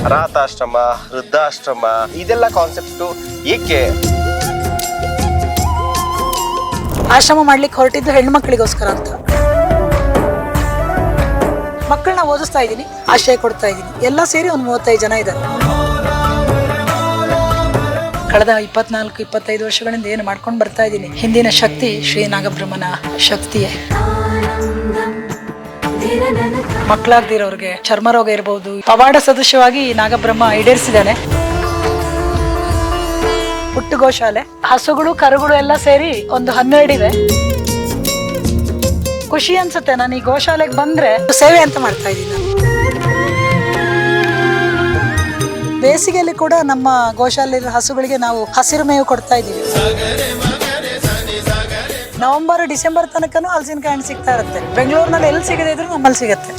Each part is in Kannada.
ಅನಾಥಾಶ್ರಮ, ವೃದ್ಧಾಶ್ರಮ, ಇದೆಲ್ಲ ಕಾನ್ಸೆಪ್ಟು ಏಕೆ? ಆಶ್ರಮ ಮಾಡ್ಲಿಕ್ಕೆ ಹೊರಟಿದ್ದು ಹೆಣ್ಮಕ್ಳಿಗೋಸ್ಕರ ಅಂತ. ಮಕ್ಕಳನ್ನ ಓದಿಸ್ತಾ ಇದ್ದೀನಿ, ಆಶ್ರಯ ಕೊಡ್ತಾ ಇದ್ದೀನಿ. ಎಲ್ಲ ಸೇರಿ ಒಂದು 35 ಜನ ಇದ್ದಾರೆ. ಕಳೆದ 24-25 ವರ್ಷಗಳಿಂದ ಏನು ಮಾಡ್ಕೊಂಡು ಬರ್ತಾ ಇದ್ದೀನಿ, ಹಿಂದಿನ ಶಕ್ತಿ ಶ್ರೀ ನಾಗಬ್ರಹ್ಮನ ಶಕ್ತಿಯೇ. ಮಕ್ಕಳಾಗ್ದಿರೋರ್ಗೆ ಚರ್ಮ ರೋಗ ಇರಬಹುದು, ಪವಾಡ ಸದೃಶವಾಗಿ ನಾಗಬ್ರಹ್ಮ ಈಡೇರಿಸಿದ್ದಾನೆ. ಹುಟ್ಟು ಗೋಶಾಲೆ, ಹಸುಗಳು ಕರುಗಳು ಎಲ್ಲ ಸೇರಿ ಒಂದು 12 ಇವೆ. ಖುಷಿ ಅನ್ಸುತ್ತೆ. ನಾನು ಈ ಗೋಶಾಲೆಗೆ ಬಂದ್ರೆ ಸೇವೆ ಅಂತ ಮಾಡ್ತಾ ಇದ್ದೀನಿ. ಬೇಸಿಗೆಯಲ್ಲಿ ಕೂಡ ನಮ್ಮ ಗೋಶಾಲೆ ಹಸುಗಳಿಗೆ ನಾವು ಹಸಿರು ಮೇವು ಕೊಡ್ತಾ ಇದ್ದೀವಿ. ನವೆಂಬರ್ ಡಿಸೆಂಬರ್ ತನಕನೂ ಹಲಸಿನಕಾಯಿ ಹಣ್ಣು ಸಿಗ್ತಾ ಇರುತ್ತೆ. ಬೆಂಗಳೂರಿನಲ್ಲಿ ಎಲ್ಲಿ ಸಿಗದೆ ಇದ್ರು ನಮ್ಮಲ್ಲಿ ಸಿಗತ್ತೆ.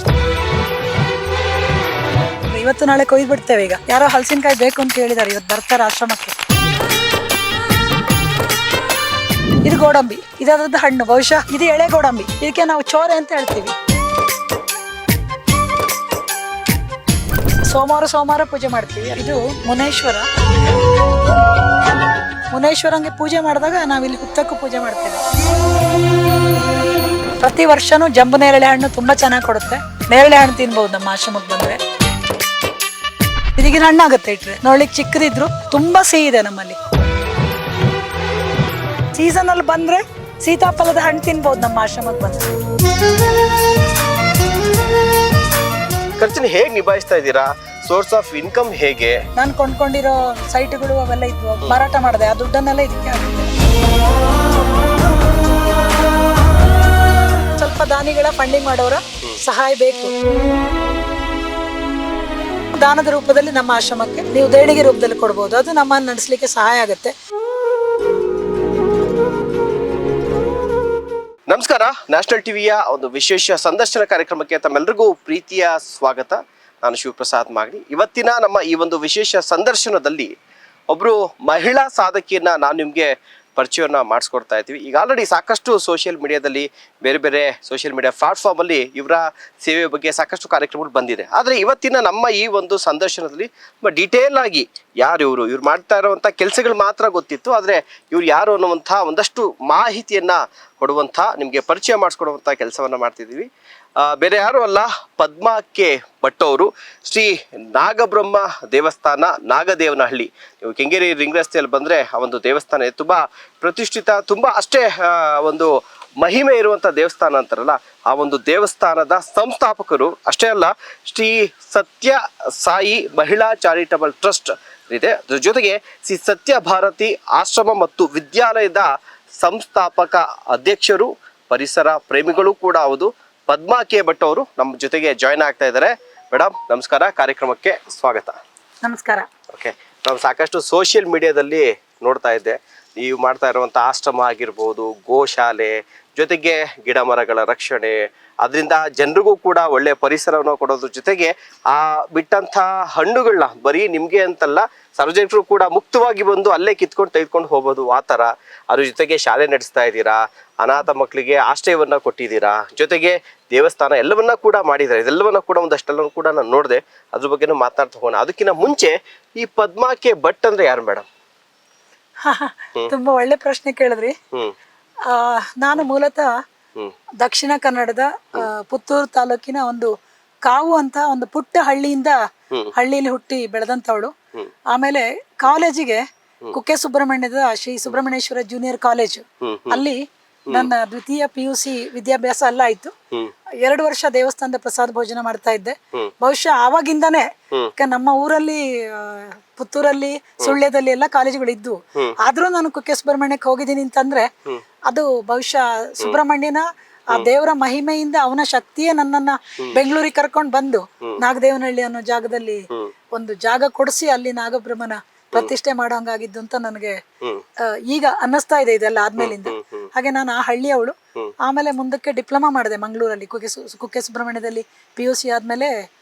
ಇವತ್ತು ನಾಳೆ ಕೊಯ್ದು ಬಿಡ್ತೇವೆ. ಈಗ ಯಾರೋ ಹಲಸಿನಕಾಯಿ ಬೇಕು ಅಂತ ಹೇಳಿದಾರೆ, ಇವತ್ತು ಬರ್ತಾರೆ ಆಶ್ರಮಕ್ಕೆ. ಇದು ಗೋಡಂಬಿ, ಇದಾದ್ರದ್ದು ಹಣ್ಣು. ಬಹುಶಃ ಇದು ಎಳೆ ಗೋಡಂಬಿ, ಇದಕ್ಕೆ ನಾವು ಚೋರೆ ಅಂತ ಹೇಳ್ತೀವಿ. ಸೋಮವಾರ ಪೂಜೆ ಮಾಡ್ತೀವಿ. ಇದು ಮುನೇಶ್ವರಂಗೆ ಪೂಜೆ ಮಾಡಿದಾಗ ನಾವಿಲ್ಲಿ ಹುತ್ತಕ್ಕೂ ಪೂಜೆ ಮಾಡ್ತೀವಿ. ಪ್ರತಿ ವರ್ಷನೂ ಜಂಬು ನೇರಳೆ ಹಣ್ಣು ತುಂಬಾ ಚೆನ್ನಾಗಿ ಕೊಡುತ್ತೆ. ನೇರಳೆ ಹಣ್ಣು ತಿನ್ಬಹುದು ನಮ್ಮ ಆಶ್ರಮಕ್ಕೆ ಬಂದ್ರೆ. ಇದೀಗಿನ ಹಣ್ಣಾಗುತ್ತೆ ಇಟ್ರೆ. ನೋಡ್ಲಿಕ್ಕೆ ಚಿಕ್ಕದಿದ್ರು ತುಂಬಾ ಸಿಹಿ ಇದೆ ನಮ್ಮಲ್ಲಿ. ಸೀಸನ್ ಅಲ್ಲಿ ಬಂದ್ರೆ ಸೀತಾಫಲದ ಹಣ್ಣು ತಿನ್ಬಹುದು ನಮ್ಮ ಆಶ್ರಮಕ್ಕೆ ಬಂದ್ರೆ. ಖರ್ಚನ್ನು ಹೇಗೆ ನಿಭಾಯಿಸ್ತಾ ಇದ್ದೀರಾ? ಸೋರ್ಸ್ ಆಫ್ ಇನ್ಕಮ್ ಹೇಗೆ? ನಾನು ಕೊಂಡ್ಕೊಂಡಿರೋ ಸೈಟ್ಗಳು ಅವೆಲ್ಲ ಇದ್ವು, ಮಾರಾಟ ಮಾಡಿದೆ. ಆ ದುಡ್ಡನ್ನೆಲ್ಲ ಇದಕ್ಕೆ ಹಾಕಿದ್ದೆ. ಸ್ವಲ್ಪ ದಾನಿಗಳ ಫಂಡಿಂಗ್ ಮಾಡೋರ ಸಹಾಯ ಬೇಕು. ದಾನದ ರೂಪದಲ್ಲಿ ನಮ್ಮ ಆಶ್ರಮಕ್ಕೆ ನೀವು ದೇಣಿಗೆ ರೂಪದಲ್ಲಿ ಕೊಡ್ಬೋದು. ಅದು ನಮ್ಮನ್ನು ನಡೆಸಲಿಕ್ಕೆ ಸಹಾಯ ಆಗುತ್ತೆ. ನಮಸ್ಕಾರ. ನ್ಯಾಷನಲ್ ಟಿವಿಯ ಒಂದು ವಿಶೇಷ ಸಂದರ್ಶನ ಕಾರ್ಯಕ್ರಮಕ್ಕೆ ತಮ್ಮೆಲ್ಲರಿಗೂ ಪ್ರೀತಿಯ ಸ್ವಾಗತ. ನಾನು ಶಿವಪ್ರಸಾದ್ ಮಾಗಡಿ. ಇವತ್ತಿನ ನಮ್ಮ ಈ ಒಂದು ವಿಶೇಷ ಸಂದರ್ಶನದಲ್ಲಿ ಒಬ್ಬರು ಮಹಿಳಾ ಸಾಧಕಿಯನ್ನ ನಾನು ನಿಮಗೆ ಪರಿಚಯವನ್ನು ಮಾಡಿಸ್ಕೊಡ್ತಾ ಇದ್ದೀವಿ. ಈಗ ಆಲ್ರೆಡಿ ಸಾಕಷ್ಟು ಸೋಷಿಯಲ್ ಮೀಡಿಯಾದಲ್ಲಿ, ಬೇರೆ ಬೇರೆ ಸೋಷಿಯಲ್ ಮೀಡಿಯಾ ಪ್ಲಾಟ್ಫಾರ್ಮಲ್ಲಿ ಇವರ ಸೇವೆ ಬಗ್ಗೆ ಸಾಕಷ್ಟು ಕಾರ್ಯಕ್ರಮಗಳು ಬಂದಿದೆ. ಆದರೆ ಇವತ್ತಿನ ನಮ್ಮ ಈ ಒಂದು ಸಂದರ್ಶನದಲ್ಲಿ ತುಂಬ ಡೀಟೇಲ್ ಆಗಿ ಯಾರು ಇವ್ರು ಮಾಡ್ತಾ ಇರುವಂಥ ಕೆಲಸಗಳು ಮಾತ್ರ ಗೊತ್ತಿತ್ತು. ಆದರೆ ಇವ್ರು ಯಾರು ಅನ್ನುವಂಥ ಒಂದಷ್ಟು ಮಾಹಿತಿಯನ್ನು ಕೊಡುವಂಥ, ನಿಮಗೆ ಪರಿಚಯ ಮಾಡಿಸ್ಕೊಡುವಂಥ ಕೆಲಸವನ್ನು ಮಾಡ್ತಿದ್ದೀವಿ. ಬೇರೆ ಯಾರು ಅಲ್ಲ, ಪದ್ಮಾ ಕೆ ಭಟ್ ಅವರು. ಶ್ರೀ ನಾಗಬ್ರಹ್ಮ ದೇವಸ್ಥಾನ, ನಾಗದೇವನಹಳ್ಳಿ. ನೀವು ಕೆಂಗೇರಿ ರಿಂಗ್ ರಸ್ತೆಯಲ್ಲಿ ಬಂದರೆ ಆ ಒಂದು ದೇವಸ್ಥಾನ ತುಂಬ ಪ್ರತಿಷ್ಠಿತ, ತುಂಬ ಅಷ್ಟೇ ಒಂದು ಮಹಿಮೆ ಇರುವಂಥ ದೇವಸ್ಥಾನ ಅಂತಾರಲ್ಲ, ಆ ಒಂದು ದೇವಸ್ಥಾನದ ಸಂಸ್ಥಾಪಕರು. ಅಷ್ಟೇ ಅಲ್ಲ, ಶ್ರೀ ಸತ್ಯ ಸಾಯಿ ಮಹಿಳಾ ಚಾರಿಟಬಲ್ ಟ್ರಸ್ಟ್ ಇದೆ. ಅದ್ರ ಜೊತೆಗೆ ಶ್ರೀ ಸತ್ಯ ಭಾರತಿ ಆಶ್ರಮ ಮತ್ತು ವಿದ್ಯಾಲಯದ ಸಂಸ್ಥಾಪಕ ಅಧ್ಯಕ್ಷರು, ಪರಿಸರ ಪ್ರೇಮಿಗಳು ಕೂಡ ಹೌದು. ಪದ್ಮಾ ಕೆ ಭಟ್ ಅವರು ನಮ್ಮ ಜೊತೆಗೆ ಜಾಯ್ನ್ ಆಗ್ತಾ ಇದ್ದಾರೆ. ಮೇಡಮ್ ನಮಸ್ಕಾರ, ಕಾರ್ಯಕ್ರಮಕ್ಕೆ ಸ್ವಾಗತ. ನಮಸ್ಕಾರ. ಓಕೆ, ನಾವು ಸಾಕಷ್ಟು ಸೋಷಿಯಲ್ ಮೀಡಿಯಾದಲ್ಲಿ ನೋಡ್ತಾ ಇದ್ದೆ, ನೀವು ಮಾಡ್ತಾ ಇರುವಂಥ ಆಶ್ರಮ ಆಗಿರ್ಬೋದು, ಗೋಶಾಲೆ, ಜೊತೆಗೆ ಗಿಡ ಮರಗಳ ರಕ್ಷಣೆ, ಅದರಿಂದ ಜನರಿಗೂ ಕೂಡ ಒಳ್ಳೆ ಪರಿಸರವನ್ನು ಕೊಡೋದ್ರ ಜೊತೆಗೆ ಆ ಬಿಟ್ಟಂಥ ಹಣ್ಣುಗಳನ್ನ ಬರೀ ನಿಮಗೆ ಅಂತಲ್ಲ, ಸಾರ್ವಜನಿಕರು ಕೂಡ ಮುಕ್ತವಾಗಿ ಬಂದು ಅಲ್ಲೇ ಕಿತ್ಕೊಂಡು ತೆಗೆದುಕೊಂಡು ಹೋಗ್ಬೋದು. ಆ ಥರ ಅದ್ರ ಜೊತೆಗೆ ಶಾಲೆ ನಡೆಸ್ತಾ ಇದ್ದೀರಾ, ಅನಾಥ ಮಕ್ಕಳಿಗೆ ಆಶ್ರಯವನ್ನು ಕೊಟ್ಟಿದ್ದೀರಾ, ಜೊತೆಗೆ ದೇವಸ್ಥಾನ ಎಲ್ಲವನ್ನ ಕೂಡ ಮಾಡಿದ್ದಾರೆ. ಇದೆಲ್ಲವನ್ನ ಕೂಡ ಒಂದಷ್ಟೆಲ್ಲ ಕೂಡ ನಾನು ನೋಡಿದೆ. ಅದ್ರ ಬಗ್ಗೆನೂ ಮಾತಾಡ್ತಾ ಹೋಗೋಣ. ಅದಕ್ಕಿಂತ ಮುಂಚೆ ಈ ಪದ್ಮಾ ಕೆ ಭಟ್ ಅಂದ್ರೆ ಯಾರು ಮೇಡಮ್? ತುಂಬಾ ಒಳ್ಳೆ ಪ್ರಶ್ನೆ ಕೇಳಿದ್ರಿ. ನಾನು ಮೂಲತಃ ದಕ್ಷಿಣ ಕನ್ನಡದ ಪುತ್ತೂರು ತಾಲೂಕಿನ ಒಂದು ಕಾವು ಅಂತ ಒಂದು ಪುಟ್ಟ ಹಳ್ಳಿಯಲ್ಲಿ ಹುಟ್ಟಿ ಬೆಳೆದಂತವಳು. ಆಮೇಲೆ ಕಾಲೇಜಿಗೆ ಕುಕ್ಕೆ ಸುಬ್ರಹ್ಮಣ್ಯದ ಶ್ರೀ ಸುಬ್ರಹ್ಮಣ್ಯೇಶ್ವರ ಜೂನಿಯರ್ ಕಾಲೇಜು, ಅಲ್ಲಿ ನನ್ನ ದ್ವಿತೀಯ PUC ವಿದ್ಯಾಭ್ಯಾಸ ಅಲ್ಲ ಆಯ್ತು. 2 ವರ್ಷ ದೇವಸ್ಥಾನದ ಪ್ರಸಾದ ಭೋಜನ ಮಾಡ್ತಾ ಇದ್ದೆ. ಬಹುಶಃ ಆವಾಗಿಂದಾನೆ ನಮ್ಮ ಊರಲ್ಲಿ, ಪುತ್ತೂರಲ್ಲಿ, ಸುಳ್ಯದಲ್ಲಿ ಎಲ್ಲ ಕಾಲೇಜುಗಳು ಇದ್ವು. ಆದ್ರೂ ನಾನು ಕುಕ್ಕೆ ಸುಬ್ರಹ್ಮಣ್ಯಕ್ಕೆ ಹೋಗಿದ್ದೀನಿ ಅಂತಂದ್ರೆ ಅದು ಬಹುಶಃ ಸುಬ್ರಹ್ಮಣ್ಯನ ಆ ದೇವರ ಮಹಿಮೆಯಿಂದ, ಅವನ ಶಕ್ತಿಯೇ ನನ್ನನ್ನ ಬೆಂಗಳೂರಿಗೆ ಕರ್ಕೊಂಡು ಬಂದು ನಾಗದೇವನಹಳ್ಳಿ ಅನ್ನೋ ಜಾಗದಲ್ಲಿ ಒಂದು ಜಾಗ ಕೊಡಿಸಿ ಅಲ್ಲಿ ನಾಗಬ್ರಹ್ಮನ ಪ್ರತಿಷ್ಠೆ ಮಾಡೋಂಗಾಗಿದ್ದು ಅಂತ ನನಗೆ ಈಗ ಅನ್ನಿಸ್ತಾ ಇದೆ ಇದೆಲ್ಲ ಆದ್ಮೇಲಿಂದ. ಹಾಗೆ ನಾನು ಆ ಹಳ್ಳಿಯವಳು. ಆಮೇಲೆ ಮುಂದಕ್ಕೆ ಡಿಪ್ಲೊಮಾ ಮಾಡಿದೆ ಮಂಗಳೂರಲ್ಲಿ, ಕುಕ್ಕೆ ಸುಬ್ರಹ್ಮಣ್ಯದಲ್ಲಿ PUC ಆದ್ಮೇಲೆ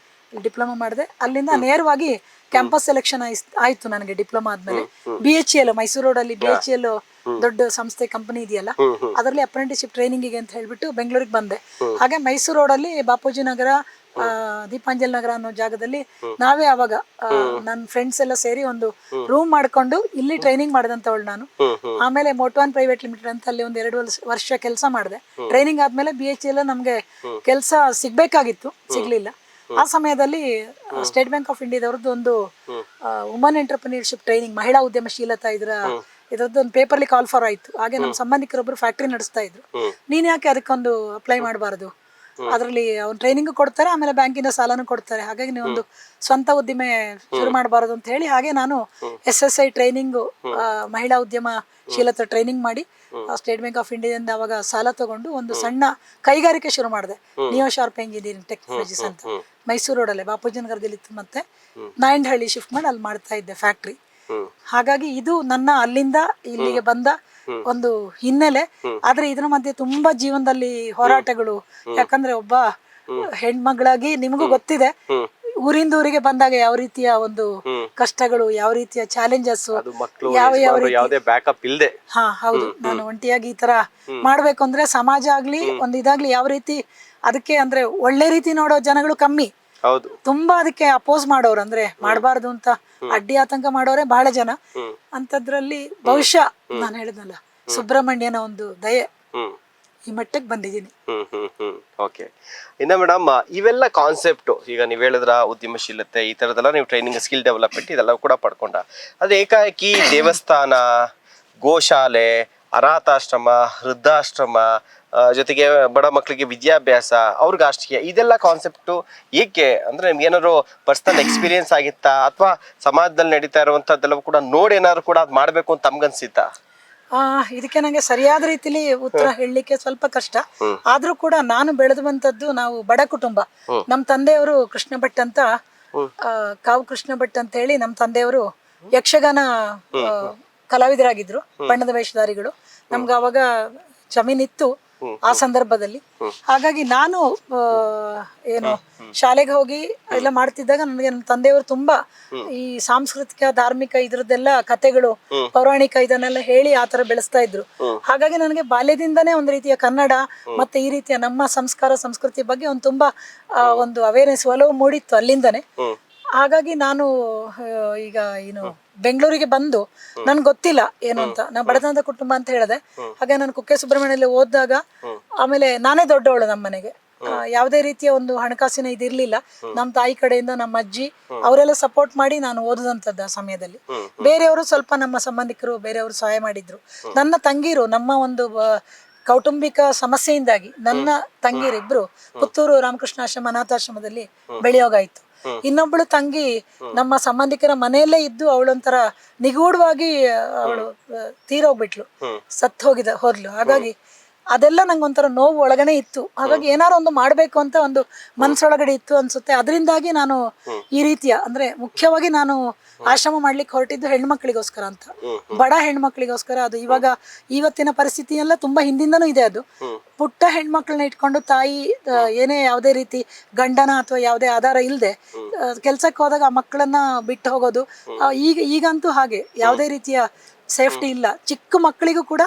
ಡಿಪ್ಲೊಮಾ ಮಾಡಿದೆ. ಅಲ್ಲಿಂದ ನೇರವಾಗಿ ಕ್ಯಾಂಪಸ್ ಸೆಲೆಕ್ಷನ್ ಆಯ್ತು ನನಗೆ ಡಿಪ್ಲೊಮಾ ಆದ್ಮೇಲೆ. BHEL ಮೈಸೂರು ರೋಡಲ್ಲಿ BHEL ದೊಡ್ಡ ಸಂಸ್ಥೆ ಕಂಪನಿ ಇದೆಯಲ್ಲ, ಅದರಲ್ಲಿ ಅಪ್ರೆಂಟಿಸ್ಶಿಪ್ ಟ್ರೈನಿಂಗಿಗೆ ಅಂತ ಹೇಳ್ಬಿಟ್ಟು ಬೆಂಗಳೂರಿಗೆ ಬಂದೆ. ಹಾಗೆ ಮೈಸೂರು ರೋಡಲ್ಲಿ ಬಾಪೂಜಿ ನಗರ, ದೀಪಾಂಜಲಿ ನಗರ ಅನ್ನೋ ಜಾಗದಲ್ಲಿ ನಾವೇ ಅವಾಗ ನನ್ನ ಫ್ರೆಂಡ್ಸ್ ಎಲ್ಲ ಸೇರಿ ಒಂದು ರೂಮ್ ಮಾಡ್ಕೊಂಡು ಇಲ್ಲಿ ಟ್ರೈನಿಂಗ್ ಮಾಡಿದಂತವಳು ನಾನು. ಆಮೇಲೆ ಮೋಟ್ವಾನ್ ಪ್ರೈವೇಟ್ ಲಿಮಿಟೆಡ್ ಅಂತ ಅಲ್ಲಿ ಒಂದು 2 ವರ್ಷ ಕೆಲಸ ಮಾಡಿದೆ. ಟ್ರೈನಿಂಗ್ ಆದ್ಮೇಲೆ BHEL ನಮ್ಗೆ ಕೆಲಸ ಸಿಗ್ಬೇಕಾಗಿತ್ತು, ಸಿಗ್ಲಿಲ್ಲ. ಆ ಸಮಯದಲ್ಲಿ ಸ್ಟೇಟ್ ಬ್ಯಾಂಕ್ ಆಫ್ ಇಂಡಿಯಾದವ್ರದ್ದು ಒಂದು ವುಮನ್ ಎಂಟರ್ಪ್ರಿನರ್ಶಿಪ್ ಟ್ರೈನಿಂಗ್, ಮಹಿಳಾ ಉದ್ಯಮಶೀಲತಾ ಇದ್ರದ್ದು ಒಂದು ಪೇಪರ್ಲಿ ಕಾಲ್ ಫಾರ್ ಆಯ್ತು. ಹಾಗೆ ನಮ್ಮ ಸಂಬಂಧಿಕರೊಬ್ರು ಫ್ಯಾಕ್ಟ್ರಿ ನಡೆಸ್ತಾ ಇದ್ರು. ನೀನ್ ಯಾಕೆ ಅದಕ್ಕೊಂದು ಅಪ್ಲೈ ಮಾಡಬಾರದು, ಅದರಲ್ಲಿ ಅವ್ನು ಟ್ರೈನಿಂಗ್ ಕೊಡ್ತಾರೆ, ಆಮೇಲೆ ಬ್ಯಾಂಕಿಂದ ಸಾಲನೂ ಕೊಡ್ತಾರೆ, ಹಾಗಾಗಿ ನೀವು ಒಂದು ಸ್ವಂತ ಉದ್ದಿಮೆ ಶುರು ಮಾಡಬಾರದು ಅಂತ ಹೇಳಿ ಹಾಗೆ ನಾನು SSI ಟ್ರೈನಿಂಗ್, ಮಹಿಳಾ ಉದ್ಯಮಶೀಲತಾ ಟ್ರೈನಿಂಗ್ ಮಾಡಿ ಸ್ಟೇಟ್ ಬ್ಯಾಂಕ್ ಆಫ್ ಇಂಡಿಯಾದಿಂದ ಅವಾಗ ಸಾಲ ತಗೊಂಡು ಒಂದು ಸಣ್ಣ ಕೈಗಾರಿಕೆ ಶುರು ಮಾಡಿದೆ. ನಿಯೋ ಶಾರ್ಪ್ ಇಂಜಿನಿಯರಿಂಗ್ ಟೆಕ್ನಾಲಜೀಸ್ ಅಂತ ಮೈಸೂರು ರೋಡಲ್ಲೇ ಬಾಪೂಜಿ ನಗರದಲ್ಲಿ ಇತ್ತು. ಮತ್ತೆ ನಾಯಂಡಹಳ್ಳಿ ಶಿಫ್ಟ್ ಮಾಡಿ ಅಲ್ಲಿ ಮಾಡ್ತಾ ಇದ್ದೆ ಫ್ಯಾಕ್ಟ್ರಿ. ಹಾಗಾಗಿ ಇದು ನನ್ನ ಅಲ್ಲಿಂದ ಇಲ್ಲಿಗೆ ಬಂದ ಒಂದು ಹಿನ್ನೆಲೆ. ಆದ್ರೆ ಇದ್ರ ಮಧ್ಯೆ ತುಂಬಾ ಜೀವನದಲ್ಲಿ ಹೋರಾಟಗಳು. ಯಾಕಂದ್ರೆ ಒಬ್ಬ ಹೆಣ್ಮಗಳಾಗಿ ನಿಮಗೂ ಗೊತ್ತಿದೆ, ಊರಿಂದ ಊರಿಗೆ ಬಂದಾಗ ಯಾವ ರೀತಿಯ ಒಂದು ಕಷ್ಟಗಳು, ಯಾವ ರೀತಿಯ ಚಾಲೆಂಜಸ್, ಯಾವುದೇ ಬ್ಯಾಕಪ್ ಇಲ್ಲದೆ. ಹಾ ಹೌದು, ನಾನು ಒಂಟಿಯಾಗಿ ಈ ತರ ಮಾಡ್ಬೇಕು ಅಂದ್ರೆ ಸಮಾಜ ಆಗ್ಲಿ ಒಂದು ಇದಾಗ್ಲಿ ಯಾವ ರೀತಿ ಅದಕ್ಕೆ ಅಂದ್ರೆ ಒಳ್ಳೆ ರೀತಿ ನೋಡೋ ಜನಗಳು ಕಮ್ಮಿ. ಹೌದು, ತುಂಬಾ ಅದಕ್ಕೆ ಅಪೋಸ್ ಮಾಡೋರು, ಅಂದ್ರೆ ಮಾಡಬಾರ್ದು ಅಂತ ಅಡ್ಡಿ ಆತಂಕ ಮಾಡೋರೆ ಬಹಳ ಜನ. ಅಂತದ್ರಲ್ಲಿ ಬಹುಶಃ ನಾನು ಹೇಳಿದ್ನಲ್ಲ, ಸುಬ್ರಹ್ಮಣ್ಯನ ಒಂದು ದಯೆ ಈ ಮಟ್ಟಕ್ಕೆ ಬಂದಿದ್ದೀನಿ. ಓಕೆ. ಇನ್ನ ಮೇಡಮ್, ಇವೆಲ್ಲ ಕಾನ್ಸೆಪ್ಟ್ ಈಗ ನೀವ್ ಹೇಳಿದ್ರ ಉದ್ಯಮಶೀಲತೆ ಈ ತರದೆಲ್ಲ ನೀವು ಟ್ರೈನಿಂಗ್, ಸ್ಕಿಲ್ ಡೆವಲಪ್ಮೆಂಟ್ ಇದೆಲ್ಲ ಕೂಡ ಪಡ್ಕೊಂಡ, ಅದೇ ಏಕಾಏಕಿ ದೇವಸ್ಥಾನ, ಗೋಶಾಲೆ, ಅನಾಥಾಶ್ರಮ, ವೃದ್ಧಾಶ್ರಮ, ಜೊತೆಗೆ ಬಡ ಮಕ್ಕಳಿಗೆ ವಿದ್ಯಾಭ್ಯಾಸ, ಅವ್ರಿಗಾಷ್ಟಿಗೆ ಇದೆಲ್ಲ ಕಾನ್ಸೆಪ್ಟು ಏಕೆ ಅಂದ್ರೆ ನಿಮ್ಗೆ ಏನಾದ್ರು ಪರ್ಸನಲ್ ಎಕ್ಸ್ಪೀರಿಯನ್ಸ್ ಆಗಿತ್ತಾ, ಅಥವಾ ಸಮಾಜದಲ್ಲಿ ನಡೀತಾ ಇರುವಂತದ್ದೆಲ್ಲವೂ ಕೂಡ ನೋಡಿ ಏನಾದ್ರು ಕೂಡ ಅದ್ ಮಾಡ್ಬೇಕು ಅಂತ ತಮ್ಗನ್ಸಿತ್ತಾ? ಇದಕ್ಕೆ ನಂಗೆ ಸರಿಯಾದ ರೀತಿಲಿ ಉತ್ತರ ಹೇಳಲಿಕ್ಕೆ ಸ್ವಲ್ಪ ಕಷ್ಟ. ಆದ್ರೂ ಕೂಡ ನಾನು ಬೆಳೆದು ಬಂತದ್ದು, ನಾವು ಬಡ ಕುಟುಂಬ. ನಮ್ ತಂದೆಯವರು ಕೃಷ್ಣ ಭಟ್ ಅಂತ, ಕಾವು ಕೃಷ್ಣ ಭಟ್ ಅಂತ ಹೇಳಿ ನಮ್ ತಂದೆಯವರು ಯಕ್ಷಗಾನ ಕಲಾವಿದರಾಗಿದ್ರು, ಬಣ್ಣದ ವೇಷಧಾರಿಗಳು. ನಮ್ಗೆ ಅವಾಗ ಜಮೀನಿತ್ತು ಆ ಸಂದರ್ಭದಲ್ಲಿ. ಹಾಗಾಗಿ ನಾನು ಏನು ಶಾಲೆಗೆ ಹೋಗಿ ಎಲ್ಲ ಮಾಡ್ತಿದ್ದಾಗ ನನಗೆ ನಮ್ಮ ತಂದೆಯವರು ತುಂಬಾ ಈ ಸಾಂಸ್ಕೃತಿಕ, ಧಾರ್ಮಿಕ ಇದ್ರದ್ದೆಲ್ಲ ಕಥೆಗಳು, ಪೌರಾಣಿಕ ಇದನ್ನೆಲ್ಲ ಹೇಳಿ ಆತರ ಬೆಳೆಸ್ತಾ ಇದ್ರು. ಹಾಗಾಗಿ ನನಗೆ ಬಾಲ್ಯದಿಂದನೇ ಒಂದು ರೀತಿಯ ಕನ್ನಡ ಮತ್ತೆ ಈ ರೀತಿಯ ನಮ್ಮ ಸಂಸ್ಕಾರ ಸಂಸ್ಕೃತಿ ಬಗ್ಗೆ ಒಂದು ತುಂಬಾ ಒಂದು ಅವೇರ್ನೆಸ್, ಒಲವು ಮೂಡಿತ್ತು ಅಲ್ಲಿಂದನೇ. ಹಾಗಾಗಿ ನಾನು ಈಗ ಏನು ಬೆಂಗಳೂರಿಗೆ ಬಂದು ನನ್ಗೆ ಗೊತ್ತಿಲ್ಲ ಏನು ಅಂತ, ನಾ ಬಡತನದ ಕುಟುಂಬ ಅಂತ ಹೇಳಿದೆ. ಹಾಗೆ ನಾನು ಕುಕ್ಕೆ ಸುಬ್ರಹ್ಮಣ್ಯಲ್ಲಿ ಓದಿದಾಗ, ಆಮೇಲೆ ನಾನೇ ದೊಡ್ಡವಳು ನಮ್ಮ ಮನೆಗೆ, ಯಾವುದೇ ರೀತಿಯ ಒಂದು ಹಣಕಾಸಿನ ಇದಿರ್ಲಿಲ್ಲ. ನಮ್ಮ ತಾಯಿ ಕಡೆಯಿಂದ ನಮ್ಮ ಅಜ್ಜಿ ಅವರೆಲ್ಲ ಸಪೋರ್ಟ್ ಮಾಡಿ ನಾನು ಓದಿದಂಥದ್ದು ಆ ಸಮಯದಲ್ಲಿ. ಬೇರೆಯವರು ಸ್ವಲ್ಪ ನಮ್ಮ ಸಂಬಂಧಿಕರು ಬೇರೆಯವರು ಸಹಾಯ ಮಾಡಿದ್ರು. ನನ್ನ ತಂಗಿರು ನಮ್ಮ ಒಂದು ಕೌಟುಂಬಿಕ ಸಮಸ್ಯೆಯಿಂದಾಗಿ ನನ್ನ ತಂಗಿರಿಬ್ರು ಪುತ್ತೂರು ರಾಮಕೃಷ್ಣ ಆಶ್ರಮ ಅನಾಥಾಶ್ರಮದಲ್ಲಿ ಬೆಳೆಯೋಗಾಯ್ತು. ಇನ್ನೊಬ್ಬಳು ತಂಗಿ ನಮ್ಮ ಸಂಬಂಧಿಕರ ಮನೆಯಲ್ಲೇ ಇದ್ದು ಅವಳೊಂಥರ ನಿಗೂಢವಾಗಿ ಅವಳು ತೀರೋಗ್ಬಿಟ್ಲು, ಹೋದ್ಲು. ಹಾಗಾಗಿ ಅದೆಲ್ಲ ನಂಗೊಂಥರ ನೋವು ಒಳಗನೆ ಇತ್ತು. ಹಾಗಾಗಿ ಏನಾರು ಒಂದು ಮಾಡ್ಬೇಕು ಅಂತ ಒಂದು ಮನ್ಸೊಳಗಡೆ ಇತ್ತು ಅನ್ಸುತ್ತೆ. ಅದರಿಂದಾಗಿ ನಾನು ಈ ರೀತಿಯ ಅಂದ್ರೆ ಮುಖ್ಯವಾಗಿ ನಾನು ಆಶ್ರಮ ಮಾಡ್ಲಿಕ್ಕೆ ಹೊರಟಿದ್ದು ಹೆಣ್ಮಕ್ಳಿಗೋಸ್ಕರ ಅಂತ, ಬಡ ಹೆಣ್ಮಕ್ಳಿಗೋಸ್ಕರ. ಅದು ಇವತ್ತಿನ ಪರಿಸ್ಥಿತಿ ಎಲ್ಲ ತುಂಬಾ ಹಿಂದಿಂದನೂ ಇದೆ. ಅದು ಪುಟ್ಟ ಹೆಣ್ಮಕ್ಳನ್ನ ಇಟ್ಕೊಂಡು ತಾಯಿ ಏನೇ ಯಾವುದೇ ರೀತಿ ಗಂಡನ ಅಥವಾ ಯಾವುದೇ ಆಧಾರ ಇಲ್ಲದೆ ಕೆಲ್ಸಕ್ಕೆ ಹೋದಾಗ ಆ ಮಕ್ಕಳನ್ನ ಬಿಟ್ಟು ಹೋಗೋದು. ಈಗಂತೂ ಹಾಗೆ ಯಾವುದೇ ರೀತಿಯ ಸೇಫ್ಟಿ ಇಲ್ಲ. ಚಿಕ್ಕ ಮಕ್ಕಳಿಗೂ ಕೂಡ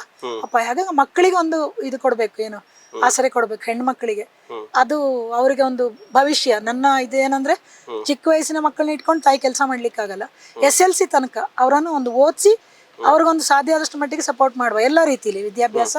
ಅಪಾಯ. ಹಾಗಾಗಿ ಮಕ್ಕಳಿಗೆ ಒಂದು ಇದು ಕೊಡ್ಬೇಕು, ಏನು ಆಸರೆ ಕೊಡ್ಬೇಕು ಹೆಣ್ಮಕ್ಳಿಗೆ. ಅದು ಅವರಿಗೆ ಒಂದು ಭವಿಷ್ಯ. ನನ್ನ ಇದೇನಂದ್ರೆ, ಚಿಕ್ಕ ವಯಸ್ಸಿನ ಮಕ್ಕಳನ್ನ ಇಟ್ಕೊಂಡು ತಾಯಿ ಕೆಲಸ ಮಾಡ್ಲಿಕ್ಕಾಗಲ್ಲ. SLC ತನಕ ಅವರನ್ನು ಒಂದು ಓದಿಸಿ ಅವ್ರಿಗೊಂದು ಸಾಧ್ಯ ಆದಷ್ಟು ಮಟ್ಟಿಗೆ ಸಪೋರ್ಟ್ ಮಾಡುವ ಎಲ್ಲ ರೀತಿಲಿ, ವಿದ್ಯಾಭ್ಯಾಸ,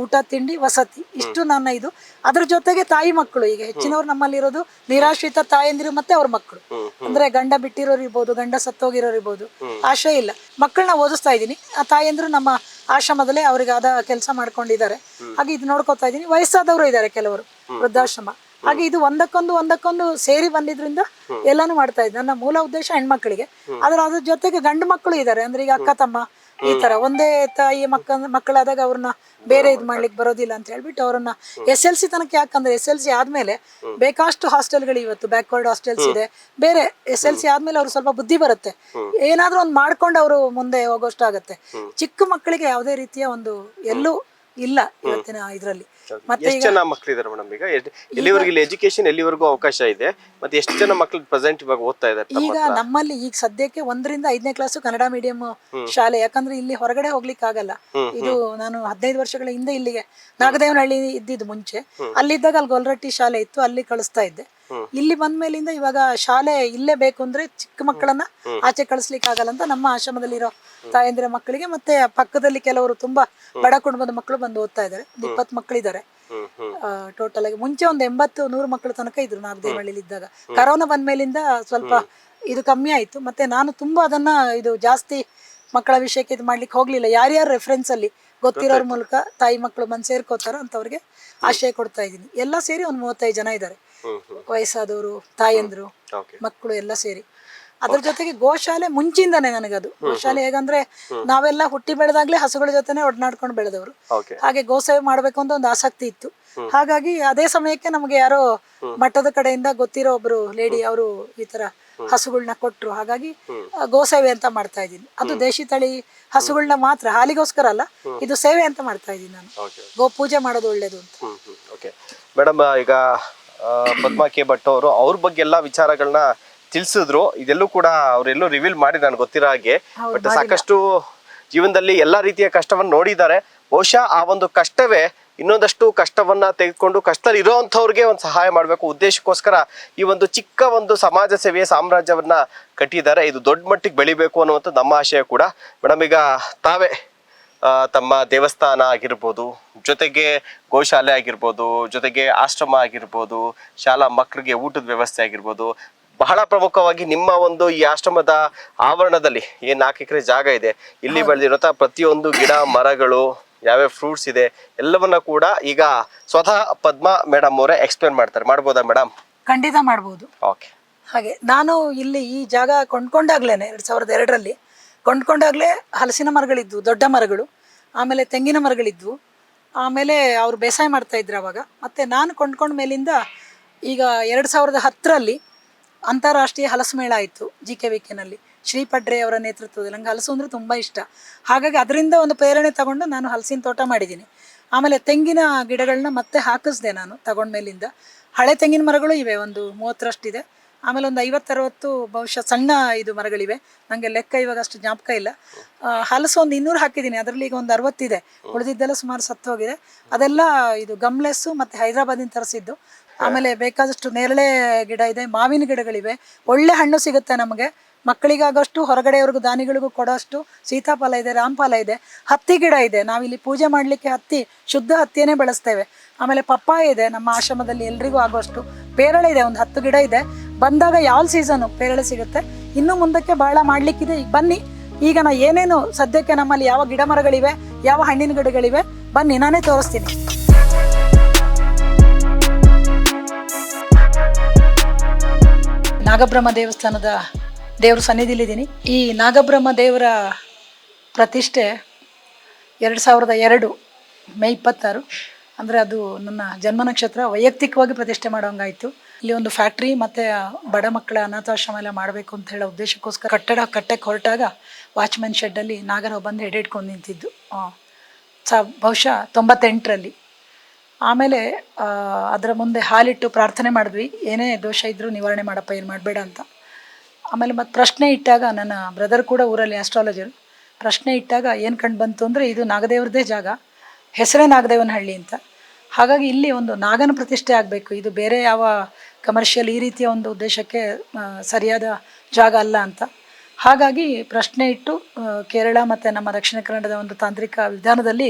ಊಟ, ತಿಂಡಿ, ವಸತಿ, ಇಷ್ಟು ನನ್ನ ಇದು. ಅದ್ರ ಜೊತೆಗೆ ತಾಯಿ ಮಕ್ಕಳು, ಈಗ ಹೆಚ್ಚಿನವ್ರು ನಮ್ಮಲ್ಲಿ ಇರೋದು ನಿರಾಶ್ರಿತ ತಾಯಂದಿರು ಮತ್ತೆ ಅವ್ರ ಮಕ್ಕಳು. ಅಂದ್ರೆ ಗಂಡ ಬಿಟ್ಟಿರೋರು ಇರ್ಬೋದು, ಗಂಡ ಸತ್ತೋಗಿರೋರು ಇರ್ಬೋದು, ಆಶ್ರಯ ಇಲ್ಲ. ಮಕ್ಕಳನ್ನ ಓದಿಸ್ತಾ ಇದ್ದೀನಿ. ಆ ತಾಯಂದಿರು ನಮ್ಮ ಆಶ್ರಮದಲ್ಲೇ ಅವ್ರಿಗಾದ ಕೆಲಸ ಮಾಡ್ಕೊಂಡಿದ್ದಾರೆ. ಹಾಗೆ ಇದು ನೋಡ್ಕೊತಾ ಇದ್ದೀನಿ. ವಯಸ್ಸಾದವರು ಇದ್ದಾರೆ ಕೆಲವರು, ವೃದ್ಧಾಶ್ರಮ. ಹಾಗೆ ಇದು ಒಂದಕ್ಕೊಂದು ಸೇರಿ ಬಂದಿದ್ರಿಂದ ಎಲ್ಲಾನು ಮಾಡ್ತಾ ಇದ್ದೆ. ನನ್ನ ಮೂಲ ಉದ್ದೇಶ ಹೆಣ್ಮಕ್ಳಿಗೆ. ಅದ್ರ ಜೊತೆಗೆ ಗಂಡು ಮಕ್ಕಳು ಇದ್ದಾರೆ. ಅಂದ್ರೆ ಈಗ ಅಕ್ಕ ತಮ್ಮ ಈ ತರ ಒಂದೇ ತಾಯಿಯ ಮಕ್ಕಳಾದಾಗ ಅವ್ರನ್ನ ಬೇರೆ ಇದು ಮಾಡ್ಲಿಕ್ಕೆ ಬರೋದಿಲ್ಲ ಅಂತ ಹೇಳ್ಬಿಟ್ಟು ಅವರನ್ನ SLC ತನಕ. ಯಾಕಂದ್ರೆ SLC ಆದ್ಮೇಲೆ ಬೇಕಷ್ಟು ಹಾಸ್ಟೆಲ್ಗಳು ಇವತ್ತು ಬ್ಯಾಕ್ವರ್ಡ್ ಹಾಸ್ಟೆಲ್ಸ್ ಇದೆ. ಬೇರೆ SLC ಆದ್ಮೇಲೆ ಅವ್ರು ಸ್ವಲ್ಪ ಬುದ್ಧಿ ಬರುತ್ತೆ, ಏನಾದ್ರೂ ಒಂದು ಮಾಡ್ಕೊಂಡು ಅವರು ಮುಂದೆ ಹೋಗೋಷ್ಟು ಆಗತ್ತೆ. ಚಿಕ್ಕ ಮಕ್ಕಳಿಗೆ ಯಾವುದೇ ರೀತಿಯ ಒಂದು ಎಲ್ಲೂ ಇಲ್ಲ ಇವತ್ತಿನ ಇದ್ರಲ್ಲಿ. ಮತ್ತೆ ಎಷ್ಟು ಜನ ಮಕ್ಕಳಿದ್ದಾರೆ ಮೇಡಮ್ ಈಗ? ಎಲ್ಲಿವರೆಗೂ ಇಲ್ಲಿ ಎಜುಕೇಶನ್ ಎಲ್ಲಿವರೆಗೂ ಅವಕಾಶ ಇದೆ? ಮತ್ತೆ ಎಷ್ಟು ಜನ ಮಕ್ಕಳು ಪ್ರೆಸೆಂಟ್ ಇವಾಗ ಓದ್ತಾ ಇದ್ದಾರೆ? ಈಗ ನಮ್ಮಲ್ಲಿ ಈಗ ಸದ್ಯಕ್ಕೆ 1ರಿಂದ 5ನೇ ಕ್ಲಾಸ್ ಕನ್ನಡ ಮೀಡಿಯಂ ಶಾಲೆ. ಯಾಕಂದ್ರೆ ಇಲ್ಲಿ ಹೊರಗಡೆ ಹೋಗ್ಲಿಕ್ಕೆ ಆಗಲ್ಲ. ಇದು ನಾನು 15 ವರ್ಷಗಳ ಹಿಂದೆ ಇಲ್ಲಿಗೆ ನಾಗದೇವನಹಳ್ಳಿ ಇದ್ದಿದ್ದು ಮುಂಚೆ. ಅಲ್ಲಿದ್ದಾಗ ಅಲ್ಲಿ ಗೊಲ್ರಟ್ಟಿ ಶಾಲೆ ಇತ್ತು, ಅಲ್ಲಿ ಕಳಿಸ್ತಾ ಇದ್ದೆ. ಇಲ್ಲಿ ಬಂದ ಮೇಲಿಂದ ಇವಾಗ ಶಾಲೆ ಇಲ್ಲೇ ಬೇಕು ಅಂದ್ರೆ ಚಿಕ್ಕ ಮಕ್ಕಳನ್ನ ಆಚೆ ಕಳಿಸ್ಲಿಕ್ಕೆ ಆಗಲ್ಲ ಅಂತ ನಮ್ಮ ಆಶ್ರಮದಲ್ಲಿರೋ ತಾಯಂದಿರ ಮಕ್ಕಳಿಗೆ ಮತ್ತೆ ಪಕ್ಕದಲ್ಲಿ ಕೆಲವರು ತುಂಬಾ ಬಡ ಕುಟುಂಬದ ಮಕ್ಕಳು ಬಂದು ಓದ್ತಾ ಇದ್ದಾರೆ. 20 ಮಕ್ಕಳಿದ್ದಾರೆ ಟೋಟಲ್ ಆಗಿ. ಮುಂಚೆ ಒಂದು 80-100 ಮಕ್ಕಳ ತನಕ ಇದ್ರು ನಾಗದೇವಹಳ್ಳಿಲಿ ಇದ್ದಾಗ. ಕರೋನಾ ಬಂದ ಮೇಲಿಂದ ಸ್ವಲ್ಪ ಇದು ಕಮ್ಮಿ ಆಯ್ತು. ಮತ್ತೆ ನಾನು ತುಂಬಾ ಅದನ್ನ ಇದು ಜಾಸ್ತಿ ಮಕ್ಕಳ ವಿಷಯಕ್ಕೆ ಇದು ಮಾಡ್ಲಿಕ್ಕೆ ಹೋಗ್ಲಿಲ್ಲ. ಯಾರ್ಯಾರು ರೆಫರೆನ್ಸ್ ಅಲ್ಲಿ ಗೊತ್ತಿರೋರ ಮೂಲಕ ತಾಯಿ ಮಕ್ಕಳು ಬಂದು ಸೇರ್ಕೋತಾರೋ ಅಂತವ್ರಿಗೆ ಆಶ್ರಯ ಕೊಡ್ತಾ ಇದ್ದೀನಿ. ಎಲ್ಲ ಸೇರಿ ಒಂದು 35 ಜನ ಇದ್ದಾರೆ, ವಯಸ್ಸಾದವರು, ತಾಯಂದ್ರು, ಮಕ್ಕಳು ಎಲ್ಲ ಸೇರಿ. ಅದ್ರ ಜೊತೆಗೆ ಗೋಶಾಲೆ ಮುಂಚಿಂದಾನೆ ನನಗದು. ಗೋಶಾಲೆ ಹೇಗಂದ್ರೆ ನಾವೆಲ್ಲ ಹುಟ್ಟಿ ಬೆಳೆದಾಗ್ಲೇ ಹಸುಗಳ ಜೊತೆನೆ ಒಡನಾಡ್ಕೊಂಡು ಬೆಳೆದವರು. ಹಾಗೆ ಗೋಸೇವೆ ಮಾಡ್ಬೇಕು ಅಂತ ಒಂದು ಆಸಕ್ತಿ ಇತ್ತು. ಹಾಗಾಗಿ ಅದೇ ಸಮಯಕ್ಕೆ ನಮ್ಗೆ ಯಾರೋ ಮಠದ ಕಡೆಯಿಂದ ಗೊತ್ತಿರೋ ಒಬ್ರು ಲೇಡಿ ಅವರು ಈ ತರ ಹಸುಗಳನ್ನ ಕೊಟ್ರು. ಹಾಗಾಗಿ ಗೋಸೇವೆ ಅಂತ ಮಾಡ್ತಾ ಇದ್ದೀನಿ. ಅದು ದೇಶಿ ತಳಿ ಹಸುಗಳನ್ನ ಮಾತ್ರ, ಹಾಲಿಗೋಸ್ಕರ ಅಲ್ಲ, ಇದು ಸೇವೆ ಅಂತ ಮಾಡ್ತಾ ಇದ್ದೀನಿ ನಾನು. ಗೋ ಪೂಜೆ ಮಾಡೋದು ಒಳ್ಳೇದು ಅಂತ. ಮೇಡಮ್, ಈಗ ಪದ್ಮಾ ಕೆ ಭಟ್ ಅವರು ಅವ್ರ ಬಗ್ಗೆ ಎಲ್ಲಾ ವಿಚಾರಗಳನ್ನ ತಿಳಿಸಿದ್ರು. ಇದೆಲ್ಲೂ ಕೂಡ ಅವರೆಲ್ಲೂ ರಿವೀಲ್ ಮಾಡಿ ನನಗೆ ಗೊತ್ತಿರೋ ಹಾಗೆ. ಬಟ್ ಸಾಕಷ್ಟು ಜೀವನದಲ್ಲಿ ಎಲ್ಲಾ ರೀತಿಯ ಕಷ್ಟವನ್ನು ನೋಡಿದ್ದಾರೆ. ಬಹುಶಃ ಆ ಒಂದು ಕಷ್ಟವೇ ಇನ್ನೊಂದಷ್ಟು ಕಷ್ಟವನ್ನ ತೆಗೆದುಕೊಂಡು ಕಷ್ಟದಲ್ಲಿ ಇರೋಂಥವ್ರಿಗೆ ಒಂದು ಸಹಾಯ ಮಾಡಬೇಕು ಉದ್ದೇಶಕ್ಕೋಸ್ಕರ ಈ ಒಂದು ಚಿಕ್ಕ ಒಂದು ಸಮಾಜ ಸೇವೆಯ ಸಾಮ್ರಾಜ್ಯವನ್ನ ಕಟ್ಟಿದ್ದಾರೆ. ಇದು ದೊಡ್ಡ ಮಟ್ಟಿಗೆ ಬೆಳಿಬೇಕು ಅನ್ನುವಂಥದ್ದು ನಮ್ಮ ಆಶಯ ಕೂಡ. ಮೇಡಮ್, ಈಗ ತಾವೇ ತಮ್ಮ ದೇವಸ್ಥಾನ ಆಗಿರ್ಬೋದು, ಜೊತೆಗೆ ಗೋಶಾಲೆ ಆಗಿರ್ಬೋದು, ಜೊತೆಗೆ ಆಶ್ರಮ ಆಗಿರ್ಬೋದು, ಶಾಲಾ ಮಕ್ಕಳಿಗೆ ಊಟದ ವ್ಯವಸ್ಥೆ ಆಗಿರ್ಬೋದು, ಬಹಳ ಪ್ರಮುಖವಾಗಿ ನಿಮ್ಮ ಒಂದು ಈ ಆಶ್ರಮದ ಆವರಣದಲ್ಲಿ ಏನ್ 4 ಎಕರೆ ಜಾಗ ಇದೆ, ಇಲ್ಲಿ ಬೆಳೆದಿರೋ ಪ್ರತಿಯೊಂದು ಗಿಡ ಮರಗಳು, ಯಾವ್ಯಾವ ಫ್ರೂಟ್ಸ್ ಇದೆ ಎಲ್ಲವನ್ನ ಕೂಡ ಈಗ ಸ್ವತಃ ಪದ್ಮಾ ಮೇಡಮ್ ಅವರೇ ಎಕ್ಸ್ಪ್ಲೇನ್ ಮಾಡ್ತಾರೆ. ಮಾಡ್ಬೋದಾ ಮೇಡಮ್? ಖಂಡಿತ ಮಾಡ್ಬೋದು. ಓಕೆ. ಹಾಗೆ ನಾನು ಇಲ್ಲಿ ಈ ಜಾಗ ಕೊಂಡ್ಕೊಂಡಾಗ್ಲೇನೆ 2002ರಲ್ಲಿ ಕೊಂಡ್ಕೊಂಡಾಗ್ಲೇ ಹಲಸಿನ ಮರಗಳಿದ್ವು, ದೊಡ್ಡ ಮರಗಳು, ಆಮೇಲೆ ತೆಂಗಿನ ಮರಗಳಿದ್ವು. ಆಮೇಲೆ ಅವ್ರು ಬೇಸಾಯ ಮಾಡ್ತಾ ಇದ್ರು ಅವಾಗ. ಮತ್ತೆ ನಾನು ಕೊಂಡ್ಕೊಂಡ ಮೇಲಿಂದ ಈಗ 2010ರಲ್ಲಿ ಅಂತಾರಾಷ್ಟ್ರೀಯ ಹಲಸು ಮೇಳ ಆಯಿತು GKVKನಲ್ಲಿ, ಶ್ರೀ ಪಡ್ರೆ ಅವರ ನೇತೃತ್ವದಲ್ಲಿ. ನಂಗೆ ಹಲಸು ಅಂದರೆ ತುಂಬ ಇಷ್ಟ. ಹಾಗಾಗಿ ಅದರಿಂದ ಒಂದು ಪ್ರೇರಣೆ ತಗೊಂಡು ನಾನು ಹಲಸಿನ ತೋಟ ಮಾಡಿದ್ದೀನಿ. ಆಮೇಲೆ ತೆಂಗಿನ ಗಿಡಗಳನ್ನ ಮತ್ತೆ ಹಾಕಿಸ್ದೆ ನಾನು ತಗೊಂಡ್ಮೇಲಿಂದ. ಹಳೆ ತೆಂಗಿನ ಮರಗಳು ಇವೆ, ಒಂದು 30ರಷ್ಟಿದೆ. ಆಮೇಲೆ ಒಂದು 50-60 ಬಹುಶಃ ಸಣ್ಣ ಇದು ಮರಗಳಿವೆ. ನನಗೆ ಲೆಕ್ಕ ಇವಾಗ ಅಷ್ಟು ಜ್ಞಾಪಕ ಇಲ್ಲ. ಹಲಸು ಒಂದು 200 ಹಾಕಿದ್ದೀನಿ, ಅದರಲ್ಲಿ ಈಗ ಒಂದು 60 ಇದೆ. ಉಳಿದಿದ್ದೆಲ್ಲ ಸುಮಾರು ಸತ್ತು ಹೋಗಿದೆ. ಅದೆಲ್ಲ ಇದು ಗಮ್ಲೆಸ್ಸು ಮತ್ತು ಹೈದ್ರಾಬಾದಿಂದ ತರಿಸಿದ್ದು. ಆಮೇಲೆ ಬೇಕಾದಷ್ಟು ನೇರಳೆ ಗಿಡ ಇದೆ, ಮಾವಿನ ಗಿಡಗಳಿವೆ. ಒಳ್ಳೆ ಹಣ್ಣು ಸಿಗುತ್ತೆ ನಮಗೆ, ಮಕ್ಕಳಿಗಾಗೋಷ್ಟು, ಹೊರಗಡೆಯವ್ರಿಗೂ ದಾನಿಗಳಿಗೂ ಕೊಡೋಷ್ಟು. ಸೀತಾಫಲ ಇದೆ, ರಾಮಫಲ ಇದೆ, ಹತ್ತಿ ಗಿಡ ಇದೆ. ನಾವಿಲ್ಲಿ ಪೂಜೆ ಮಾಡಲಿಕ್ಕೆ ಹತ್ತಿ, ಶುದ್ಧ ಹತ್ತಿಯನ್ನೇ ಬೆಳೆಸ್ತೇವೆ. ಆಮೇಲೆ ಪಪ್ಪಾಯ ಇದೆ ನಮ್ಮ ಆಶ್ರಮದಲ್ಲಿ ಎಲ್ರಿಗೂ ಆಗೋಷ್ಟು. ಪೇರಳೆ ಇದೆ, ಒಂದು 10 ಗಿಡ ಇದೆ. ಬಂದಾಗ ಯಾವ ಸೀಸನು ಪೇರಳೆ ಸಿಗುತ್ತೆ. ಇನ್ನು ಮುಂದಕ್ಕೆ ಬಹಳ ಮಾಡ್ಲಿಕ್ಕಿದೆ. ಈಗ ಬನ್ನಿ, ಈಗ ನಾ ಏನೇನು ಸದ್ಯಕ್ಕೆ ನಮ್ಮಲ್ಲಿ ಯಾವ ಗಿಡ ಮರಗಳಿವೆ, ಯಾವ ಹಣ್ಣಿನ ಗಿಡಗಳಿವೆ, ಬನ್ನಿ ನಾನೇ ತೋರಿಸ್ತೀನಿ. ನಾಗಬ್ರಹ್ಮ ದೇವಸ್ಥಾನದ ದೇವ್ರ ಸನ್ನಿಧಿಲಿದ್ದೀನಿ. ಈ ನಾಗಬ್ರಹ್ಮ ದೇವರ ಪ್ರತಿಷ್ಠೆ 2002 ಮೇ 26, ಅಂದರೆ ಅದು ನನ್ನ ಜನ್ಮ ನಕ್ಷತ್ರ. ವೈಯಕ್ತಿಕವಾಗಿ ಪ್ರತಿಷ್ಠೆ ಮಾಡೋಂಗಾಯಿತು. ಇಲ್ಲಿ ಒಂದು ಫ್ಯಾಕ್ಟ್ರಿ ಮತ್ತು ಬಡ ಮಕ್ಕಳ ಅನಾಥಾಶ್ರಮ ಎಲ್ಲ ಮಾಡಬೇಕು ಅಂತ ಹೇಳೋ ಉದ್ದೇಶಕ್ಕೋಸ್ಕರ ಕಟ್ಟಕ್ಕೆ ಹೊರಟಾಗ ವಾಚ್ಮ್ಯಾನ್ ಶೆಡ್ಡಲ್ಲಿ ನಾಗರಾವ್ ಬಂದು ಎಡೆ ಇಟ್ಕೊಂಡು ನಿಂತಿದ್ದು ಬಹುಶಃ 98ರಲ್ಲಿ. ಆಮೇಲೆ ಅದರ ಮುಂದೆ ಹಾಲಿಟ್ಟು ಪ್ರಾರ್ಥನೆ ಮಾಡಿದ್ವಿ, ಏನೇ ದೋಷ ಇದ್ದರೂ ನಿವಾರಣೆ ಮಾಡಪ್ಪ, ಏನು ಮಾಡಬೇಡ ಅಂತ. ಆಮೇಲೆ ಮತ್ತು ಪ್ರಶ್ನೆ ಇಟ್ಟಾಗ, ನನ್ನ ಬ್ರದರ್ ಕೂಡ ಊರಲ್ಲಿ ಆಸ್ಟ್ರಾಲಜರು, ಪ್ರಶ್ನೆ ಇಟ್ಟಾಗ ಏನು ಕಂಡು ಬಂತು ಅಂದರೆ ಇದು ನಾಗದೇವ್ರದ್ದೇ ಜಾಗ, ಹೆಸರೇ ನಾಗದೇವನಹಳ್ಳಿ ಅಂತ. ಹಾಗಾಗಿ ಇಲ್ಲಿ ಒಂದು ನಾಗನ ಪ್ರತಿಷ್ಠೆ ಆಗಬೇಕು, ಇದು ಬೇರೆ ಯಾವ ಕಮರ್ಷಿಯಲ್ ಈ ರೀತಿಯ ಒಂದು ಉದ್ದೇಶಕ್ಕೆ ಸರಿಯಾದ ಜಾಗ ಅಲ್ಲ ಅಂತ. ಹಾಗಾಗಿ ಪ್ರಶ್ನೆ ಇಟ್ಟು ಕೇರಳ ಮತ್ತು ನಮ್ಮ ದಕ್ಷಿಣ ಕನ್ನಡದ ಒಂದು ತಾಂತ್ರಿಕ ವಿಧಾನದಲ್ಲಿ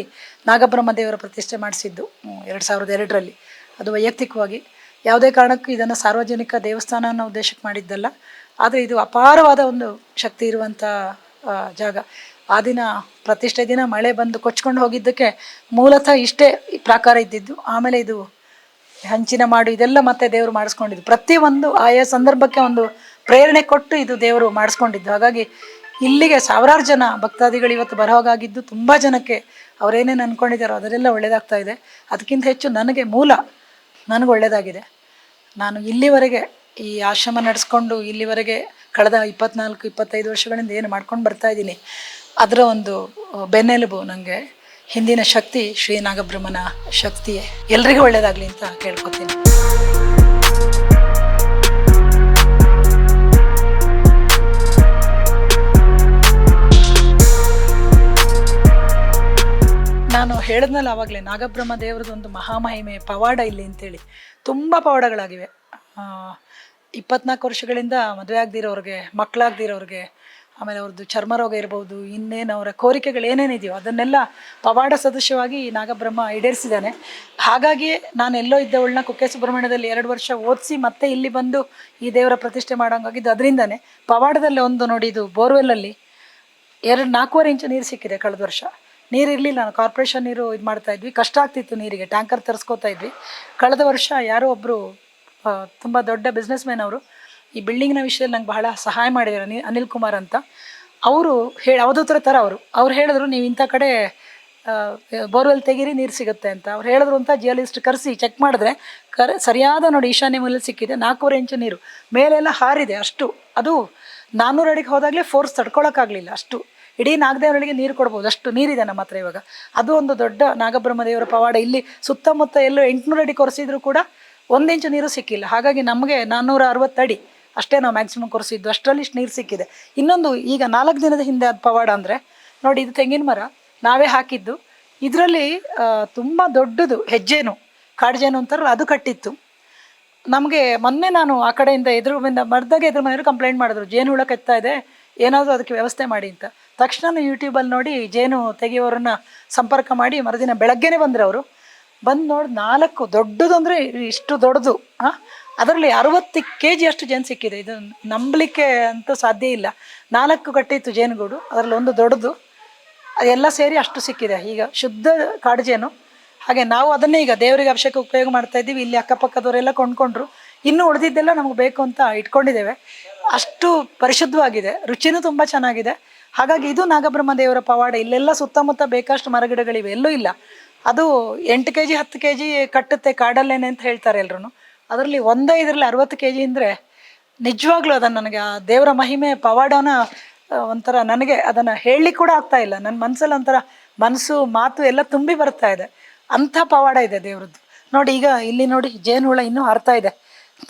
ನಾಗಬ್ರಹ್ಮ ದೇವರ ಪ್ರತಿಷ್ಠೆ ಮಾಡಿಸಿದ್ದು 2002ರಲ್ಲಿ. ಅದು ವೈಯಕ್ತಿಕವಾಗಿ, ಯಾವುದೇ ಕಾರಣಕ್ಕೂ ಇದನ್ನು ಸಾರ್ವಜನಿಕ ದೇವಸ್ಥಾನ ಅನ್ನೋ ಉದ್ದೇಶಕ್ಕೆ ಮಾಡಿದ್ದಲ್ಲ. ಆದರೆ ಇದು ಅಪಾರವಾದ ಒಂದು ಶಕ್ತಿ ಇರುವಂಥ ಜಾಗ. ಆ ದಿನ ಪ್ರತಿಷ್ಠೆ ದಿನ ಮಳೆ ಬಂದು ಕೊಚ್ಕೊಂಡು ಹೋಗಿದ್ದಕ್ಕೆ ಮೂಲತಃ ಇಷ್ಟೇ ಪ್ರಾಕಾರ ಇದ್ದಿದ್ದು. ಆಮೇಲೆ ಇದು ಹಂಚಿನ ಮಾಡು ಇದೆಲ್ಲ ಮತ್ತೆ ದೇವರು ಮಾಡಿಸ್ಕೊಂಡಿದ್ದು. ಪ್ರತಿಯೊಂದು ಆಯಾ ಸಂದರ್ಭಕ್ಕೆ ಒಂದು ಪ್ರೇರಣೆ ಕೊಟ್ಟು ಇದು ದೇವರು ಮಾಡಿಸ್ಕೊಂಡಿದ್ದು. ಹಾಗಾಗಿ ಇಲ್ಲಿಗೆ ಸಾವಿರಾರು ಜನ ಭಕ್ತಾದಿಗಳು ಇವತ್ತು ಬರೋಹಾಗಿದ್ದು. ತುಂಬ ಜನಕ್ಕೆ ಅವರೇನೇನು ಅಂದ್ಕೊಂಡಿದ್ದಾರೋ ಅದರೆಲ್ಲ ಒಳ್ಳೆಯದಾಗ್ತಾ ಇದೆ. ಅದಕ್ಕಿಂತ ಹೆಚ್ಚು ನನಗೆ ನನಗೆ ಒಳ್ಳೆಯದಾಗಿದೆ. ನಾನು ಇಲ್ಲಿವರೆಗೆ ಈ ಆಶ್ರಮ ನಡೆಸ್ಕೊಂಡು ಇಲ್ಲಿವರೆಗೆ ಕಳೆದ 24-25 ವರ್ಷಗಳಿಂದ ಏನು ಮಾಡ್ಕೊಂಡು ಬರ್ತಾ ಇದ್ದೀನಿ, ಅದರ ಒಂದು ಬೆನ್ನೆಲುಬು ನನಗೆ ಹಿಂದಿನ ಶಕ್ತಿ ಶ್ರೀ ನಾಗಬ್ರಹ್ಮನ ಶಕ್ತಿಯೇ. ಎಲ್ರಿಗೂ ಒಳ್ಳೆಯದಾಗಲಿ ಅಂತ ಕೇಳ್ಕೊತೀನಿ. ನಾನು ಹೇಳಿದ್ನಲ್ಲ ಆವಾಗಲೇ, ನಾಗಬ್ರಹ್ಮ ದೇವ್ರದ್ದು ಒಂದು ಮಹಾಮಹಿಮೆ, ಪವಾಡ ಇಲ್ಲಿ ಅಂತೇಳಿ. ತುಂಬ ಪವಾಡಗಳಾಗಿವೆ. 24 ವರ್ಷಗಳಿಂದ ಮದುವೆ ಆಗದಿರೋರಿಗೆ, ಮಕ್ಕಳಾಗದಿರೋರಿಗೆ, ಆಮೇಲೆ ಅವ್ರದ್ದು ಚರ್ಮ ರೋಗ ಇರ್ಬೋದು, ಇನ್ನೇನು ಅವರ ಕೋರಿಕೆಗಳು ಏನೇನಿದೆಯೋ ಅದನ್ನೆಲ್ಲ ಪವಾಡ ಸದೃಶವಾಗಿ ನಾಗಬ್ರಹ್ಮ ಈಡೇರಿಸಿದ್ದಾನೆ. ಹಾಗಾಗಿಯೇ ನಾನು ಎಲ್ಲೋ ಇದ್ದವಳನ್ನ ಕುಕ್ಕೆ ಸುಬ್ರಹ್ಮಣ್ಯದಲ್ಲಿ 2 ವರ್ಷ ಓದಿಸಿ ಮತ್ತೆ ಇಲ್ಲಿ ಬಂದು ಈ ದೇವರ ಪ್ರತಿಷ್ಠೆ ಮಾಡೋಂಗಾಗಿದ್ದು ಅದರಿಂದನೇ. ಪವಾಡದಲ್ಲಿ ಒಂದು ನೋಡಿ, ಇದು ಬೋರ್ವೆಲ್ಲಲ್ಲಿ 4.5 ಇಂಚು ನೀರು ಸಿಕ್ಕಿದೆ ಕಳೆದ ವರ್ಷ. ನೀರು ಇರಲಿಲ್ಲ, ನಾವು ಕಾರ್ಪೊರೇಷನ್ ನೀರು ಇದು ಮಾಡ್ತಾಯಿದ್ವಿ, ಕಷ್ಟ ಆಗ್ತಿತ್ತು ನೀರಿಗೆ, ಟ್ಯಾಂಕರ್ ತರಿಸ್ಕೋತಾ ಇದ್ವಿ. ಕಳೆದ ವರ್ಷ ಯಾರೋ ಒಬ್ಬರು ತುಂಬ ದೊಡ್ಡ ಬಿಸ್ನೆಸ್ ಮ್ಯಾನ್, ಅವರು ಈ ಬಿಲ್ಡಿಂಗ್ನ ವಿಷಯದಲ್ಲಿ ನಂಗೆ ಬಹಳ ಸಹಾಯ ಮಾಡಿದ್ದಾರೆ, ಅನಿಲ್ ಕುಮಾರ್ ಅಂತ. ಅವರು ಅವಧೂತರ ಥರ ಅವ್ರು ಹೇಳಿದ್ರು, ನೀವು ಇಂಥ ಕಡೆ ಬೋರ್ವೆಲ್ ತೆಗೀರಿ ನೀರು ಸಿಗುತ್ತೆ ಅಂತ ಅವ್ರು ಹೇಳಿದ್ರು ಅಂತ ಜಿಯಾಲಜಿಸ್ಟ್ ಕರೆಸಿ ಚೆಕ್ ಮಾಡಿದ್ರೆ ಸರಿಯಾದ ನೋಡಿ ಈಶಾನ್ಯ ಮೂಲೆಯಲ್ಲಿ ಸಿಕ್ಕಿದೆ. 4.5 ಇಂಚು ನೀರು ಮೇಲೆಲ್ಲ ಹಾರಿದೆ. ಅಷ್ಟು ಅದು 400 ಅಡಿಗೆ ಹೋದಾಗಲೇ ಫೋರ್ಸ್ ತಡ್ಕೊಳಕ್ಕಾಗಲಿಲ್ಲ. ಅಷ್ಟು ಇಡೀ ನಾಗದೇವರಿಗೆ ನೀರು ಕೊಡ್ಬೋದು, ಅಷ್ಟು ನೀರಿದೆ ನಮ್ಮ ಹತ್ರ ಇವಾಗ. ಅದು ಒಂದು ದೊಡ್ಡ ನಾಗಬ್ರಹ್ಮದೇವರ ಪವಾಡ. ಇಲ್ಲಿ ಸುತ್ತಮುತ್ತ ಎಲ್ಲೋ 800 ಅಡಿ ಕೊರೆಸಿದ್ರು ಕೂಡ 1 ಇಂಚು ನೀರು ಸಿಕ್ಕಿಲ್ಲ. ಹಾಗಾಗಿ ನಮಗೆ 460 ಅಡಿ ಅಷ್ಟೇ ನಾವು ಮ್ಯಾಕ್ಸಿಮಮ್ ಕೊರೆಸಿದ್ದು, ಅಷ್ಟರಲ್ಲಿ ಇಷ್ಟು ನೀರು ಸಿಕ್ಕಿದೆ. ಇನ್ನೊಂದು, ಈಗ 4 ದಿನದ ಹಿಂದೆ ಅದು ಪವಾಡ ಅಂದರೆ ನೋಡಿ, ಇದು ತೆಂಗಿನ ಮರ ನಾವೇ ಹಾಕಿದ್ದು. ಇದರಲ್ಲಿ ತುಂಬ ದೊಡ್ಡದು ಹೆಜ್ಜೇನು, ಕಾಡ್ಜೇನು ಅಂತಾರಲ್ಲ, ಅದು ಕಟ್ಟಿತ್ತು. ನಮಗೆ ಮೊನ್ನೆ ನಾನು ಆ ಕಡೆಯಿಂದ ಮರದಾಗ ಎದುರು ಮನೆಯವರು ಕಂಪ್ಲೇಂಟ್ ಮಾಡಿದ್ರು, ಜೇನು ಹುಳ ಕತ್ತಾ ಇದೆ, ಏನಾದರೂ ಅದಕ್ಕೆ ವ್ಯವಸ್ಥೆ ಮಾಡಿ ಅಂತ. ತಕ್ಷಣ ಯೂಟ್ಯೂಬಲ್ಲಿ ನೋಡಿ ಜೇನು ತೆಗೆಯೋರನ್ನ ಸಂಪರ್ಕ ಮಾಡಿ ಮರುದಿನ ಬೆಳಗ್ಗೆನೇ ಬಂದರು ಅವರು. ಬಂದು ನೋಡಿ 4 ದೊಡ್ಡದು ಅಂದರೆ ಇಷ್ಟು ದೊಡ್ಡದು, ಅದರಲ್ಲಿ 60 kg ಅಷ್ಟು ಜೇನು ಸಿಕ್ಕಿದೆ. ಇದು ನಂಬಲಿಕ್ಕೆ ಅಂತೂ ಸಾಧ್ಯ ಇಲ್ಲ. 4 ಕಟ್ಟಿತ್ತು ಜೇನುಗೂಡು, ಅದರಲ್ಲಿ ಒಂದು ದೊಡ್ಡದು, ಅದೆಲ್ಲ ಸೇರಿ ಅಷ್ಟು ಸಿಕ್ಕಿದೆ. ಈಗ ಶುದ್ಧ ಕಾಡು ಜೇನು. ಹಾಗೆ ನಾವು ಅದನ್ನೇ ಈಗ ದೇವರಿಗೆ ಅಭಿಷೇಕ ಉಪಯೋಗ ಮಾಡ್ತಾ ಇದ್ದೀವಿ. ಇಲ್ಲಿ ಅಕ್ಕಪಕ್ಕದವರೆಲ್ಲ ಕೊಂಡ್ಕೊಂಡ್ರು, ಇನ್ನೂ ಉಳಿದಿದ್ದೆಲ್ಲ ನಮಗೆ ಬೇಕು ಅಂತ ಇಟ್ಕೊಂಡಿದ್ದೇವೆ. ಅಷ್ಟು ಪರಿಶುದ್ಧವಾಗಿದೆ, ರುಚಿನೂ ತುಂಬ ಚೆನ್ನಾಗಿದೆ. ಹಾಗಾಗಿ ಇದು ನಾಗಬ್ರಹ್ಮ ದೇವರ ಪವಾಡ. ಇಲ್ಲೆಲ್ಲ ಸುತ್ತಮುತ್ತ ಬೇಕಷ್ಟು ಮರಗಿಡಗಳಿವೆ, ಎಲ್ಲೂ ಇಲ್ಲ. ಅದು 8 kg 10 kg ಕಟ್ಟುತ್ತೆ ಕಾಡಲ್ಲೇನೆ ಅಂತ ಹೇಳ್ತಾರೆ ಎಲ್ರು. ಅದರಲ್ಲಿ ಇದರಲ್ಲಿ 60 kg ಅಂದರೆ ನಿಜವಾಗ್ಲೂ ಅದನ್ನು ನನಗೆ ಆ ದೇವರ ಮಹಿಮೆ ಪವಾಡನ ಒಂಥರ ನನಗೆ ಅದನ್ನು ಹೇಳಲಿಕ್ಕೆ ಕೂಡ ಆಗ್ತಾ ಇಲ್ಲ. ನನ್ನ ಮನಸ್ಸಲ್ಲಿ ಒಂಥರ ಮನಸ್ಸು ಮಾತು ಎಲ್ಲ ತುಂಬಿ ಬರ್ತಾ ಇದೆ. ಅಂಥ ಪವಾಡ ಇದೆ ದೇವ್ರದ್ದು. ನೋಡಿ, ಈಗ ಇಲ್ಲಿ ನೋಡಿ ಜೇನು ಹುಳ ಇನ್ನೂ ಹಾರ್ತಾ ಇದೆ.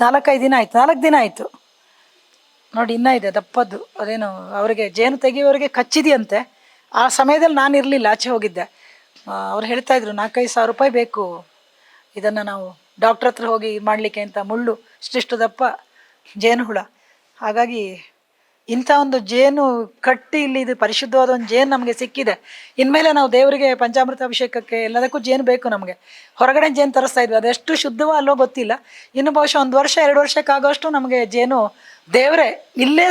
4-5 ದಿನ ಆಯಿತು, 4 ದಿನ ಆಯಿತು ನೋಡಿ, ಇನ್ನೂ ಇದೆ ದಪ್ಪದ್ದು. ಅದೇನು ಅವರಿಗೆ ಜೇನು ತೆಗೆಯೋರಿಗೆ ಕಚ್ಚಿದೆಯಂತೆ. ಆ ಸಮಯದಲ್ಲಿ ನಾನು ಇರಲಿಲ್ಲ, ಆಚೆ ಹೋಗಿದ್ದೆ. ಅವ್ರು ಹೇಳ್ತಾ ಇದ್ರು 4-5 ಸಾವಿರ ರೂಪಾಯಿ ಬೇಕು ಇದನ್ನು ನಾವು ಡಾಕ್ಟ್ರ್ ಹತ್ರ ಹೋಗಿ ಮಾಡಲಿಕ್ಕೆ ಅಂತ. ಮುಳ್ಳು ಇಷ್ಟಿಷ್ಟು ದಪ್ಪ ಜೇನು ಹುಳ. ಹಾಗಾಗಿ ಇಂಥ ಒಂದು ಜೇನು ಕಟ್ಟಿ ಇಲ್ಲಿ ಇದು ಪರಿಶುದ್ಧವಾದ ಒಂದು ಜೇನು ನಮಗೆ ಸಿಕ್ಕಿದೆ. ಇನ್ಮೇಲೆ ನಾವು ದೇವರಿಗೆ ಪಂಚಾಮೃತ ಅಭಿಷೇಕಕ್ಕೆ ಎಲ್ಲದಕ್ಕೂ ಜೇನು ಬೇಕು ನಮಗೆ. ಹೊರಗಡೆ ಜೇನು ತರಿಸ್ತಾ ಇದ್ವಿ, ಅದೆಷ್ಟು ಶುದ್ಧವೋ ಅಲ್ಲೋ ಗೊತ್ತಿಲ್ಲ. ಇನ್ನು ಬಹುಶಃ 1 ವರ್ಷ 2 ವರ್ಷಕ್ಕಾಗೋಷ್ಟು ನಮಗೆ ಜೇನು ದೇವರೇ ಇಲ್ಲೇ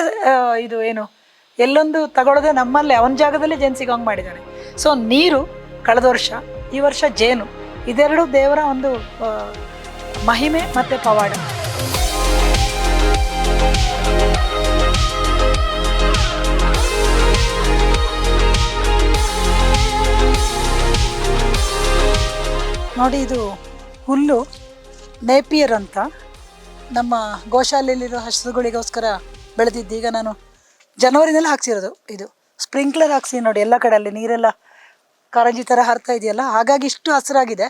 ಇದು ಏನು ಎಲ್ಲೊಂದು ತಗೊಳ್ಳೋದೆ ನಮ್ಮಲ್ಲೇ ಅವನ ಜಾಗದಲ್ಲಿ ಜೇನು ಸಿಗೋಂಗೆ ಮಾಡಿದ್ದಾನೆ. ಸೊ ನೀರು ಕಳೆದ ವರ್ಷ, ಈ ವರ್ಷ ಜೇನು, ಇದೆರಡು ದೇವರ ಒಂದು ಮಹಿಮೆ ಮತ್ತು ಪವಾಡ. ನೋಡಿ, ಇದು ಹುಲ್ಲು ನೇಪಿಯರ್ ಅಂತ ನಮ್ಮ ಗೋಶಾಲೆಯಲ್ಲಿರೋ ಹಸುಗಳಿಗೋಸ್ಕರ ಬೆಳೆದಿದ್ದು. ಈಗ ನಾನು ಜನವರಿನಲ್ಲಿ ಹಾಕ್ಸಿರೋದು. ಇದು ಸ್ಪ್ರಿಂಕ್ಲರ್ ಹಾಕ್ಸಿ ನೋಡಿ, ಎಲ್ಲ ಕಡೆ ಅಲ್ಲಿ ನೀರೆಲ್ಲ ಕಾರಂಜಿ ಥರ ಹರಿತಾ ಇದೆಯಲ್ಲ, ಹಾಗಾಗಿ ಇಷ್ಟು ಹಸಿರಾಗಿದೆ.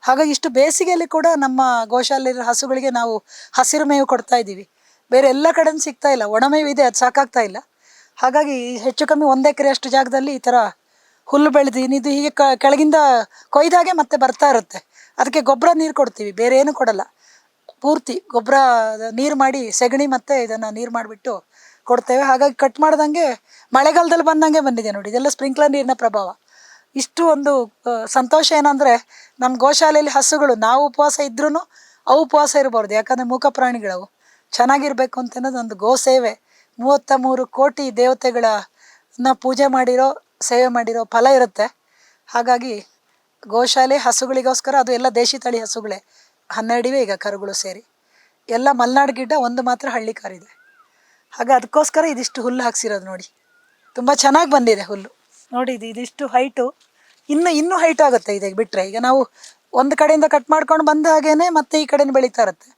ಹಾಗಾಗಿ ಇಷ್ಟು ಬೇಸಿಗೆಯಲ್ಲಿ ಕೂಡ ನಮ್ಮ ಗೋಶಾಲೆಯಲ್ಲಿರೋ ಹಸುಗಳಿಗೆ ನಾವು ಹಸಿರು ಮೇವು ಕೊಡ್ತಾ ಇದ್ದೀವಿ. ಬೇರೆ ಎಲ್ಲ ಕಡೆನೂ ಸಿಗ್ತಾ ಇಲ್ಲ, ಒಣಮೇವು ಇದೆ, ಅದು ಸಾಕಾಗ್ತಾ ಇಲ್ಲ. ಹಾಗಾಗಿ ಹೆಚ್ಚು ಕಮ್ಮಿ 1 ಎಕರೆ ಅಷ್ಟು ಜಾಗದಲ್ಲಿ ಈ ಥರ ಹುಲ್ಲು ಬೆಳೆದು ಇದು ಹೀಗೆ ಕೆಳಗಿಂದ ಕೊಯ್ದಾಗೆ ಮತ್ತೆ ಬರ್ತಾ ಇರುತ್ತೆ. ಅದಕ್ಕೆ ಗೊಬ್ಬರ ನೀರು ಕೊಡ್ತೀವಿ, ಬೇರೆ ಏನು ಕೊಡಲ್ಲ. ಪೂರ್ತಿ ಗೊಬ್ಬರ ನೀರು ಮಾಡಿ ಸೆಗಣಿ ಮತ್ತು ಇದನ್ನು ನೀರು ಮಾಡಿಬಿಟ್ಟು ಕೊಡ್ತೇವೆ. ಹಾಗಾಗಿ ಕಟ್ ಮಾಡ್ದಂಗೆ ಮಳೆಗಾಲದಲ್ಲಿ ಬಂದಂಗೆ ಬಂದಿದೆ ನೋಡಿ. ಇದೆಲ್ಲ ಸ್ಪ್ರಿಂಕ್ಲರ್ ನೀರಿನ ಪ್ರಭಾವ. ಇಷ್ಟು ಒಂದು ಸಂತೋಷ ಏನಂದರೆ, ನಮ್ಮ ಗೋಶಾಲೆಯಲ್ಲಿ ಹಸುಗಳು ನಾವು ಉಪವಾಸ ಇದ್ರೂ ಅವು ಉಪವಾಸ ಇರಬಾರ್ದು. ಯಾಕಂದರೆ ಮೂಕ ಪ್ರಾಣಿಗಳವು ಚೆನ್ನಾಗಿರಬೇಕು ಅಂತ ಅನ್ನೋದು ಒಂದು ಗೋ ಸೇವೆ. 33 ಕೋಟಿ ದೇವತೆಗಳನ್ನ ಪೂಜೆ ಮಾಡಿರೋ, ಸೇವೆ ಮಾಡಿರೋ ಫಲ ಇರುತ್ತೆ. ಹಾಗಾಗಿ ಗೋಶಾಲೆ ಹಸುಗಳಿಗೋಸ್ಕರ, ಅದು ಎಲ್ಲ ದೇಶಿ ತಳಿ ಹಸುಗಳೇ, 12 ಈಗ ಕರುಗಳು ಸೇರಿ. ಎಲ್ಲ ಮಲೆನಾಡು ಗಿಡ್ಡ, ಒಂದು ಮಾತ್ರ ಹಳ್ಳಿ ಕಾರಿದೆ. ಹಾಗೆ ಅದಕ್ಕೋಸ್ಕರ ಇದಿಷ್ಟು ಹುಲ್ಲು ಹಾಕ್ಸಿರೋದು ನೋಡಿ. ತುಂಬ ಚೆನ್ನಾಗಿ ಬಂದಿದೆ ಹುಲ್ಲು ನೋಡಿ. ಇದಿಷ್ಟು ಹೈಟು, ಇನ್ನೂ ಹೈಟ್ ಆಗುತ್ತೆ ಇದಕ್ಕೆ ಬಿಟ್ಟರೆ. ಈಗ ನಾವು ಒಂದು ಕಡೆಯಿಂದ ಕಟ್ ಮಾಡ್ಕೊಂಡು ಬಂದ ಹಾಗೇನೆ ಮತ್ತೆ ಈ ಕಡೆಯಿಂದ ಬೆಳೀತಾ ಇರುತ್ತೆ.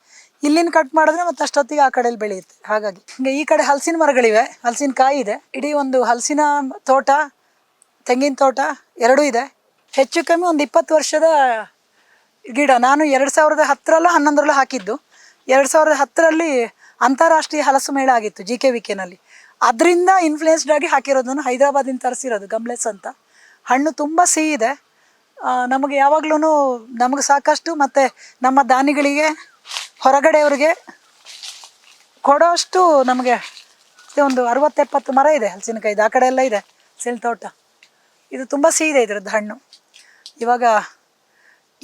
ಇಲ್ಲಿನ ಕಟ್ ಮಾಡಿದ್ರೆ ಮತ್ತೆ ಅಷ್ಟೊತ್ತಿಗೆ ಆ ಕಡೆಯಲ್ಲಿ ಬೆಳೆಯುತ್ತೆ. ಹಾಗಾಗಿ ಹಿಂಗೆ ಈ ಕಡೆ ಹಲಸಿನ ಮರಗಳಿವೆ, ಹಲಸಿನಕಾಯಿ ಇದೆ. ಇಡೀ ಒಂದು ಹಲಸಿನ ತೋಟ, ತೆಂಗಿನ ತೋಟ ಎರಡೂ ಇದೆ. ಹೆಚ್ಚು ಕಮ್ಮಿ ಒಂದು 20 ವರ್ಷದ ಗಿಡ. ನಾನು 2010 11 ಹಾಕಿದ್ದು. 2010ರಲ್ಲಿ ಅಂತಾರಾಷ್ಟ್ರೀಯ ಹಲಸು ಮೇಳ ಆಗಿತ್ತು GKVKನಲ್ಲಿ. ಅದರಿಂದ ಇನ್ಫ್ಲುಯೆನ್ಸ್ಡ್ ಆಗಿ ಹಾಕಿರೋದನ್ನು ಹೈದರಾಬಾದಿಂದ ತರಿಸಿರೋದು. ಗಮ್ಲೆಸ್ ಅಂತ ಹಣ್ಣು ತುಂಬ ಸಿಹಿ ಇದೆ. ನಮಗೆ ಯಾವಾಗ್ಲೂ ನಮಗೆ ಸಾಕಷ್ಟು, ಮತ್ತು ನಮ್ಮ ದಾನಿಗಳಿಗೆ, ಹೊರಗಡೆಯವ್ರಿಗೆ ಕೊಡೋಷ್ಟು ನಮಗೆ ಒಂದು 60-70 ಮರ ಇದೆ ಹಲಸಿನಕಾಯಿದು. ಆ ಕಡೆ ಎಲ್ಲ ಇದೆ ಹಲಸಿನ ತೋಟ. ಇದು ತುಂಬ ಸಿಹಿ ಇದೆ ಇದರದ್ದು ಹಣ್ಣು. ಇವಾಗ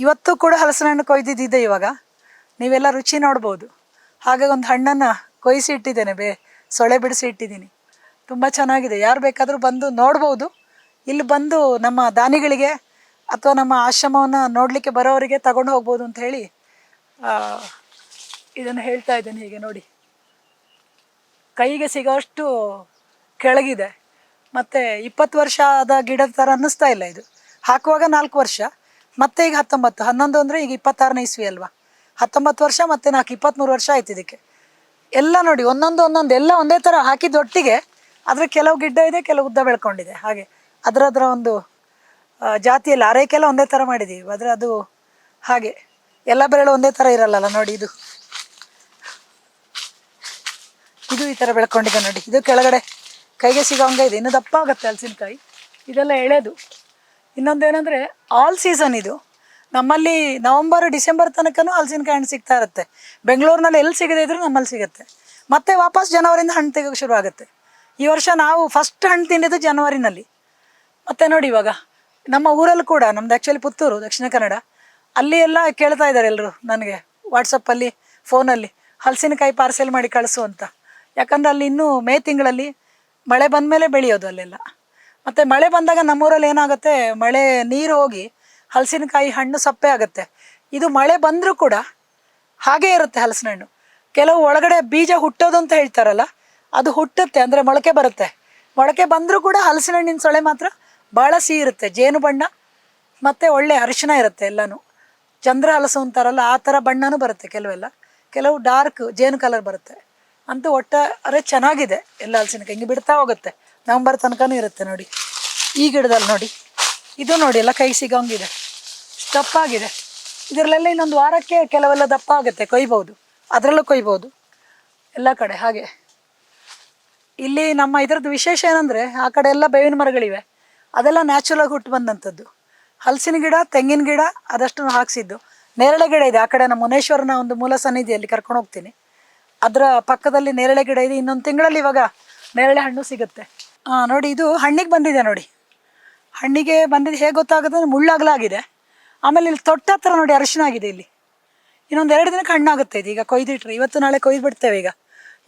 ಇವತ್ತು ಕೂಡ ಹಲಸಿನ ಹಣ್ಣು ಕೊಯ್ದಿದ್ದಿದೆ. ಇವಾಗ ನೀವೆಲ್ಲ ರುಚಿ ನೋಡ್ಬೋದು. ಹಾಗೆ ಒಂದು ಹಣ್ಣನ್ನು ಕೊಯ್ಸಿ ಇಟ್ಟಿದ್ದೇನೆ, ಸೊಳೆ ಬಿಡಿಸಿ ಇಟ್ಟಿದ್ದೀನಿ. ತುಂಬ ಚೆನ್ನಾಗಿದೆ. ಯಾರು ಬೇಕಾದರೂ ಬಂದು ನೋಡ್ಬೋದು. ಇಲ್ಲಿ ಬಂದು ನಮ್ಮ ದಾನಿಗಳಿಗೆ ಅಥವಾ ನಮ್ಮ ಆಶ್ರಮವನ್ನು ನೋಡಲಿಕ್ಕೆ ಬರೋವರಿಗೆ ತಗೊಂಡು ಹೋಗ್ಬೋದು ಅಂತ ಹೇಳಿ ಇದನ್ನು ಹೇಳ್ತಾ ಇದ್ದೇನೆ. ಹೀಗೆ ನೋಡಿ, ಕೈಗೆ ಸಿಗೋಷ್ಟು ಕೆಳಗಿದೆ. ಮತ್ತು 20 ವರ್ಷ ಆದ ಗಿಡದ ಥರ ಅನ್ನಿಸ್ತಾ ಇಲ್ಲ ಇದು. ಹಾಕುವಾಗ 4 ವರ್ಷ, ಮತ್ತೆ ಈಗ 19, 11 ಅಂದರೆ ಈಗ 26ನೇ ಇಸ್ವಿ ಅಲ್ವಾ. 19 ವರ್ಷ ಮತ್ತು 4, 23 ವರ್ಷ ಆಯ್ತು ಇದಕ್ಕೆ. ಎಲ್ಲ ನೋಡಿ ಒಂದೊಂದು ಎಲ್ಲ ಒಂದೇ ಥರ ಹಾಕಿದ ಒಟ್ಟಿಗೆ. ಆದರೆ ಕೆಲವು ಗಿಡ್ಡ ಇದೆ, ಕೆಲವು ಉದ್ದ ಬೆಳ್ಕೊಂಡಿದೆ. ಹಾಗೆ ಅದರ ಒಂದು ಜಾತಿಯಲ್ಲಿ ಆರೈಕೆಲ್ಲ ಒಂದೇ ಥರ ಮಾಡಿದ್ದೀವಿ. ಆದರೆ ಅದು ಹಾಗೆ ಎಲ್ಲ ಬೆರಳು ಒಂದೇ ಥರ ಇರಲ್ಲ ನೋಡಿ. ಇದು ಈ ಥರ ಬೆಳ್ಕೊಂಡಿದೆ ನೋಡಿ. ಇದು ಕೆಳಗಡೆ ಕೈಗೆ ಸಿಗೋ ಹಂಗೆ ಇದೆ. ಇನ್ನು ದಪ್ಪ ಆಗುತ್ತೆ ಹಲಸಿನಕಾಯಿ. ಇದೆಲ್ಲ ಎಳೆದು. ಇನ್ನೊಂದೇನೆಂದರೆ ಆಲ್ ಸೀಸನ್ ಇದು. ನಮ್ಮಲ್ಲಿ ನವಂಬರ್ ಡಿಸೆಂಬರ್ ತನಕನೂ ಹಲಸಿನಕಾಯಿ ಹಣ್ಣು ಸಿಗ್ತಾ ಇರುತ್ತೆ. ಬೆಂಗಳೂರಿನಲ್ಲಿ ಎಲ್ಲಿ ಸಿಗದೇ ಇದ್ರೂ ನಮ್ಮಲ್ಲಿ ಸಿಗುತ್ತೆ. ಮತ್ತೆ ವಾಪಸ್ ಜನವರಿಯಿಂದ ಹಣ್ಣು ತೆಗೋಕ್ಕೆ ಶುರು ಆಗುತ್ತೆ. ಈ ವರ್ಷ ನಾವು ಫಸ್ಟ್ ಹಣ್ಣು ತಿಂದಿದ್ದು ಜನವರಿನಲ್ಲಿ. ಮತ್ತು ನೋಡಿ ಇವಾಗ ನಮ್ಮ ಊರಲ್ಲಿ ಕೂಡ, ನಮ್ದು ಆ್ಯಕ್ಚುಲಿ ಪುತ್ತೂರು, ದಕ್ಷಿಣ ಕನ್ನಡ, ಅಲ್ಲಿ ಎಲ್ಲ ಕೇಳ್ತಾ ಇದ್ದಾರೆ ಎಲ್ಲರೂ ನನಗೆ ವಾಟ್ಸಪ್ಪಲ್ಲಿ, ಫೋನಲ್ಲಿ ಹಲಸಿನಕಾಯಿ ಪಾರ್ಸೆಲ್ ಮಾಡಿ ಕಳಿಸು ಅಂತ. ಯಾಕಂದರೆ ಅಲ್ಲಿ ಇನ್ನೂ ಮೇ ತಿಂಗಳಲ್ಲಿ ಮಳೆ ಬಂದ ಮೇಲೆ ಬೆಳೆಯೋದು ಅಲ್ಲೆಲ್ಲ. ಮತ್ತು ಮಳೆ ಬಂದಾಗ ನಮ್ಮೂರಲ್ಲಿ ಏನಾಗುತ್ತೆ, ಮಳೆ ನೀರು ಹೋಗಿ ಹಲಸಿನಕಾಯಿ ಹಣ್ಣು ಸಪ್ಪೆ ಆಗುತ್ತೆ. ಇದು ಮಳೆ ಬಂದರೂ ಕೂಡ ಹಾಗೇ ಇರುತ್ತೆ ಹಲಸಿನ ಹಣ್ಣು. ಕೆಲವು ಒಳಗಡೆ ಬೀಜ ಹುಟ್ಟೋದು ಅಂತ ಹೇಳ್ತಾರಲ್ಲ, ಅದು ಹುಟ್ಟುತ್ತೆ, ಅಂದರೆ ಮೊಳಕೆ ಬರುತ್ತೆ. ಮೊಳಕೆ ಬಂದರೂ ಕೂಡ ಹಲಸಿನ ಹಣ್ಣಿನ ಸೊಳೆ ಮಾತ್ರ ಭಾಳ ಸಿಹಿ ಇರುತ್ತೆ. ಜೇನು ಬಣ್ಣ ಮತ್ತು ಒಳ್ಳೆ ಅರಿಶಿನ ಇರುತ್ತೆ ಎಲ್ಲನೂ. ಚಂದ್ರ ಹಲಸು ಅಂತಾರಲ್ಲ ಆ ಥರ ಬಣ್ಣನೂ ಬರುತ್ತೆ ಕೆಲವು ಡಾರ್ಕ್ ಜೇನು ಕಲರ್ ಬರುತ್ತೆ. ಅಂತೂ ಒಟ್ಟಾರೆ ಚೆನ್ನಾಗಿದೆ ಎಲ್ಲ ಹಲಸಿನಕಾಯಿ. ಹಿಂಗೆ ಬಿಡ್ತಾ ಹೋಗುತ್ತೆ, ನವಂಬರ್ ತನಕನೂ ಇರುತ್ತೆ ನೋಡಿ. ಈ ಗಿಡದಲ್ಲಿ ನೋಡಿ, ಇದು ನೋಡಿ ಎಲ್ಲ ಕೈ ಸಿಗೋಂಗಿದೆ, ದಪ್ಪ ಆಗಿದೆ. ಇದರಲ್ಲೆಲ್ಲ ಇನ್ನೊಂದು ವಾರಕ್ಕೆ ಕೆಲವೆಲ್ಲ ದಪ್ಪ ಆಗುತ್ತೆ, ಕೊಯ್ಬೋದು. ಅದರಲ್ಲೂ ಕೊಯ್ಬೋದು ಎಲ್ಲ ಕಡೆ. ಹಾಗೆ ಇಲ್ಲಿ ನಮ್ಮ ಇದರದ್ದು ವಿಶೇಷ ಏನಂದರೆ, ಆ ಕಡೆ ಎಲ್ಲ ಬೇವಿನ ಮರಗಳಿವೆ, ಅದೆಲ್ಲ ನ್ಯಾಚುರಲಾಗಿ ಹುಟ್ಟು ಬಂದಂಥದ್ದು. ಹಲಸಿನ ಗಿಡ, ತೆಂಗಿನ ಗಿಡ ಅದಷ್ಟು ಹಾಕ್ಸಿದ್ದು. ನೇರಳೆ ಗಿಡ ಇದೆ ಆ ಕಡೆ, ನಮ್ಮ ಮುನೇಶ್ವರನ ಒಂದು ಮೂಲ ಸನ್ನಿಧಿಯಲ್ಲಿ ಕರ್ಕೊಂಡು ಹೋಗ್ತೀನಿ. ಅದರ ಪಕ್ಕದಲ್ಲಿ ನೇರಳೆ ಗಿಡ ಇದೆ. ಇನ್ನೊಂದು ತಿಂಗಳಲ್ಲಿ ಇವಾಗ ನೇರಳೆ ಹಣ್ಣು ಸಿಗುತ್ತೆ. ನೋಡಿ, ಇದು ಹಣ್ಣಿಗೆ ಬಂದಿದೆ ನೋಡಿ. ಹಣ್ಣಿಗೆ ಬಂದಿದ್ದು ಹೇಗೆ ಗೊತ್ತಾಗುತ್ತೆ ಅಂದರೆ ಮುಳ್ಳಾಗಲಾಗಿದೆ. ಆಮೇಲೆ ಇಲ್ಲಿ ತೊಟ್ಟ ಹತ್ರ ನೋಡಿ ಅರಿಶಿನ ಆಗಿದೆ. ಇಲ್ಲಿ ಇನ್ನೊಂದು 2 ದಿನಕ್ಕೆ ಹಣ್ಣಾಗುತ್ತೆ ಇದು. ಈಗ ಕೊಯ್ದಿಟ್ರೆ ಇವತ್ತು ನಾಳೆ ಕೊಯ್ದು ಬಿಡ್ತೇವೆ. ಈಗ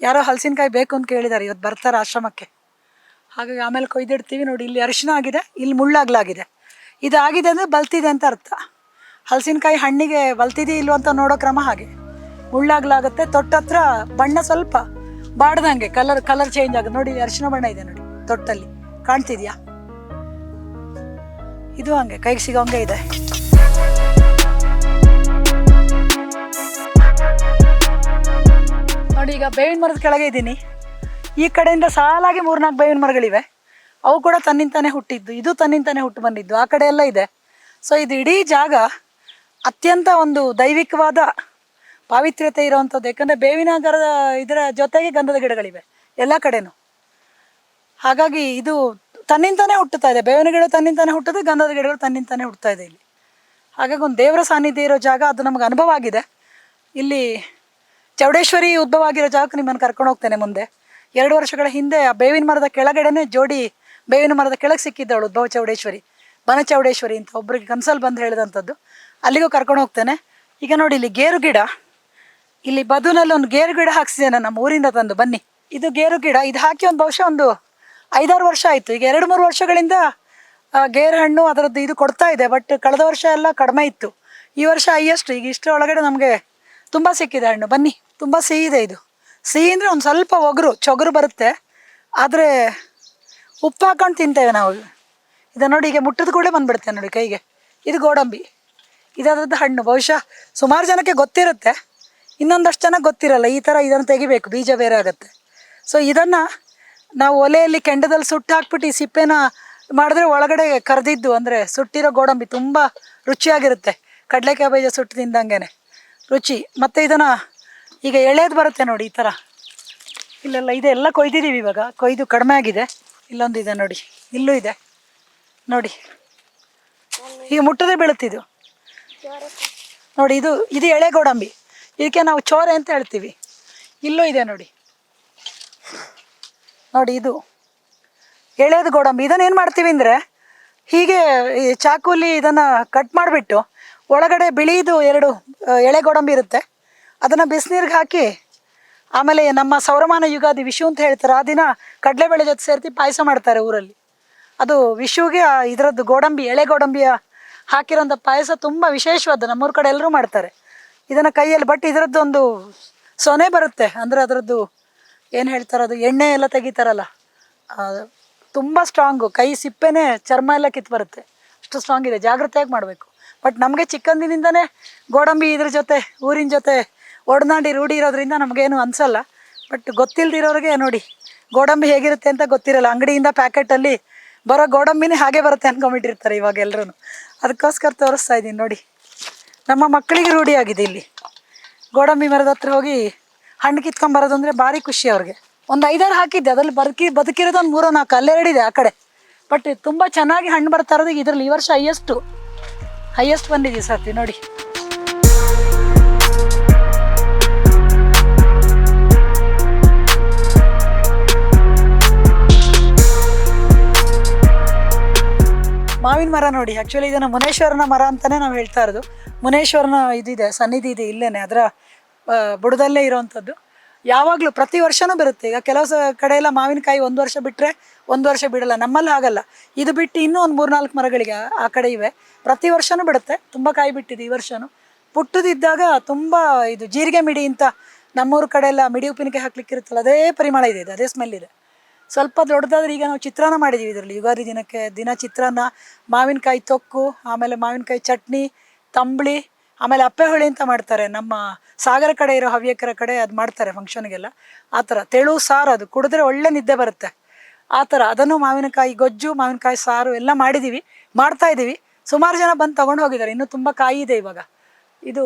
ಯಾರೋ ಹಲಸಿನಕಾಯಿ ಬೇಕು ಅಂತ ಕೇಳಿದ್ದಾರೆ, ಇವತ್ತು ಬರ್ತಾರೆ ಆಶ್ರಮಕ್ಕೆ. ಹಾಗಾಗಿ ಆಮೇಲೆ ಕೊಯ್ದಿಡ್ತೀವಿ ನೋಡಿ. ಇಲ್ಲಿ ಅರಿಶಿನ ಆಗಿದೆ, ಇಲ್ಲಿ ಮುಳ್ಳಾಗಲಾಗಿದೆ. ಇದಾಗಿದೆ ಅಂದರೆ ಬಲ್ತಿದೆ ಅಂತ ಅರ್ಥ. ಹಲಸಿನಕಾಯಿ ಹಣ್ಣಿಗೆ ಬಲ್ತಿದೆಯೋ ಇಲ್ವೋ ಅಂತ ನೋಡೋ ಕ್ರಮ ಹಾಗೆ. ಮುಳ್ಳಾಗಲಾಗುತ್ತೆ. ತೊಟ್ಟತ್ರ ಬಣ್ಣ ಸ್ವಲ್ಪ ಬಾಡ್ದಂಗೆ ಕಲರ್ ಚೇಂಜ್ ಆಗುತ್ತೆ ನೋಡಿ. ಅರಿಶಿನ ಬಣ್ಣ ಇದೆ ನೋಡಿ ತೊಟ್ಟಲ್ಲಿ, ಕಾಣ್ತಿದ್ಯಾ? ಇದು ಹಂಗೆ ಕೈಗೆ ಸಿಗೋ ಹಂಗೆ ಇದೆ. ನೋಡಿ, ಈಗ ಬೇವಿನ ಮರದ ಕೆಳಗೆ ಇದ್ದೀನಿ. ಈ ಕಡೆಯಿಂದ ಸಾಲಾಗಿ 3-4 ಬೇವಿನ ಮರಗಳಿವೆ. ಅವು ಕೂಡ ತನ್ನಿಂತಾನೆ ಹುಟ್ಟಿದ್ದು. ಇದು ತನ್ನಿಂತಾನೆ ಹುಟ್ಟು ಬಂದಿದ್ದು. ಆ ಕಡೆ ಎಲ್ಲ ಇದೆ. ಸೊ ಇದು ಇಡೀ ಜಾಗ ಅತ್ಯಂತ ಒಂದು ದೈವಿಕವಾದ ಪಾವಿತ್ರ್ಯತೆ ಇರೋವಂಥದ್ದು. ಯಾಕಂದರೆ ಬೇವಿನ ಇದರ ಜೊತೆಗೆ ಗಂಧದ ಗಿಡಗಳಿವೆ ಎಲ್ಲ ಕಡೆನೂ. ಹಾಗಾಗಿ ಇದು ತನ್ನಿಂತಾನೆ ಹುಟ್ಟುತ್ತಾ ಇದೆ. ಬೇವಿನ ಗಿಡ ತನ್ನಿಂತಾನೆ ಹುಟ್ಟುತ್ತೆ, ಗಂಧದ ಗಿಡಗಳು ತನ್ನಿಂತಾನೆ ಹುಟ್ಟುತ್ತಾ ಇದೆ ಇಲ್ಲಿ. ಹಾಗಾಗಿ ಒಂದು ದೇವರ ಸಾನ್ನಿಧ್ಯ ಇರೋ ಜಾಗ. ಅದು ನಮಗೆ ಅನುಭವ ಆಗಿದೆ. ಇಲ್ಲಿ ಚೌಡೇಶ್ವರಿ ಉದ್ಭವ ಆಗಿರೋ ಜಾಗಕ್ಕೆ ನಿಮ್ಮನ್ನು ಕರ್ಕೊಂಡು ಹೋಗ್ತೇನೆ ಮುಂದೆ. 2 ವರ್ಷಗಳ ಹಿಂದೆ ಆ ಬೇವಿನ ಮರದ ಕೆಳಗಡೆನೆ ಜೋಡಿ ಬೇವಿನ ಮರದ ಕೆಳಗೆ ಸಿಕ್ಕಿದ್ದವಳು ಉದ್ಭವ ಚೌಡೇಶ್ವರಿ, ಬನಚೌಡೇಶ್ವರಿ ಅಂತ ಒಬ್ಬರಿಗೆ ಕನ್ಸಲ್ಲಿ ಬಂದು ಹೇಳಿದಂಥದ್ದು. ಅಲ್ಲಿಗೂ ಕರ್ಕೊಂಡು ಹೋಗ್ತೇನೆ. ಈಗ ನೋಡಿ, ಇಲ್ಲಿ ಗೇರು ಗಿಡ, ಇಲ್ಲಿ ಬದುನಲ್ಲಿ ಒಂದು ಗೇರು ಗಿಡ ಹಾಕ್ಸಿದ್ದೇನೆ ನಮ್ಮ ಊರಿಂದ ತಂದು. ಬನ್ನಿ, ಇದು ಗೇರು ಗಿಡ. ಇದು ಹಾಕಿ ಬಹುಶಃ ಒಂದು 5-6 ವರ್ಷ ಆಯಿತು. ಈಗ 2-3 ವರ್ಷಗಳಿಂದ ಗೇರು ಹಣ್ಣು ಅದರದ್ದು ಇದು ಕೊಡ್ತಾ ಇದೆ. ಬಟ್ ಕಳೆದ ವರ್ಷ ಎಲ್ಲ ಕಡಿಮೆ ಇತ್ತು. ಈ ವರ್ಷ ಹೈಯೆಸ್ಟ್. ಈಗ ಇಷ್ಟರ ಒಳಗಡೆ ನಮಗೆ ತುಂಬ ಸಿಕ್ಕಿದೆ ಹಣ್ಣು. ಬನ್ನಿ, ತುಂಬ ಸಿಹಿ ಇದೆ ಇದು. ಸಿಹಿ ಅಂದರೆ ಒಂದು ಸ್ವಲ್ಪ ಚೊಗರು ಬರುತ್ತೆ. ಆದರೆ ಉಪ್ಪು ಹಾಕೊಂಡು ತಿಂತೇವೆ ನಾವು. ಇದನ್ನು ನೋಡಿ, ಈಗ ಮುಟ್ಟಿದ ಕೂಡ ಬಂದುಬಿಡುತ್ತೆ ನೋಡಿ ಕೈಗೆ. ಇದು ಗೋಡಂಬಿ, ಇದರದ್ದು ಹಣ್ಣು. ಬಹುಶಃ ಸುಮಾರು ಜನಕ್ಕೆ ಗೊತ್ತಿರುತ್ತೆ, ಇನ್ನೊಂದಷ್ಟು ಜನಕ್ಕೆ ಗೊತ್ತಿರಲ್ಲ. ಈ ಥರ ಇದನ್ನು ತೆಗಿಬೇಕು, ಬೀಜ ಬೇರೆ ಆಗುತ್ತೆ. ಸೊ ಇದನ್ನು ನಾವು ಒಲೆಯಲ್ಲಿ ಕೆಂಡದಲ್ಲಿ ಸುಟ್ಟು ಹಾಕ್ಬಿಟ್ಟು ಈ ಸಿಪ್ಪೆನ ಮಾಡಿದ್ರೆ ಒಳಗಡೆ ಕರೆದಿದ್ದು ಅಂದರೆ ಸುಟ್ಟಿರೋ ಗೋಡಂಬಿ ತುಂಬ ರುಚಿಯಾಗಿರುತ್ತೆ. ಕಡಲೆಕಾಯಿ ಬೀಜ ಸುಟ್ಟು ತಿಂದಂಗೆ ರುಚಿ. ಮತ್ತು ಇದನ್ನು ಈಗ ಎಳೆದು ಬರುತ್ತೆ ನೋಡಿ ಈ ಥರ. ಇಲ್ಲೆಲ್ಲ ಇದೆಲ್ಲ ಕೊಯ್ದಿದ್ದೀವಿ ಇವಾಗ. ಕೊಯ್ದು ಕಡಿಮೆ ಆಗಿದೆ. ಇಲ್ಲೊಂದಿದೆ ನೋಡಿ, ಇಲ್ಲೂ ಇದೆ ನೋಡಿ. ಈಗ ಮುಟ್ಟದೇ ಬೀಳುತ್ತಿದ್ದು ನೋಡಿ. ಇದು ಎಳೆ ಗೋಡಂಬಿ. ಇದಕ್ಕೆ ನಾವು ಚೋರೆ ಅಂತ ಹೇಳ್ತೀವಿ. ಇಲ್ಲೂ ಇದೆ ನೋಡಿ, ನೋಡಿ ಇದು ಎಳೆದು ಗೋಡಂಬಿ. ಇದನ್ನ ಏನು ಮಾಡ್ತೀವಿ ಅಂದರೆ ಹೀಗೆ ಈ ಚಾಕುಲಿ ಇದನ್ನು ಕಟ್ ಮಾಡಿಬಿಟ್ಟು ಒಳಗಡೆ ಬಿಳಿದು 2 ಎಳೆ ಗೋಡಂಬಿ ಇರುತ್ತೆ, ಅದನ್ನು ಬಿಸಿನೀರಿಗೆ ಹಾಕಿ ಆಮೇಲೆ ನಮ್ಮ ಸೌರಮಾನ ಯುಗಾದಿ ವಿಷು ಅಂತ ಹೇಳ್ತಾರೆ, ಆ ದಿನ ಕಡಲೆಬೇಳೆ ಜೊತೆ ಸೇರ್ತಿ ಪಾಯಸ ಮಾಡ್ತಾರೆ ಊರಲ್ಲಿ. ಅದು ವಿಷುವಿಗೆ ಇದರದ್ದು ಗೋಡಂಬಿ ಎಳೆ ಗೋಡಂಬಿಯ ಹಾಕಿರೋಂಥ ಪಾಯಸ ತುಂಬ ವಿಶೇಷವಾದ, ನಮ್ಮೂರ ಕಡೆ ಎಲ್ಲರೂ ಮಾಡ್ತಾರೆ ಇದನ್ನು ಕೈಯಲ್ಲಿ. ಬಟ್ ಇದರದ್ದು ಒಂದು ಸೊನೆ ಬರುತ್ತೆ, ಅಂದರೆ ಅದರದ್ದು ಏನು ಹೇಳ್ತಾರೆ, ಅದು ಎಣ್ಣೆ ಎಲ್ಲ ತೆಗಿತಾರಲ್ಲ, ತುಂಬ ಸ್ಟ್ರಾಂಗು, ಕೈ ಸಿಪ್ಪೆನೇ ಚರ್ಮ ಎಲ್ಲ ಕಿತ್ತು ಬರುತ್ತೆ, ಅಷ್ಟು ಸ್ಟ್ರಾಂಗ್ ಇದೆ, ಜಾಗ್ರತೆಯಾಗಿ ಮಾಡಬೇಕು. ಬಟ್ ನಮಗೆ ಚಿಕ್ಕಂದಿನಿಂದನೇ ಗೋಡಂಬಿ ಇದ್ರ ಜೊತೆ ಊರಿನ ಜೊತೆ ಒಡನಾಡಿ ರೂಢಿ ಇರೋದ್ರಿಂದ ನಮಗೇನು ಅನಿಸಲ್ಲ. ಬಟ್ ಗೊತ್ತಿಲ್ದಿರೋರಿಗೆ ನೋಡಿ ಗೋಡಂಬಿ ಹೇಗಿರುತ್ತೆ ಅಂತ ಗೊತ್ತಿರಲ್ಲ, ಅಂಗಡಿಯಿಂದ ಪ್ಯಾಕೆಟಲ್ಲಿ ಬರೋ ಗೋಡಂಬಿನೇ ಹಾಗೆ ಬರುತ್ತೆ ಅಂದ್ಕೊಂಬಿಟ್ಟಿರ್ತಾರೆ ಇವಾಗ ಎಲ್ಲರೂ. ಅದಕ್ಕೋಸ್ಕರ ತೋರಿಸ್ತಾ ಇದ್ದೀನಿ ನೋಡಿ, ನಮ್ಮ ಮಕ್ಕಳಿಗೆ ರೂಢಿಯಾಗಿದೆ. ಇಲ್ಲಿ ಗೋಡಂಬಿ ಮರದ ಹತ್ರ ಹೋಗಿ ಹಣ್ಣು ಕಿತ್ಕೊಂಬರೋದು ಅಂದರೆ ಭಾರಿ ಖುಷಿ ಅವ್ರಿಗೆ. ಒಂದು 5-6 ಹಾಕಿದ್ದೆ, ಅದರಲ್ಲಿ ಬದುಕಿರೋದು ಒಂದು 3-4 ಅಲ್ಲೆರಡಿದೆ ಆ ಕಡೆ. ಬಟ್ ತುಂಬ ಚೆನ್ನಾಗಿ ಹಣ್ಣು ಬರ್ತಾ ಇರೋದು ಇದರಲ್ಲಿ. ಈ ವರ್ಷ ಹೈಯೆಸ್ಟ್ ಬಂದಿದೆ ಸರ್ತಿ ನೋಡಿ. ಮಾವಿನ ಮರ ನೋಡಿ, ಆ್ಯಕ್ಚುಲಿ ಇದನ್ನು ಮುನೇಶ್ವರನ ಮರ ಅಂತಲೇ ನಾವು ಹೇಳ್ತಾ ಇರೋದು. ಮುನೇಶ್ವರನ ಇದಿದೆ, ಸನ್ನಿಧಿ ಇದೆ ಇಲ್ಲೇನೆ, ಅದರ ಬುಡದಲ್ಲೇ ಇರೋವಂಥದ್ದು. ಯಾವಾಗಲೂ ಪ್ರತಿ ವರ್ಷವೂ ಬರುತ್ತೆ. ಈಗ ಕೆಲವು ಕಡೆ ಎಲ್ಲ ಮಾವಿನಕಾಯಿ 1 ವರ್ಷ ಬಿಟ್ಟರೆ 1 ವರ್ಷ ಬಿಡಲ್ಲ, ನಮ್ಮಲ್ಲಿ ಹಾಗಲ್ಲ. ಇದು ಬಿಟ್ಟು ಇನ್ನೂ ಒಂದು 3-4 ಮರಗಳಿಗೆ ಆ ಕಡೆ ಇವೆ, ಪ್ರತಿ ವರ್ಷವೂ ಬಿಡುತ್ತೆ. ತುಂಬ ಕಾಯಿ ಬಿಟ್ಟಿದೆ ಈ ವರ್ಷವೂ. ಪುಟ್ಟದಿದ್ದಾಗ ತುಂಬ ಇದು ಜೀರಿಗೆ ಮಿಡಿ ಅಂತ ನಮ್ಮೂರ ಕಡೆ ಎಲ್ಲ ಮಿಡಿ ಉಪ್ಪಿನಕಾಯಿ ಹಾಕ್ಲಿಕ್ಕೆ ಇರುತ್ತಲ್ಲ, ಅದೇ ಪರಿಮಳ ಇದೆ, ಅದೇ ಸ್ಮೆಲ್ ಇದೆ. ಸ್ವಲ್ಪ ದೊಡ್ಡದಾದ್ರೆ ಈಗ ನಾವು ಚಿತ್ರಾನ್ನ ಮಾಡಿದ್ದೀವಿ ಇದರಲ್ಲಿ, ಯುಗಾದಿ ದಿನ ಚಿತ್ರಾನ್ನ, ಮಾವಿನಕಾಯಿ ತೊಕ್ಕು, ಆಮೇಲೆ ಮಾವಿನಕಾಯಿ ಚಟ್ನಿ, ತಂಬಳಿ, ಆಮೇಲೆ ಅಪ್ಪೆ ಹುಳಿ ಅಂತ ಮಾಡ್ತಾರೆ. ನಮ್ಮ ಸಾಗರ ಕಡೆ ಇರೋ ಹವ್ಯಕರ ಕಡೆ ಅದು ಮಾಡ್ತಾರೆ ಫಂಕ್ಷನ್ಗೆಲ್ಲ. ಆ ಥರ ತೆಳು ಸಾರು, ಅದು ಕುಡಿದ್ರೆ ಒಳ್ಳೆ ನಿದ್ದೆ ಬರುತ್ತೆ ಆ ಥರ. ಅದನ್ನು ಮಾವಿನಕಾಯಿ ಗೊಜ್ಜು, ಮಾವಿನಕಾಯಿ ಸಾರು ಎಲ್ಲ ಮಾಡ್ತಾಯಿದ್ದೀವಿ. ಸುಮಾರು ಜನ ಬಂದು ತೊಗೊಂಡು ಹೋಗಿದ್ದಾರೆ. ಇನ್ನೂ ತುಂಬ ಕಾಯಿ ಇದೆ ಇವಾಗ. ಇದು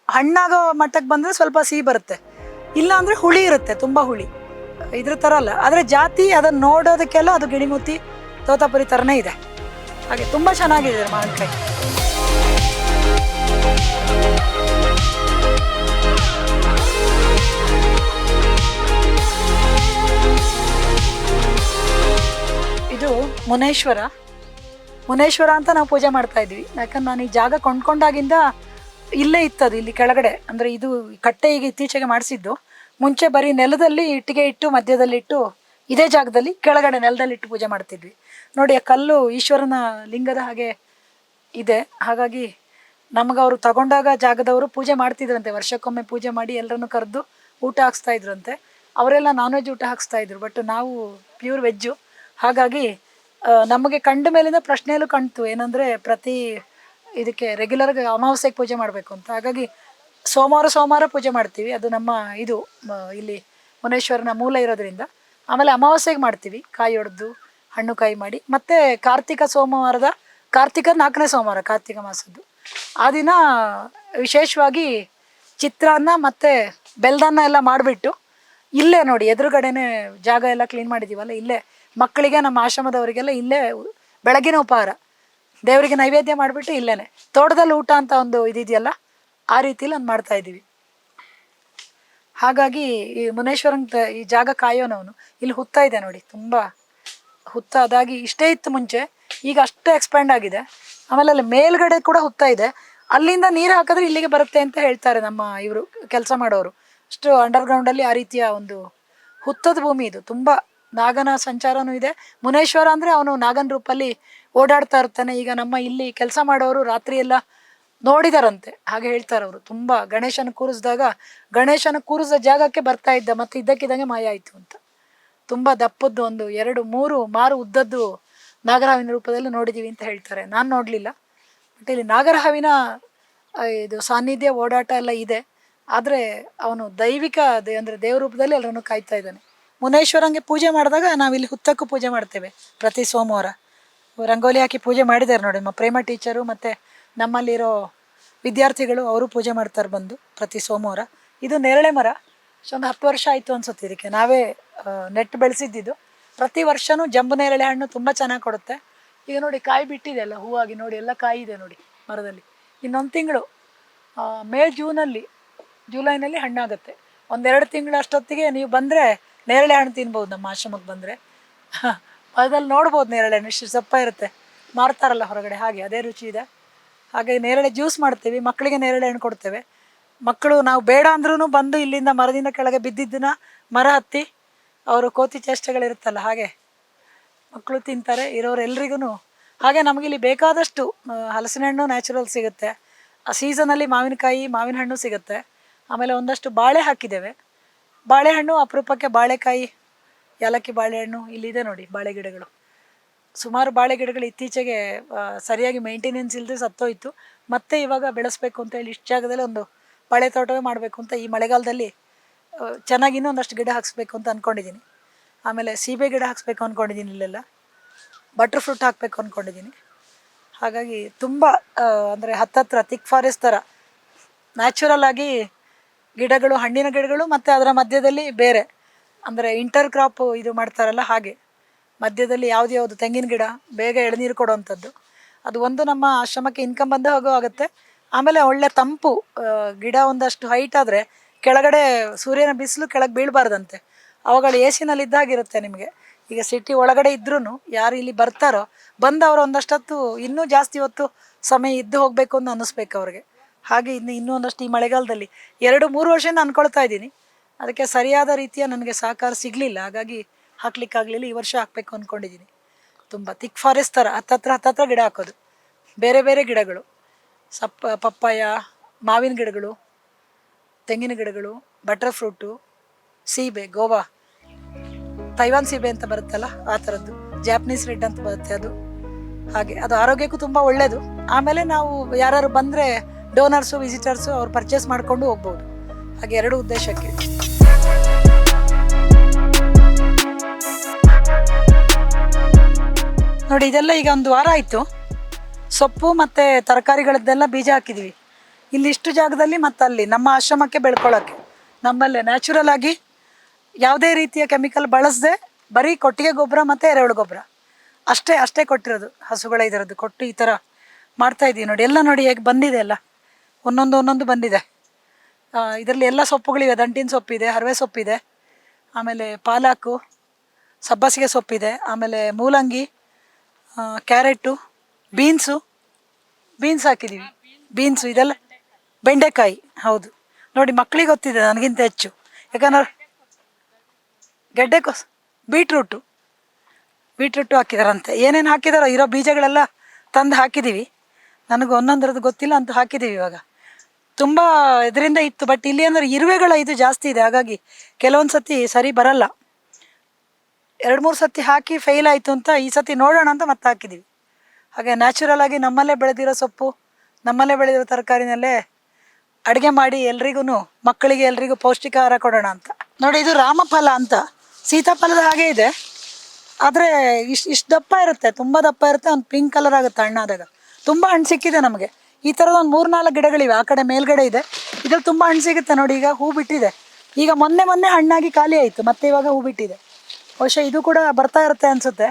ಹಣ್ಣಾಗೋ ಮಟ್ಟಕ್ಕೆ ಬಂದರೆ ಸ್ವಲ್ಪ ಸಿಹಿ ಬರುತ್ತೆ, ಇಲ್ಲ ಅಂದರೆ ಹುಳಿ ಇರುತ್ತೆ, ತುಂಬ ಹುಳಿ, ಇದ್ರ ಥರ ಅಲ್ಲ. ಆದರೆ ಜಾತಿ ಅದನ್ನು ನೋಡೋದಕ್ಕೆಲ್ಲ ಅದು ಗಿಣಿಮುತ್ತಿ ತೋತಾಪುರಿ ಥರನೇ ಇದೆ. ಹಾಗೆ ತುಂಬ ಚೆನ್ನಾಗಿದೆ ಮಾವಿನಕಾಯಿ. ಇದು ಮುನೇಶ್ವರ ಅಂತ ನಾವು ಪೂಜೆ ಮಾಡ್ತಾ ಇದ್ವಿ. ಯಾಕಂದ್ರೆ ನಾನು ಈ ಜಾಗ ಕೊಂಡ್ಕೊಂಡಾಗಿಂದ ಇಲ್ಲೇ ಇತ್ತದು, ಇಲ್ಲಿ ಕೆಳಗಡೆ. ಅಂದರೆ ಇದು ಕಟ್ಟೆ ಈಗ ಇತ್ತೀಚೆಗೆ ಮಾಡಿಸಿದ್ದು. ಮುಂಚೆ ಬರೀ ನೆಲದಲ್ಲಿ ಇಟ್ಟಿಗೆ ಇಟ್ಟು ಮಧ್ಯದಲ್ಲಿ ಇಟ್ಟು ಇದೇ ಜಾಗದಲ್ಲಿ ಕೆಳಗಡೆ ನೆಲದಲ್ಲಿ ಇಟ್ಟು ಪೂಜೆ ಮಾಡ್ತಿದ್ವಿ. ನೋಡಿ ಆ ಕಲ್ಲು ಈಶ್ವರನ ಲಿಂಗದ ಹಾಗೆ ಇದೆ. ಹಾಗಾಗಿ ನಮಗವರು ತಗೊಂಡಾಗ ಜಾಗದವರು ಪೂಜೆ ಮಾಡ್ತಿದ್ರಂತೆ, ವರ್ಷಕ್ಕೊಮ್ಮೆ ಪೂಜೆ ಮಾಡಿ ಎಲ್ಲರನ್ನು ಕರೆದು ಊಟ ಹಾಕ್ಸ್ತಾ ಇದ್ರಂತೆ. ಅವರೆಲ್ಲ ನಾನ್ ವೆಜ್ ಊಟ ಹಾಕ್ಸ್ತಾ ಇದ್ರು, ಬಟ್ ನಾವು ಪ್ಯೂರ್ ವೆಜ್ಜು. ಹಾಗಾಗಿ ನಮಗೆ ಕಂಡ ಮೇಲಿಂದ ಪ್ರಶ್ನೆಯಲ್ಲೂ ಕಾಣ್ತು ಏನಂದರೆ ಪ್ರತಿ ಇದಕ್ಕೆ ರೆಗ್ಯುಲರ್ಗೆ ಅಮಾವಾಸ್ಯೆಗೆ ಪೂಜೆ ಮಾಡಬೇಕು ಅಂತ. ಹಾಗಾಗಿ ಸೋಮವಾರ ಪೂಜೆ ಮಾಡ್ತೀವಿ. ಅದು ನಮ್ಮ ಇದು ಇಲ್ಲಿ ಮುನೇಶ್ವರನ ಮೂಲ ಇರೋದ್ರಿಂದ. ಆಮೇಲೆ ಅಮಾವಾಸ್ಯೆಗೆ ಮಾಡ್ತೀವಿ, ಕಾಯಿ ಹೊಡೆದು ಹಣ್ಣು ಕಾಯಿ ಮಾಡಿ. ಮತ್ತು ಕಾರ್ತಿಕ 4ನೇ ಸೋಮವಾರ ಕಾರ್ತಿಕ ಮಾಸದ್ದು ಆ ದಿನ ವಿಶೇಷವಾಗಿ ಚಿತ್ರಾನ್ನ ಮತ್ತು ಬೆಲ್ದನ್ನ ಎಲ್ಲ ಮಾಡಿಬಿಟ್ಟು ಇಲ್ಲೇ ನೋಡಿ ಎದುರುಗಡೆನೇ ಜಾಗ ಎಲ್ಲ ಕ್ಲೀನ್ ಮಾಡಿದ್ದೀವಲ್ಲ, ಇಲ್ಲೇ ಮಕ್ಕಳಿಗೆ ನಮ್ಮ ಆಶ್ರಮದವರಿಗೆಲ್ಲ ಇಲ್ಲೇ ಬೆಳಗಿನ ಉಪಹಾರ ದೇವರಿಗೆ ನೈವೇದ್ಯ ಮಾಡಿಬಿಟ್ಟು ಇಲ್ಲೇ ತೋಟದಲ್ಲಿ ಊಟ ಅಂತ ಒಂದು ಇದೆಯಲ್ಲ, ಆ ರೀತಿಲಿ ಒಂದು ಮಾಡ್ತಾಯಿದ್ದೀವಿ. ಹಾಗಾಗಿ ಈ ಮುನೇಶ್ವರನ್ ಈ ಜಾಗ ಕಾಯೋನವನು ಇಲ್ಲಿ ಹುತ್ತ ಇದೆ ನೋಡಿ, ತುಂಬ ಹುತ್ತ. ಅದಾಗಿ ಇಷ್ಟೇ ಇತ್ತು ಮುಂಚೆ, ಈಗ ಅಷ್ಟೇ ಎಕ್ಸ್ಪ್ಯಾಂಡ್ ಆಗಿದೆ. ಆಮೇಲೆ ಅಲ್ಲಿ ಮೇಲ್ಗಡೆ ಕೂಡ ಹುತ್ತ ಇದೆ, ಅಲ್ಲಿಂದ ನೀರು ಹಾಕಿದ್ರೆ ಇಲ್ಲಿಗೆ ಬರುತ್ತೆ ಅಂತ ಹೇಳ್ತಾರೆ ನಮ್ಮ ಇವರು ಕೆಲಸ ಮಾಡೋರು. ಅಷ್ಟು ಅಂಡರ್ಗ್ರೌಂಡಲ್ಲಿ ಆ ರೀತಿಯ ಒಂದು ಹುತ್ತದ ಭೂಮಿ ಇದು. ತುಂಬ ನಾಗನ ಸಂಚಾರನೂ ಇದೆ. ಮುನೇಶ್ವರ ಅಂದರೆ ಅವನು ನಾಗನ ರೂಪಲ್ಲಿ ಓಡಾಡ್ತಾ ಇರ್ತಾನೆ. ಈಗ ನಮ್ಮ ಇಲ್ಲಿ ಕೆಲಸ ಮಾಡೋರು ರಾತ್ರಿ ಎಲ್ಲ ನೋಡಿದಾರಂತೆ, ಹಾಗೆ ಹೇಳ್ತಾರೆ ಅವರು. ತುಂಬ ಗಣೇಶನ ಕೂರಿಸಿದ ಜಾಗಕ್ಕೆ ಬರ್ತಾ ಇದ್ದ, ಮತ್ತು ಇದ್ದಕ್ಕಿದ್ದಂಗೆ ಮಾಯ ಆಯಿತು ಅಂತ. ತುಂಬ ದಪ್ಪದ್ದು ಒಂದು 2-3 ಮಾರು ಉದ್ದದ್ದು ನಾಗರಹಾವಿನ ರೂಪದಲ್ಲಿ ನೋಡಿದ್ದೀವಿ ಅಂತ ಹೇಳ್ತಾರೆ. ನಾನು ನೋಡಲಿಲ್ಲ, ಬಟ್ ಇಲ್ಲಿ ನಾಗರಹಾವಿನ ಇದು ಸಾನ್ನಿಧ್ಯ ಓಡಾಟ ಎಲ್ಲ ಇದೆ. ಆದರೆ ಅವನು ದೈವಿಕ ಅಂದರೆ ದೇವ ರೂಪದಲ್ಲಿ ಎಲ್ಲರನ್ನು ಕಾಯ್ತಾ ಇದ್ದಾನೆ. ಮುನೇಶ್ವರಂಗೆ ಪೂಜೆ ಮಾಡಿದಾಗ ನಾವಿಲ್ಲಿ ಹುತ್ತಕ್ಕೂ ಪೂಜೆ ಮಾಡ್ತೇವೆ ಪ್ರತಿ ಸೋಮವಾರ. ರಂಗೋಲಿ ಹಾಕಿ ಪೂಜೆ ಮಾಡಿದ್ದಾರೆ ನೋಡಿ ನಮ್ಮ ಪ್ರೇಮ ಟೀಚರು, ಮತ್ತು ನಮ್ಮಲ್ಲಿರೋ ವಿದ್ಯಾರ್ಥಿಗಳು, ಅವರು ಪೂಜೆ ಮಾಡ್ತಾರೆ ಬಂದು ಪ್ರತಿ ಸೋಮವಾರ. ಇದು ನೇರಳೆ ಮರ, ಒಂದು 10 ವರ್ಷ ಆಯಿತು ಅನ್ಸುತ್ತೆ ಇದಕ್ಕೆ. ನಾವೇ ನೆಟ್ಟು ಬೆಳೆಸಿದ್ದು. ಪ್ರತಿ ವರ್ಷವೂ ಜಂಬು ನೇರಳೆ ಹಣ್ಣು ತುಂಬ ಚೆನ್ನಾಗಿ ಕೊಡುತ್ತೆ. ಈಗ ನೋಡಿ ಕಾಯಿ ಬಿಟ್ಟಿದೆ ಎಲ್ಲ, ಹೂವಾಗಿ ನೋಡಿ ಎಲ್ಲ ಕಾಯಿ ಇದೆ ನೋಡಿ ಮರದಲ್ಲಿ. ಇನ್ನೊಂದು ತಿಂಗಳು ಜುಲೈನಲ್ಲಿ ಹಣ್ಣಾಗುತ್ತೆ. 1-2 ತಿಂಗಳು ಅಷ್ಟೊತ್ತಿಗೆ ನೀವು ಬಂದರೆ ನೇರಳೆ ಹಣ್ಣು ತಿನ್ಬೋದು ನಮ್ಮ ಆಶ್ರಮಕ್ಕೆ ಬಂದರೆ. ಅದ್ರಲ್ಲಿ ನೋಡ್ಬೋದು ನೇರಳೆ ಹಣ್ಣು ಇಷ್ಟು ಸಪ್ಪ ಇರುತ್ತೆ, ಮಾರ್ತಾರಲ್ಲ ಹೊರಗಡೆ, ಹಾಗೆ ಅದೇ ರುಚಿ ಇದೆ. ಹಾಗೆ ನೇರಳೆ ಜ್ಯೂಸ್ ಮಾಡ್ತೀವಿ, ಮಕ್ಕಳಿಗೆ ನೇರಳೆ ಹಣ್ಣು ಕೊಡ್ತೇವೆ. ಮಕ್ಕಳು ನಾವು ಬೇಡ ಅಂದ್ರೂ ಬಂದು ಇಲ್ಲಿಂದ ಮರದಿಂದ ಕೆಳಗೆ ಬಿದ್ದಿದ್ದನ್ನ ಮರ ಹತ್ತಿ ಅವರು ಕೋತಿ ಚೇಷ್ಟೆಗಳಿರುತ್ತಲ್ಲ ಹಾಗೆ ಮಕ್ಕಳು ತಿಂತಾರೆ. ಇರೋರೆಲ್ರಿಗೂ ಹಾಗೆ ನಮಗಿಲ್ಲಿ ಬೇಕಾದಷ್ಟು ಹಲಸಿನ ಹಣ್ಣು ನ್ಯಾಚುರಲ್ ಸಿಗುತ್ತೆ. ಆ ಸೀಸನಲ್ಲಿ ಮಾವಿನಕಾಯಿ ಮಾವಿನ ಹಣ್ಣು ಸಿಗುತ್ತೆ. ಆಮೇಲೆ ಒಂದಷ್ಟು ಬಾಳೆ ಹಾಕಿದ್ದೇವೆ. ಬಾಳೆಹಣ್ಣು ಅಪರೂಪಕ್ಕೆ ಬಾಳೆಕಾಯಿ, ಏಲಕ್ಕಿ ಬಾಳೆಹಣ್ಣು ಇಲ್ಲಿದೆ ನೋಡಿ. ಬಾಳೆ ಗಿಡಗಳು ಸುಮಾರು ಬಾಳೆ ಗಿಡಗಳು ಇತ್ತೀಚೆಗೆ ಸರಿಯಾಗಿ ಮೇಂಟೆನೆನ್ಸ್ ಇಲ್ಲದೆ ಸತ್ತೋಯ್ತು. ಮತ್ತೆ ಇವಾಗ ಬೆಳೆಸ್ಬೇಕು ಅಂತ ಹೇಳಿ ಇಷ್ಟು ಜಾಗದಲ್ಲಿ ಒಂದು ಬಾಳೆ ತೋಟವೇ ಮಾಡಬೇಕು ಅಂತ ಈ ಮಳೆಗಾಲದಲ್ಲಿ ಚೆನ್ನಾಗಿ ಇನ್ನೊಂದಷ್ಟು ಗಿಡ ಹಾಕಿಸ್ಬೇಕು ಅಂತ ಅಂದ್ಕೊಂಡಿದ್ದೀನಿ. ಆಮೇಲೆ ಸೀಬೆ ಗಿಡ ಹಾಕಿಸ್ಬೇಕು ಅಂದ್ಕೊಂಡಿದ್ದೀನಿ, ಇಲ್ಲೆಲ್ಲ ಬಟರ್ ಫ್ರೂಟ್ ಹಾಕಬೇಕು ಅಂದ್ಕೊಂಡಿದ್ದೀನಿ. ಹಾಗಾಗಿ ತುಂಬ ಅಂದರೆ ಹತ್ತತ್ರ ಥಿಕ್ ಫಾರೆಸ್ಟ್ ಥರ ನ್ಯಾಚುರಲ್ ಆಗಿ ಗಿಡಗಳು, ಹಣ್ಣಿನ ಗಿಡಗಳು ಮತ್ತು ಅದರ ಮಧ್ಯದಲ್ಲಿ ಬೇರೆ ಅಂದರೆ ಇಂಟರ್ ಕ್ರಾಪ್ ಇದು ಮಾಡ್ತಾರಲ್ಲ ಹಾಗೆ ಮಧ್ಯದಲ್ಲಿ ಯಾವುದು ತೆಂಗಿನ ಗಿಡ, ಬೇಗ ಎಳನೀರು ಕೊಡುವಂಥದ್ದು, ಅದು ಒಂದು ನಮ್ಮ ಆಶ್ರಮಕ್ಕೆ ಇನ್ಕಮ್ ಬಂದೇ ಹೋಗೋ ಆಗುತ್ತೆ. ಆಮೇಲೆ ಒಳ್ಳೆ ತಂಪು ಗಿಡ ಒಂದಷ್ಟು ಹೈಟ್ ಆದರೆ ಕೆಳಗಡೆ ಸೂರ್ಯನ ಬಿಸಿಲು ಕೆಳಗೆ ಬೀಳಬಾರ್ದಂತೆ. ಅವುಗಳು ಎ ಸಿನಲ್ಲಿದ್ದಾಗಿರುತ್ತೆ ನಿಮಗೆ. ಈಗ ಸಿಟಿ ಒಳಗಡೆ ಇದ್ರೂ ಯಾರು ಇಲ್ಲಿ ಬರ್ತಾರೋ ಬಂದು ಅವರು ಒಂದಷ್ಟೊತ್ತು ಇನ್ನೂ ಜಾಸ್ತಿ ಹೊತ್ತು ಸಮಯ ಇದ್ದು ಹೋಗಬೇಕು ಅಂತ ಅನ್ನಿಸ್ಬೇಕು ಅವ್ರಿಗೆ. ಹಾಗೆ ಇನ್ನೂ ಒಂದಷ್ಟು ಈ ಮಳೆಗಾಲದಲ್ಲಿ 2-3 ವರ್ಷದಿಂದ ಅಂದ್ಕೊಳ್ತಾ ಇದ್ದೀನಿ. ಅದಕ್ಕೆ ಸರಿಯಾದ ರೀತಿಯ ನನಗೆ ಸಹಕಾರ ಸಿಗಲಿಲ್ಲ, ಹಾಗಾಗಿ ಹಾಕ್ಲಿಕ್ಕಾಗಲಿಲ್ಲ. ಈ ವರ್ಷ ಹಾಕಬೇಕು ಅಂದ್ಕೊಂಡಿದ್ದೀನಿ. ತುಂಬ ಥಿಕ್ ಫಾರೆಸ್ಟ್ ಥರ ಹತ್ತತ್ರ ಗಿಡ ಹಾಕೋದು, ಬೇರೆ ಬೇರೆ ಗಿಡಗಳು, ಪಪ್ಪಾಯ, ಮಾವಿನ ಗಿಡಗಳು, ತೆಂಗಿನ ಗಿಡಗಳು, ಬಟರ್ ಫ್ರೂಟು, ಸೀಬೆ, ಗೋವಾ, ತೈವಾನ್ ಸೀಬೆ ಅಂತ ಬರುತ್ತಲ್ಲ ಆ ಥರದ್ದು, ಜಾಪನೀಸ್ ರೆಡ್ ಅಂತ ಬರುತ್ತೆ ಅದು. ಹಾಗೆ ಅದು ಆರೋಗ್ಯಕ್ಕೂ ತುಂಬ ಒಳ್ಳೆಯದು. ಆಮೇಲೆ ನಾವು ಯಾರು ಬಂದರೆ ಡೋನರ್ಸು ವಿಸಿಟರ್ಸು ಅವ್ರು ಪರ್ಚೇಸ್ ಮಾಡಿಕೊಂಡು ಹೋಗ್ಬೋದು. ಹಾಗೆ 2 ಉದ್ದೇಶಕ್ಕೆ. ನೋಡಿ ಇದೆಲ್ಲ ಈಗ 1 ವಾರ ಆಯಿತು. ಸೊಪ್ಪು ಮತ್ತು ತರಕಾರಿಗಳದ್ದೆಲ್ಲ ಬೀಜ ಹಾಕಿದ್ವಿ ಇಲ್ಲಿ ಇಷ್ಟು ಜಾಗದಲ್ಲಿ, ಮತ್ತು ಅಲ್ಲಿ ನಮ್ಮ ಆಶ್ರಮಕ್ಕೆ ಬೆಳ್ಕೊಳ್ಳೋಕ್ಕೆ ನಮ್ಮಲ್ಲೇ ನ್ಯಾಚುರಲ್ ಆಗಿ ಯಾವುದೇ ರೀತಿಯ ಕೆಮಿಕಲ್ ಬಳಸದೆ ಬರೀ ಕೊಟ್ಟಿಗೆ ಗೊಬ್ಬರ ಮತ್ತು ಎರೆಹುಳು ಗೊಬ್ಬರ ಅಷ್ಟೇ ಕೊಟ್ಟಿರೋದು. ಹಸುಗಳ ಇದರದ್ದು ಕೊಟ್ಟು ಈ ಥರ ಮಾಡ್ತಾಯಿದ್ದೀವಿ ನೋಡಿ. ಎಲ್ಲ ನೋಡಿ ಹೇಗೆ ಬಂದಿದೆ, ಎಲ್ಲ ಒಂದೊಂದು ಬಂದಿದೆ. ಇದರಲ್ಲಿ ಎಲ್ಲ ಸೊಪ್ಪುಗಳಿವೆ. ದಂಟಿನ ಸೊಪ್ಪಿದೆ, ಹರವೆ ಸೊಪ್ಪಿದೆ, ಆಮೇಲೆ ಪಾಲಾಕು, ಸಬ್ಬಸಿಗೆ ಸೊಪ್ಪಿದೆ, ಆಮೇಲೆ ಮೂಲಂಗಿ, ಕ್ಯಾರೆಟು, ಬೀನ್ಸ್ ಹಾಕಿದ್ದೀವಿ. ಬೀನ್ಸು ಇದೆಲ್ಲ ಬೆಂಡೆಕಾಯಿ. ಹೌದು ನೋಡಿ, ಮಕ್ಕಳಿಗೆ ಗೊತ್ತಿದೆ ನನಗಿಂತ ಹೆಚ್ಚು. ಯಾಕಂದ್ರೆ ಗೆಡ್ಡೆಕೋಸು, ಬೀಟ್ರೂಟು ಹಾಕಿದಾರಂತೆ. ಏನೇನು ಹಾಕಿದಾರೋ ಇರೋ ಬೀಜಗಳೆಲ್ಲ ತಂದು ಹಾಕಿದ್ದೀವಿ. ನನಗೆ ಒಂದೊಂದರದ್ದು ಗೊತ್ತಿಲ್ಲ ಅಂತ ಹಾಕಿದ್ದೀವಿ. ಇವಾಗ ತುಂಬ ಇದರಿಂದ ಇತ್ತು, ಬಟ್ ಇಲ್ಲಿ ಅಂದರೆ ಇರುವೆಗಳ ಇದು ಜಾಸ್ತಿ ಇದೆ, ಹಾಗಾಗಿ ಕೆಲವೊಂದು ಸತಿ ಸರಿ ಬರಲ್ಲ. 2-3 ಸತಿ ಹಾಕಿ ಫೇಲ್ ಆಯಿತು ಅಂತ ಈ ಸತಿ ನೋಡೋಣ ಅಂತ ಮತ್ತೆ ಹಾಕಿದ್ದೀವಿ. ಹಾಗೆ ನ್ಯಾಚುರಲ್ ಆಗಿ ನಮ್ಮಲ್ಲೇ ಬೆಳೆದಿರೋ ಸೊಪ್ಪು, ನಮ್ಮಲ್ಲೇ ಬೆಳೆದಿರೋ ತರಕಾರಿನಲ್ಲೇ ಅಡುಗೆ ಮಾಡಿ ಎಲ್ರಿಗೂ, ಮಕ್ಕಳಿಗೆ ಎಲ್ರಿಗೂ ಪೌಷ್ಟಿಕ ಆಹಾರ ಕೊಡೋಣ ಅಂತ. ನೋಡಿ ಇದು ರಾಮಫಲ ಅಂತ, ಸೀತಾಫಲದ ಹಾಗೆ ಇದೆ, ಆದರೆ ಇಷ್ಟು ದಪ್ಪ ಇರುತ್ತೆ, ತುಂಬ ದಪ್ಪ ಇರುತ್ತೆ. ಒಂದು ಪಿಂಕ್ ಕಲರ್ ಆಗುತ್ತೆ ಹಣ್ಣಾದಾಗ. ತುಂಬ ಹಣ್ಣು ಸಿಕ್ಕಿದೆ ನಮಗೆ. ಈ ಥರದ ಒಂದು 3-4 ಗಿಡಗಳಿವೆ. ಆ ಕಡೆ ಮೇಲ್ಗಡೆ ಇದೆ, ಇದ್ರಲ್ಲಿ ತುಂಬ ಹಣ್ಣು ಸಿಗುತ್ತೆ ನೋಡಿ. ಈಗ ಹೂ ಬಿಟ್ಟಿದೆ. ಈಗ ಮೊನ್ನೆ ಹಣ್ಣಾಗಿ ಖಾಲಿ ಆಯಿತು, ಮತ್ತೆ ಇವಾಗ ಹೂ ಬಿಟ್ಟಿದೆ. ಬಹುಶಃ ಇದು ಕೂಡ ಬರ್ತಾ ಇರುತ್ತೆ ಅನಿಸುತ್ತೆ.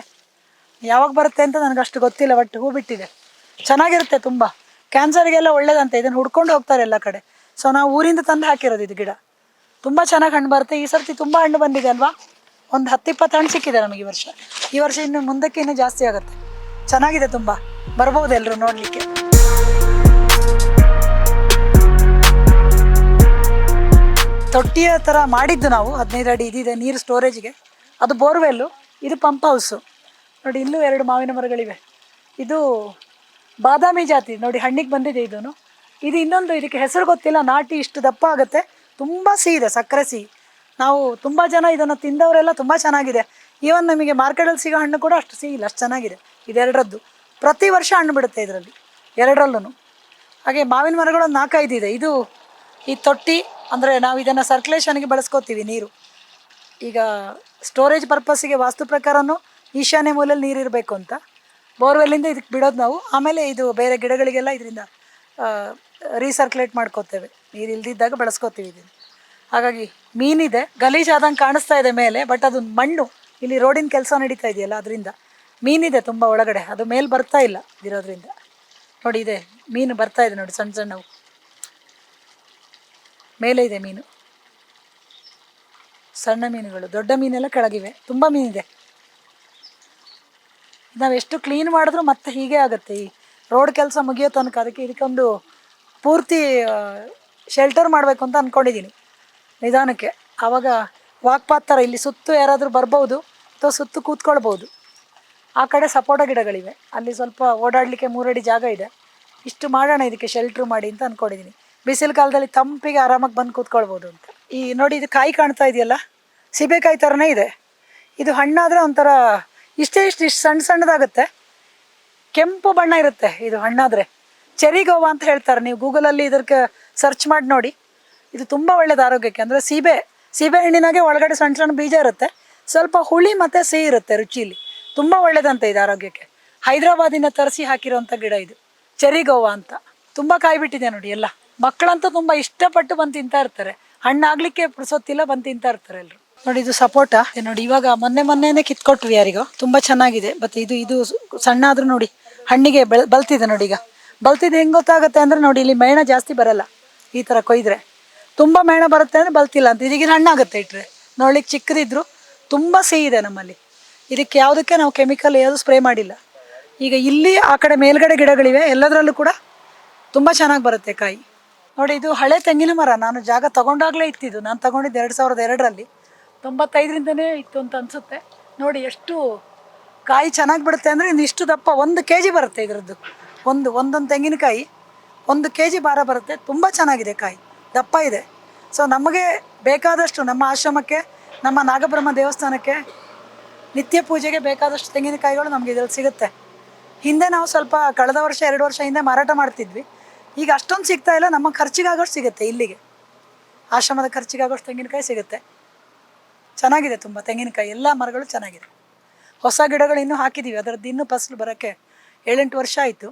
ಯಾವಾಗ ಬರುತ್ತೆ ಅಂತ ನನಗೆ ಅಷ್ಟು ಗೊತ್ತಿಲ್ಲ, ಬಟ್ ಹೂ ಬಿಟ್ಟಿದೆ. ಚೆನ್ನಾಗಿರುತ್ತೆ ತುಂಬ. ಕ್ಯಾನ್ಸರ್ಗೆಲ್ಲ ಒಳ್ಳೇದಂತೆ. ಇದನ್ನು ಹುಡ್ಕೊಂಡು ಹೋಗ್ತಾರೆ ಎಲ್ಲ ಕಡೆ. ಸೊ ನಾವು ಊರಿಂದ ತಂದು ಹಾಕಿರೋದು ಇದು ಗಿಡ. ತುಂಬ ಚೆನ್ನಾಗಿ ಹಣ್ಣು ಬರುತ್ತೆ. ಈ ಸರ್ತಿ ತುಂಬ ಹಣ್ಣು ಬಂದಿದೆ ಅಲ್ವಾ. ಒಂದು 10-20 ಹಣ್ಣು ಸಿಕ್ಕಿದೆ ನಮಗೆ ಈ ವರ್ಷ ಇನ್ನು ಮುಂದಕ್ಕೆ ಇನ್ನೂ ಜಾಸ್ತಿ ಆಗುತ್ತೆ. ಚೆನ್ನಾಗಿದೆ ತುಂಬ. ಬರ್ಬೋದು ಎಲ್ಲರೂ ನೋಡಲಿಕ್ಕೆ. ತೊಟ್ಟಿಯ ಥರ ಮಾಡಿದ್ದು ನಾವು 15 ಅಡಿ ಇದಿದೆ ನೀರು ಸ್ಟೋರೇಜ್ಗೆ. ಅದು ಬೋರ್ವೆಲ್ಲು, ಇದು ಪಂಪ್ ಹೌಸು. ನೋಡಿ ಇಲ್ಲೂ 2 ಮಾವಿನ ಮರಗಳಿವೆ. ಇದು ಬಾದಾಮಿ ಜಾತಿ ನೋಡಿ, ಹಣ್ಣಿಗೆ ಬಂದಿದೆ ಇದು. ಇನ್ನೊಂದು ಇದಕ್ಕೆ ಹೆಸರು ಗೊತ್ತಿಲ್ಲ, ನಾಟಿ ಇಷ್ಟು ದಪ್ಪ ಆಗುತ್ತೆ. ತುಂಬ ಸಿಹಿ ಇದೆ, ಸಕ್ಕರೆ ಸಿಹಿ. ನಾವು ತುಂಬ ಜನ ಇದನ್ನು ತಿಂದವರೆಲ್ಲ ತುಂಬ ಚೆನ್ನಾಗಿದೆ. ಈವನ್ ನಮಗೆ ಮಾರ್ಕೆಟಲ್ಲಿ ಸಿಗೋ ಹಣ್ಣು ಕೂಡ ಅಷ್ಟು ಸಿಹಿ ಇಲ್ಲ, ಅಷ್ಟು ಚೆನ್ನಾಗಿದೆ. ಇದೆರಡರದ್ದು ಪ್ರತಿ ವರ್ಷ ಹಣ್ಣು ಬಿಡುತ್ತೆ ಇದರಲ್ಲಿ, 2ರಲ್ಲೂ. ಹಾಗೆ ಮಾವಿನ ಮರಗಳು ಒಂದು 4-5 ಇದೆ. ಇದು ಈ ತೊಟ್ಟಿ ಅಂದರೆ ನಾವು ಇದನ್ನು ಸರ್ಕ್ಯುಲೇಷನ್ಗೆ ಬಳಸ್ಕೋತೀವಿ ನೀರು. ಈಗ ಸ್ಟೋರೇಜ್ ಪರ್ಪಸ್ಸಿಗೆ ವಾಸ್ತು ಪ್ರಕಾರನೂ ಈಶಾನ್ಯ ಮೂಲೆಯಲ್ಲಿ ನೀರು ಇರಬೇಕು ಅಂತ ಬೋರ್ವೆಲ್ಲಿಂದ ಇದಕ್ಕೆ ಬಿಡೋದು ನಾವು. ಆಮೇಲೆ ಇದು ಬೇರೆ ಗಿಡಗಳಿಗೆಲ್ಲ ಇದರಿಂದ ರೀಸರ್ಕ್ಯುಲೇಟ್ ಮಾಡ್ಕೋತೇವೆ, ನೀರು ಇಲ್ದಿದ್ದಾಗ ಬಳಸ್ಕೋತೀವಿ ಇದನ್ನು. ಹಾಗಾಗಿ ಮೀನಿದೆ, ಗಲೀಜಾದಂಗೆ ಕಾಣಿಸ್ತಾ ಇದೆ ಮೇಲೆ, ಬಟ್ ಅದು ಮಣ್ಣು. ಇಲ್ಲಿ ರೋಡಿನ ಕೆಲಸ ನಡೀತಾ ಇದೆಯಲ್ಲ, ಅದರಿಂದ ಮೀನಿದೆ ತುಂಬ ಒಳಗಡೆ. ಅದು ಮೇಲೆ ಬರ್ತಾ ಇಲ್ಲ ಇರೋದ್ರಿಂದ. ನೋಡಿ ಇದೆ ಮೀನು ಬರ್ತಾ ಇದೆ ನೋಡಿ, ಸಣ್ಣ ಸಣ್ಣವು ಮೇಲೆ ಇದೆ ಮೀನು. ಸಣ್ಣ ಮೀನುಗಳು, ದೊಡ್ಡ ಮೀನೆಲ್ಲ ಕೆಳಗಿವೆ, ತುಂಬ ಮೀನಿದೆ. ನಾವು ಎಷ್ಟು ಕ್ಲೀನ್ ಮಾಡಿದ್ರೂ ಮತ್ತೆ ಹೀಗೆ ಆಗುತ್ತೆ ಈ ರೋಡ್ ಕೆಲಸ ಮುಗಿಯೋ ತನಕ. ಅದಕ್ಕೆ ಇದಕ್ಕೊಂದು ಪೂರ್ತಿ ಶೆಲ್ಟರ್ ಮಾಡಬೇಕು ಅಂತ ಅಂದ್ಕೊಂಡಿದ್ದೀನಿ ನಿಧಾನಕ್ಕೆ. ಆವಾಗ ವಾಕ್ಪಾತ್ ಥರ ಇಲ್ಲಿ ಸುತ್ತು ಯಾರಾದರೂ ಬರ್ಬೋದು ಅಥವಾ ಸುತ್ತು ಕೂತ್ಕೊಳ್ಬೋದು. ಆ ಕಡೆ ಸಪೋಟ ಗಿಡಗಳಿವೆ, ಅಲ್ಲಿ ಸ್ವಲ್ಪ ಓಡಾಡಲಿಕ್ಕೆ 3 ಅಡಿ ಜಾಗ ಇದೆ. ಇಷ್ಟು ಮಾಡೋಣ ಇದಕ್ಕೆ ಶೆಲ್ಟ್ರು ಮಾಡಿ ಅಂತ ಅಂದ್ಕೊಂಡಿದ್ದೀನಿ. ಬಿಸಿಲು ಕಾಲದಲ್ಲಿ ತಂಪಿಗೆ ಆರಾಮಾಗಿ ಬಂದು ಕೂತ್ಕೊಳ್ಬೋದು ಅಂತ. ಈ ನೋಡಿ ಇದು ಕಾಯಿ ಕಾಣ್ತಾ ಇದೆಯಲ್ಲ, ಸೀಬೆಕಾಯಿ ಥರನೇ ಇದೆ. ಇದು ಹಣ್ಣಾದರೆ ಒಂಥರ ಇಷ್ಟು ಸಣ್ಣ ಸಣ್ಣದಾಗುತ್ತೆ, ಕೆಂಪು ಬಣ್ಣ ಇರುತ್ತೆ ಇದು ಹಣ್ಣಾದರೆ. ಚೆರಿ ಗೋವಾ ಅಂತ ಹೇಳ್ತಾರೆ, ನೀವು ಗೂಗಲಲ್ಲಿ ಇದಕ್ಕೆ ಸರ್ಚ್ ಮಾಡಿ ನೋಡಿ. ಇದು ತುಂಬ ಒಳ್ಳೆಯದು ಆರೋಗ್ಯಕ್ಕೆ. ಅಂದರೆ ಸೀಬೆ ಹಣ್ಣಿನಾಗೆ ಒಳಗಡೆ ಸಣ್ಣ ಸಣ್ಣ ಬೀಜ ಇರುತ್ತೆ, ಸ್ವಲ್ಪ ಹುಳಿ ಮತ್ತು ಸಿಹಿ ಇರುತ್ತೆ ರುಚಿಲಿ. ತುಂಬ ಒಳ್ಳೆಯದಂತೆ ಇದು ಆರೋಗ್ಯಕ್ಕೆ. ಹೈದರಾಬಾದಿಂದ ತರಿಸಿ ಹಾಕಿರೋಂಥ ಗಿಡ ಇದು, ಚೆರಿ ಗೋವಾ ಅಂತ. ತುಂಬ ಕಾಯಿ ಬಿಟ್ಟಿದೆ ನೋಡಿ ಎಲ್ಲ. ಮಕ್ಕಳಂತೂ ತುಂಬ ಇಷ್ಟಪಟ್ಟು ಬಂದು ತಿಂತಾ ಇರ್ತಾರೆ, ಹಣ್ಣಾಗಲಿಕ್ಕೆ ಪುರ್ಸೊತ್ತಿಲ್ಲ ಬಂದು ತಿಂತಾ ಇರ್ತಾರೆ ಎಲ್ಲರೂ. ನೋಡಿ ಇದು ಸಪೋಟ ನೋಡಿ, ಇವಾಗ ಮೊನ್ನೆನೇ ಕಿತ್ಕೊಟ್ವಿ ಯಾರಿಗೋ. ತುಂಬ ಚೆನ್ನಾಗಿದೆ. ಮತ್ತು ಇದು ಸಣ್ಣ ಆದರೂ ನೋಡಿ ಹಣ್ಣಿಗೆ ಬಲ್ತಿದೆ ನೋಡಿ. ಈಗ ಬಲ್ತಿದ್ದು ಹೆಂಗೆ ಗೊತ್ತಾಗುತ್ತೆ ಅಂದರೆ ನೋಡಿ, ಇಲ್ಲಿ ಮೇಣ ಜಾಸ್ತಿ ಬರಲ್ಲ. ಈ ಥರ ಕೊಯ್ದರೆ ತುಂಬ ಮೇಣ ಬರುತ್ತೆ ಅಂದರೆ ಬಲ್ತಿಲ್ಲ ಅಂತ. ಇದೀಗಿನ ಹಣ್ಣಾಗುತ್ತೆ ಇಟ್ಟರೆ. ನೋಡ್ಲಿಕ್ಕೆ ಚಿಕ್ಕದಿದ್ರು ತುಂಬ ಸಿಹಿ ಇದೆ ನಮ್ಮಲ್ಲಿ. ಇದಕ್ಕೆ ಯಾವುದಕ್ಕೆ ನಾವು ಕೆಮಿಕಲ್ ಯಾವುದು ಸ್ಪ್ರೇ ಮಾಡಿಲ್ಲ. ಈಗ ಇಲ್ಲಿ ಆ ಕಡೆ ಮೇಲ್ಗಡೆ ಗಿಡಗಳಿವೆ, ಎಲ್ಲದರಲ್ಲೂ ಕೂಡ ತುಂಬ ಚೆನ್ನಾಗಿ ಬರುತ್ತೆ ಕಾಯಿ. ನೋಡಿ ಇದು ಹಳೆ ತೆಂಗಿನ ಮರ. ನಾನು ಜಾಗ ತೊಗೊಂಡಾಗಲೇ ಇತ್ತಿದ್ದು. ನಾನು ತೊಗೊಂಡಿದ್ದು 2002ರಲ್ಲಿ, 95ರಿಂದನೇ ಇತ್ತು ಅಂತ ಅನಿಸುತ್ತೆ. ನೋಡಿ ಎಷ್ಟು ಕಾಯಿ ಚೆನ್ನಾಗಿ ಬಿಡುತ್ತೆ ಅಂದರೆ, ಇಷ್ಟು ದಪ್ಪ 1 kg ಬರುತ್ತೆ ಇದರದ್ದು. ಒಂದೊಂದು ತೆಂಗಿನಕಾಯಿ 1 kg ಭಾರ ಬರುತ್ತೆ. ತುಂಬ ಚೆನ್ನಾಗಿದೆ ಕಾಯಿ, ದಪ್ಪ ಇದೆ. ಸೊ ನಮಗೆ ಬೇಕಾದಷ್ಟು ನಮ್ಮ ಆಶ್ರಮಕ್ಕೆ, ನಮ್ಮ ನಾಗಬ್ರಹ್ಮ ದೇವಸ್ಥಾನಕ್ಕೆ ನಿತ್ಯ ಪೂಜೆಗೆ ಬೇಕಾದಷ್ಟು ತೆಂಗಿನಕಾಯಿಗಳು ನಮಗೆ ಇದರಲ್ಲಿ ಸಿಗುತ್ತೆ. ಹಿಂದೆ ನಾವು ಸ್ವಲ್ಪ ಕಳೆದ ವರ್ಷ 2 ವರ್ಷ ಹಿಂದೆ ಮಾರಾಟ ಮಾಡ್ತಿದ್ವಿ. ಈಗ ಅಷ್ಟೊಂದು ಸಿಗ್ತಾ ಇಲ್ಲ. ನಮ್ಮ ಖರ್ಚಿಗಾಗೋಷ್ಟು ಸಿಗುತ್ತೆ ಇಲ್ಲಿಗೆ, ಆಶ್ರಮದ ಖರ್ಚಿಗಾಗೋಷ್ಟು ತೆಂಗಿನಕಾಯಿ ಸಿಗುತ್ತೆ. ಚೆನ್ನಾಗಿದೆ ತುಂಬ ತೆಂಗಿನಕಾಯಿ, ಎಲ್ಲ ಮರಗಳು ಚೆನ್ನಾಗಿದೆ. ಹೊಸ ಗಿಡಗಳು ಇನ್ನೂ ಹಾಕಿದ್ದೀವಿ, ಅದರದ್ದು ಇನ್ನೂ ಫಸಲು ಬರೋಕ್ಕೆ 7-8 ವರ್ಷ ಆಯಿತು.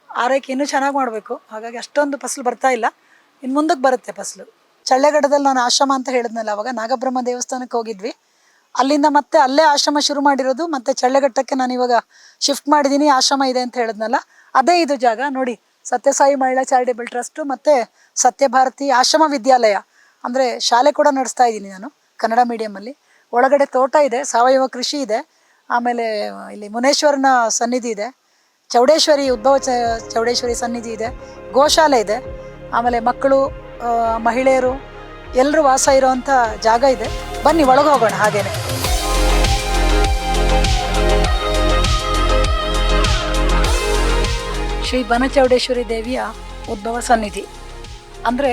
ಆರೈಕೆ ಇನ್ನೂ ಚೆನ್ನಾಗಿ ಮಾಡಬೇಕು, ಹಾಗಾಗಿ ಅಷ್ಟೊಂದು ಫಸಲು ಬರ್ತಾ ಇಲ್ಲ. ಇನ್ನು ಮುಂದಕ್ಕೆ ಬರುತ್ತೆ ಫಸಲು. ಚಳ್ಳೆಗಡದಲ್ಲಿ ನಾನು ಆಶ್ರಮ ಅಂತ ಹೇಳಿದ್ನಲ್ಲ, ಅವಾಗ ನಾಗಬ್ರಹ್ಮ ದೇವಸ್ಥಾನಕ್ಕೆ ಹೋಗಿದ್ವಿ. ಅಲ್ಲಿಂದ ಮತ್ತೆ ಅಲ್ಲೇ ಆಶ್ರಮ ಶುರು ಮಾಡಿರೋದು. ಮತ್ತು ಚಳ್ಳೆಘಟ್ಟಕ್ಕೆ ನಾನು ಇವಾಗ ಶಿಫ್ಟ್ ಮಾಡಿದ್ದೀನಿ, ಆಶ್ರಮ ಇದೆ ಅಂತ ಹೇಳಿದ್ನಲ್ಲ, ಅದೇ ಇದು ಜಾಗ ನೋಡಿ. ಸತ್ಯಸಾಯಿ ಮಹಿಳಾ ಚಾರಿಟೇಬಲ್ ಟ್ರಸ್ಟು ಮತ್ತು ಸತ್ಯಭಾರತಿ ಆಶ್ರಮ ವಿದ್ಯಾಲಯ ಅಂದರೆ ಶಾಲೆ ಕೂಡ ನಡೆಸ್ತಾ ಇದ್ದೀನಿ ನಾನು, ಕನ್ನಡ ಮೀಡಿಯಮಲ್ಲಿ. ಒಳಗಡೆ ತೋಟ ಇದೆ, ಸಾವಯವ ಕೃಷಿ ಇದೆ. ಆಮೇಲೆ ಇಲ್ಲಿ ಮುನೇಶ್ವರನ ಸನ್ನಿಧಿ ಇದೆ, ಚೌಡೇಶ್ವರಿ ಚೌಡೇಶ್ವರಿ ಸನ್ನಿಧಿ ಇದೆ, ಗೋಶಾಲೆ ಇದೆ. ಆಮೇಲೆ ಮಕ್ಕಳು, ಮಹಿಳೆಯರು ಎಲ್ಲರೂ ವಾಸ ಇರೋವಂಥ ಜಾಗ ಇದೆ. ಬನ್ನಿ ಒಳಗೆ ಹೋಗೋಣ. ಹಾಗೇನೆ ಶ್ರೀ ಬನಚೌಡೇಶ್ವರಿ ದೇವಿಯ ಉದ್ಭವ ಸನ್ನಿಧಿ. ಅಂದರೆ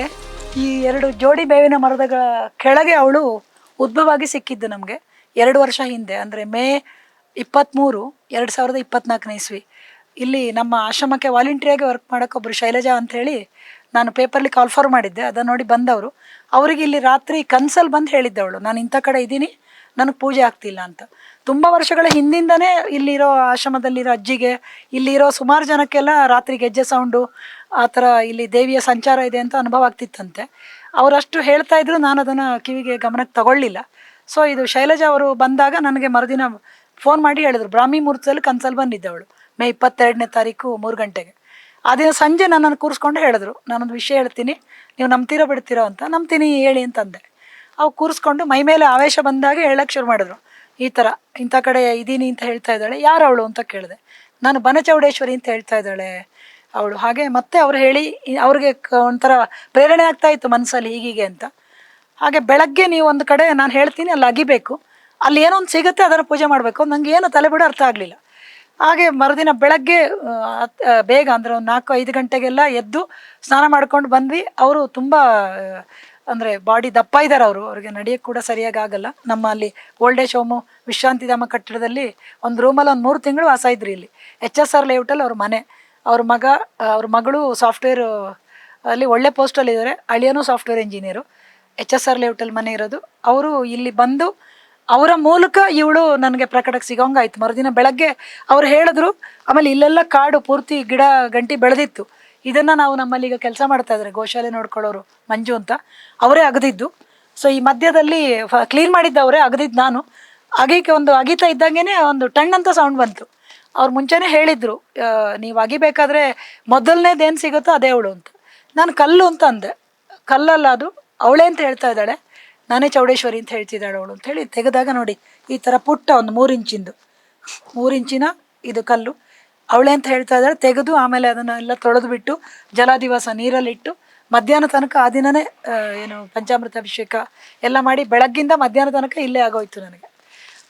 ಈ 2 ಜೋಡಿ ಬೇವಿನ ಮರದ ಕೆಳಗೆ ಅವಳು ಉದ್ಭವ ಆಗಿ ಸಿಕ್ಕಿದ್ದು ನಮಗೆ 2 ವರ್ಷ ಹಿಂದೆ. ಅಂದರೆ ಮೇ 23, 2024ನೇ ಇಸ್ವಿ. ಇಲ್ಲಿ ನಮ್ಮ ಆಶ್ರಮಕ್ಕೆ ವಾಲಂಟಿಯರಾಗಿ ವರ್ಕ್ ಮಾಡೋಕ್ಕೆ ಒಬ್ಬರು ಶೈಲಜಾ ಅಂಥೇಳಿ ನಾನು ಪೇಪರ್ಲಿ ಕಾಲ್ಫಾರ್ ಮಾಡಿದ್ದೆ. ಅದನ್ನು ನೋಡಿ ಬಂದವರು. ಅವರಿಗೆ ಇಲ್ಲಿ ರಾತ್ರಿ ಕನ್ಸಲ್ಲಿ ಬಂದು ಹೇಳಿದ್ದವಳು, ನಾನು ಇಂಥ ಕಡೆ ಇದ್ದೀನಿ, ನನಗೆ ಪೂಜೆ ಆಗ್ತಿಲ್ಲ ಅಂತ. ತುಂಬ ವರ್ಷಗಳ ಹಿಂದಿಂದನೇ ಇಲ್ಲಿರೋ ಆಶ್ರಮದಲ್ಲಿರೋ ಅಜ್ಜಿಗೆ, ಇಲ್ಲಿರೋ ಸುಮಾರು ಜನಕ್ಕೆಲ್ಲ ರಾತ್ರಿ ಗೆಜ್ಜೆ ಸೌಂಡು ಆ ಥರ ಇಲ್ಲಿ ದೇವಿಯ ಸಂಚಾರ ಇದೆ ಅಂತ ಅನುಭವ ಆಗ್ತಿತ್ತಂತೆ. ಅವರಷ್ಟು ಹೇಳ್ತಾ ಇದ್ರು, ನಾನು ಅದನ್ನು ಕಿವಿಗೆ ಗಮನಕ್ಕೆ ತಗೊಳ್ಳಿಲ್ಲ. ಸೊ ಇದು ಶೈಲಜಾ ಅವರು ಬಂದಾಗ ನನಗೆ ಮರುದಿನ ಫೋನ್ ಮಾಡಿ ಹೇಳಿದ್ರು, ಬ್ರಾಹ್ಮಿ ಮುಹೂರ್ತದಲ್ಲಿ ಕನ್ಸಲ್ಲಿ ಬಂದಿದ್ದವಳು ಮೇ 22ನೇ ತಾರೀಕು 3 ಗಂಟೆಗೆ. ಆ ದಿನ ಸಂಜೆ ನನ್ನನ್ನು ಕೂರಿಸ್ಕೊಂಡು ಹೇಳಿದ್ರು, ನಾನೊಂದು ವಿಷಯ ಹೇಳ್ತೀನಿ, ನೀವು ನಂಬ್ತೀರೋ ಬಿಡ್ತೀರೋ ಅಂತ. ನಂಬ್ತೀನಿ ಹೇಳಿ ಅಂತಂದೆ. ಅವು ಕೂರಿಸ್ಕೊಂಡು ಮೈ ಮೇಲೆ ಆವೇಶ ಬಂದಾಗ ಹೇಳಕ್ಕೆ ಶುರು ಮಾಡಿದ್ರು, ಈ ಥರ ಇಂಥ ಕಡೆ ಇದ್ದೀನಿ ಅಂತ ಹೇಳ್ತಾ ಇದ್ದಾಳೆ. ಯಾರು ಅವಳು ಅಂತ ಕೇಳಿದೆ. ನಾನು ಬನಚೌಡೇಶ್ವರಿ ಅಂತ ಹೇಳ್ತಾ ಇದ್ದಾಳೆ ಅವಳು. ಹಾಗೆ ಮತ್ತೆ ಅವ್ರು ಹೇಳಿ ಅವ್ರಿಗೆ ಒಂಥರ ಪ್ರೇರಣೆ ಆಗ್ತಾ ಇತ್ತು ಮನಸ್ಸಲ್ಲಿ ಹೀಗೀಗೆ ಅಂತ. ಹಾಗೆ ಬೆಳಗ್ಗೆ ನೀವು ಒಂದು ಕಡೆ ನಾನು ಹೇಳ್ತೀನಿ, ಅಲ್ಲಿ ಅಗಿಬೇಕು, ಅಲ್ಲಿ ಏನೋ ಒಂದು ಸಿಗುತ್ತೆ, ಅದನ್ನು ಪೂಜೆ ಮಾಡಬೇಕು. ನನಗೆ ಏನು ತಲೆಬಿಡ ಅರ್ಥ ಆಗಲಿಲ್ಲ. ಹಾಗೆ ಮರುದಿನ ಬೆಳಗ್ಗೆ ಬೇಗ ಅಂದರೆ ಒಂದು 4-5 ಗಂಟೆಗೆಲ್ಲ ಎದ್ದು ಸ್ನಾನ ಮಾಡ್ಕೊಂಡು ಬಂದ್ವಿ. ಅವರು ತುಂಬ ಅಂದರೆ ಬಾಡಿ ದಪ್ಪ ಇದ್ದಾರೆ ಅವರು, ಅವ್ರಿಗೆ ನಡೆಯೋಕ್ಕೆ ಕೂಡ ಸರಿಯಾಗಿ ಆಗಲ್ಲ. ನಮ್ಮ ಅಲ್ಲಿ ಓಲ್ಡ್ ಏಜ್ ಹೋಮು ವಿಶ್ರಾಂತಿಧಾಮ ಕಟ್ಟಡದಲ್ಲಿ ಒಂದು ರೂಮಲ್ಲಿ ಒಂದು 3 ತಿಂಗಳು ವಾಸ ಇದ್ರಿ. ಇಲ್ಲಿ HSR ಲೇಔಟಲ್ಲಿ ಅವ್ರ ಮನೆ. ಅವ್ರ ಮಗಳು ಸಾಫ್ಟ್ವೇರ್ ಅಲ್ಲಿ ಒಳ್ಳೆ ಪೋಸ್ಟಲ್ಲಿ ಇದ್ದಾರೆ, ಅಳಿಯನೂ ಸಾಫ್ಟ್ವೇರ್ ಇಂಜಿನಿಯರು. HSR ಲೇಔಟಲ್ಲಿ ಮನೆ ಇರೋದು. ಅವರು ಇಲ್ಲಿ ಬಂದು ಅವರ ಮೂಲಕ ಇವಳು ನನಗೆ ಪ್ರಕಟಕ್ಕೆ ಸಿಗೋಂಗಾಯ್ತು. ಮರುದಿನ ಬೆಳಗ್ಗೆ ಅವ್ರು ಹೇಳಿದ್ರು. ಆಮೇಲೆ ಇಲ್ಲೆಲ್ಲ ಕಾಡು ಪೂರ್ತಿ ಗಿಡ ಗಂಟಿ ಬೆಳೆದಿತ್ತು. ಇದನ್ನು ನಾವು ನಮ್ಮಲ್ಲಿ ಈಗ ಕೆಲಸ ಮಾಡ್ತಾ ಇದ್ದಾರೆ, ಗೋಶಾಲೆ ನೋಡ್ಕೊಳ್ಳೋರು ಮಂಜು ಅಂತ, ಅವರೇ ಅಗದಿದ್ದು. ಸೊ ಈ ಮಧ್ಯದಲ್ಲಿ ಕ್ಲೀನ್ ಮಾಡಿದ್ದ ಅವರೇ, ಅಗದಿದ್ದು ನಾನು. ಅಗೀಕೆ ಒಂದು ಅಗಿತಾ ಇದ್ದಂಗೆ ಒಂದು ಟಣ್ ಅಂತ ಸೌಂಡ್ ಬಂತು. ಅವ್ರು ಮುಂಚೆನೇ ಹೇಳಿದ್ರು, ನೀವು ಅಗಿಬೇಕಾದ್ರೆ ಮೊದಲನೇದೇನು ಸಿಗುತ್ತೋ ಅದೇ ಅವಳು ಅಂತ. ನಾನು ಕಲ್ಲು ಅಂತ ಅಂದೆ. ಕಲ್ಲಲ್ಲ ಅದು, ಅವಳೇ ಅಂತ ಹೇಳ್ತಾ ಇದ್ದಾಳೆ. ನಾನೇ ಚೌಡೇಶ್ವರಿ ಅಂತ ಹೇಳ್ತಿದ್ದಾಳೆ ಅವಳು ಅಂತ ಹೇಳಿ ತೆಗೆದಾಗ ನೋಡಿ ಈ ಥರ ಪುಟ್ಟ ಒಂದು 3 ಇಂಚಿನ ಇದು ಕಲ್ಲು ಅವಳೇ ಅಂತ ಹೇಳ್ತಾ ಇದ್ದಾಳೆ. ತೆಗೆದು ಆಮೇಲೆ ಅದನ್ನೆಲ್ಲ ತೊಳೆದು ಬಿಟ್ಟು ಜಲದಿವಸ ನೀರಲ್ಲಿಟ್ಟು ಮಧ್ಯಾಹ್ನ ತನಕ ಆ ದಿನನೇ ಏನು ಪಂಚಾಮೃತ ಅಭಿಷೇಕ ಎಲ್ಲ ಮಾಡಿ ಬೆಳಗ್ಗಿಂದ ಮಧ್ಯಾಹ್ನ ತನಕ ಇಲ್ಲೇ ಆಗೋಯ್ತು ನನಗೆ.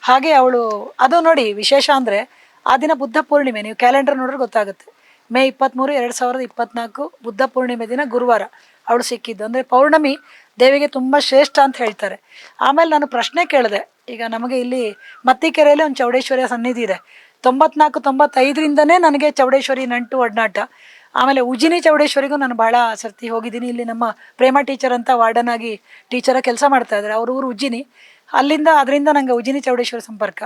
ಹಾಗೆ ಅವಳು ಅದು ನೋಡಿ ವಿಶೇಷ ಅಂದರೆ ಆ ದಿನ ಬುದ್ಧ ಪೂರ್ಣಿಮೆ, ನೀವು ಕ್ಯಾಲೆಂಡರ್ ನೋಡಿದ್ರೆ ಗೊತ್ತಾಗುತ್ತೆ. ಮೇ 23, 2024 ಬುದ್ಧ ಪೂರ್ಣಿಮೆ ದಿನ ಗುರುವಾರ ಅವಳು ಸಿಕ್ಕಿದ್ದು. ಅಂದರೆ ಪೌರ್ಣಮಿ ದೇವಿಗೆ ತುಂಬ ಶ್ರೇಷ್ಠ ಅಂತ ಹೇಳ್ತಾರೆ. ಆಮೇಲೆ ನಾನು ಪ್ರಶ್ನೆ ಕೇಳಿದೆ, ಈಗ ನಮಗೆ ಇಲ್ಲಿ ಮತ್ತಿಕೆರೆಯಲ್ಲಿ ಒಂದು ಚೌಡೇಶ್ವರಿಯ ಸನ್ನಿಧಿ ಇದೆ. 94, 95ರಿಂದನೇ ನನಗೆ ಚೌಡೇಶ್ವರಿ ನಂಟು ಒಡನಾಟ. ಆಮೇಲೆ ಉಜಿನಿ ಚೌಡೇಶ್ವರಿಗೂ ನಾನು ಭಾಳ ಸರ್ತಿ ಹೋಗಿದ್ದೀನಿ. ಇಲ್ಲಿ ನಮ್ಮ ಪ್ರೇಮ ಟೀಚರ್ ಅಂತ ವಾರ್ಡನ್ ಆಗಿ ಟೀಚರಾಗಿ ಕೆಲಸ ಮಾಡ್ತಾ ಇದ್ದಾರೆ, ಅವ್ರ ಊರು ಉಜ್ಜಿನಿ. ಅದರಿಂದ ನನಗೆ ಉಜಿನಿ ಚೌಡೇಶ್ವರಿ ಸಂಪರ್ಕ.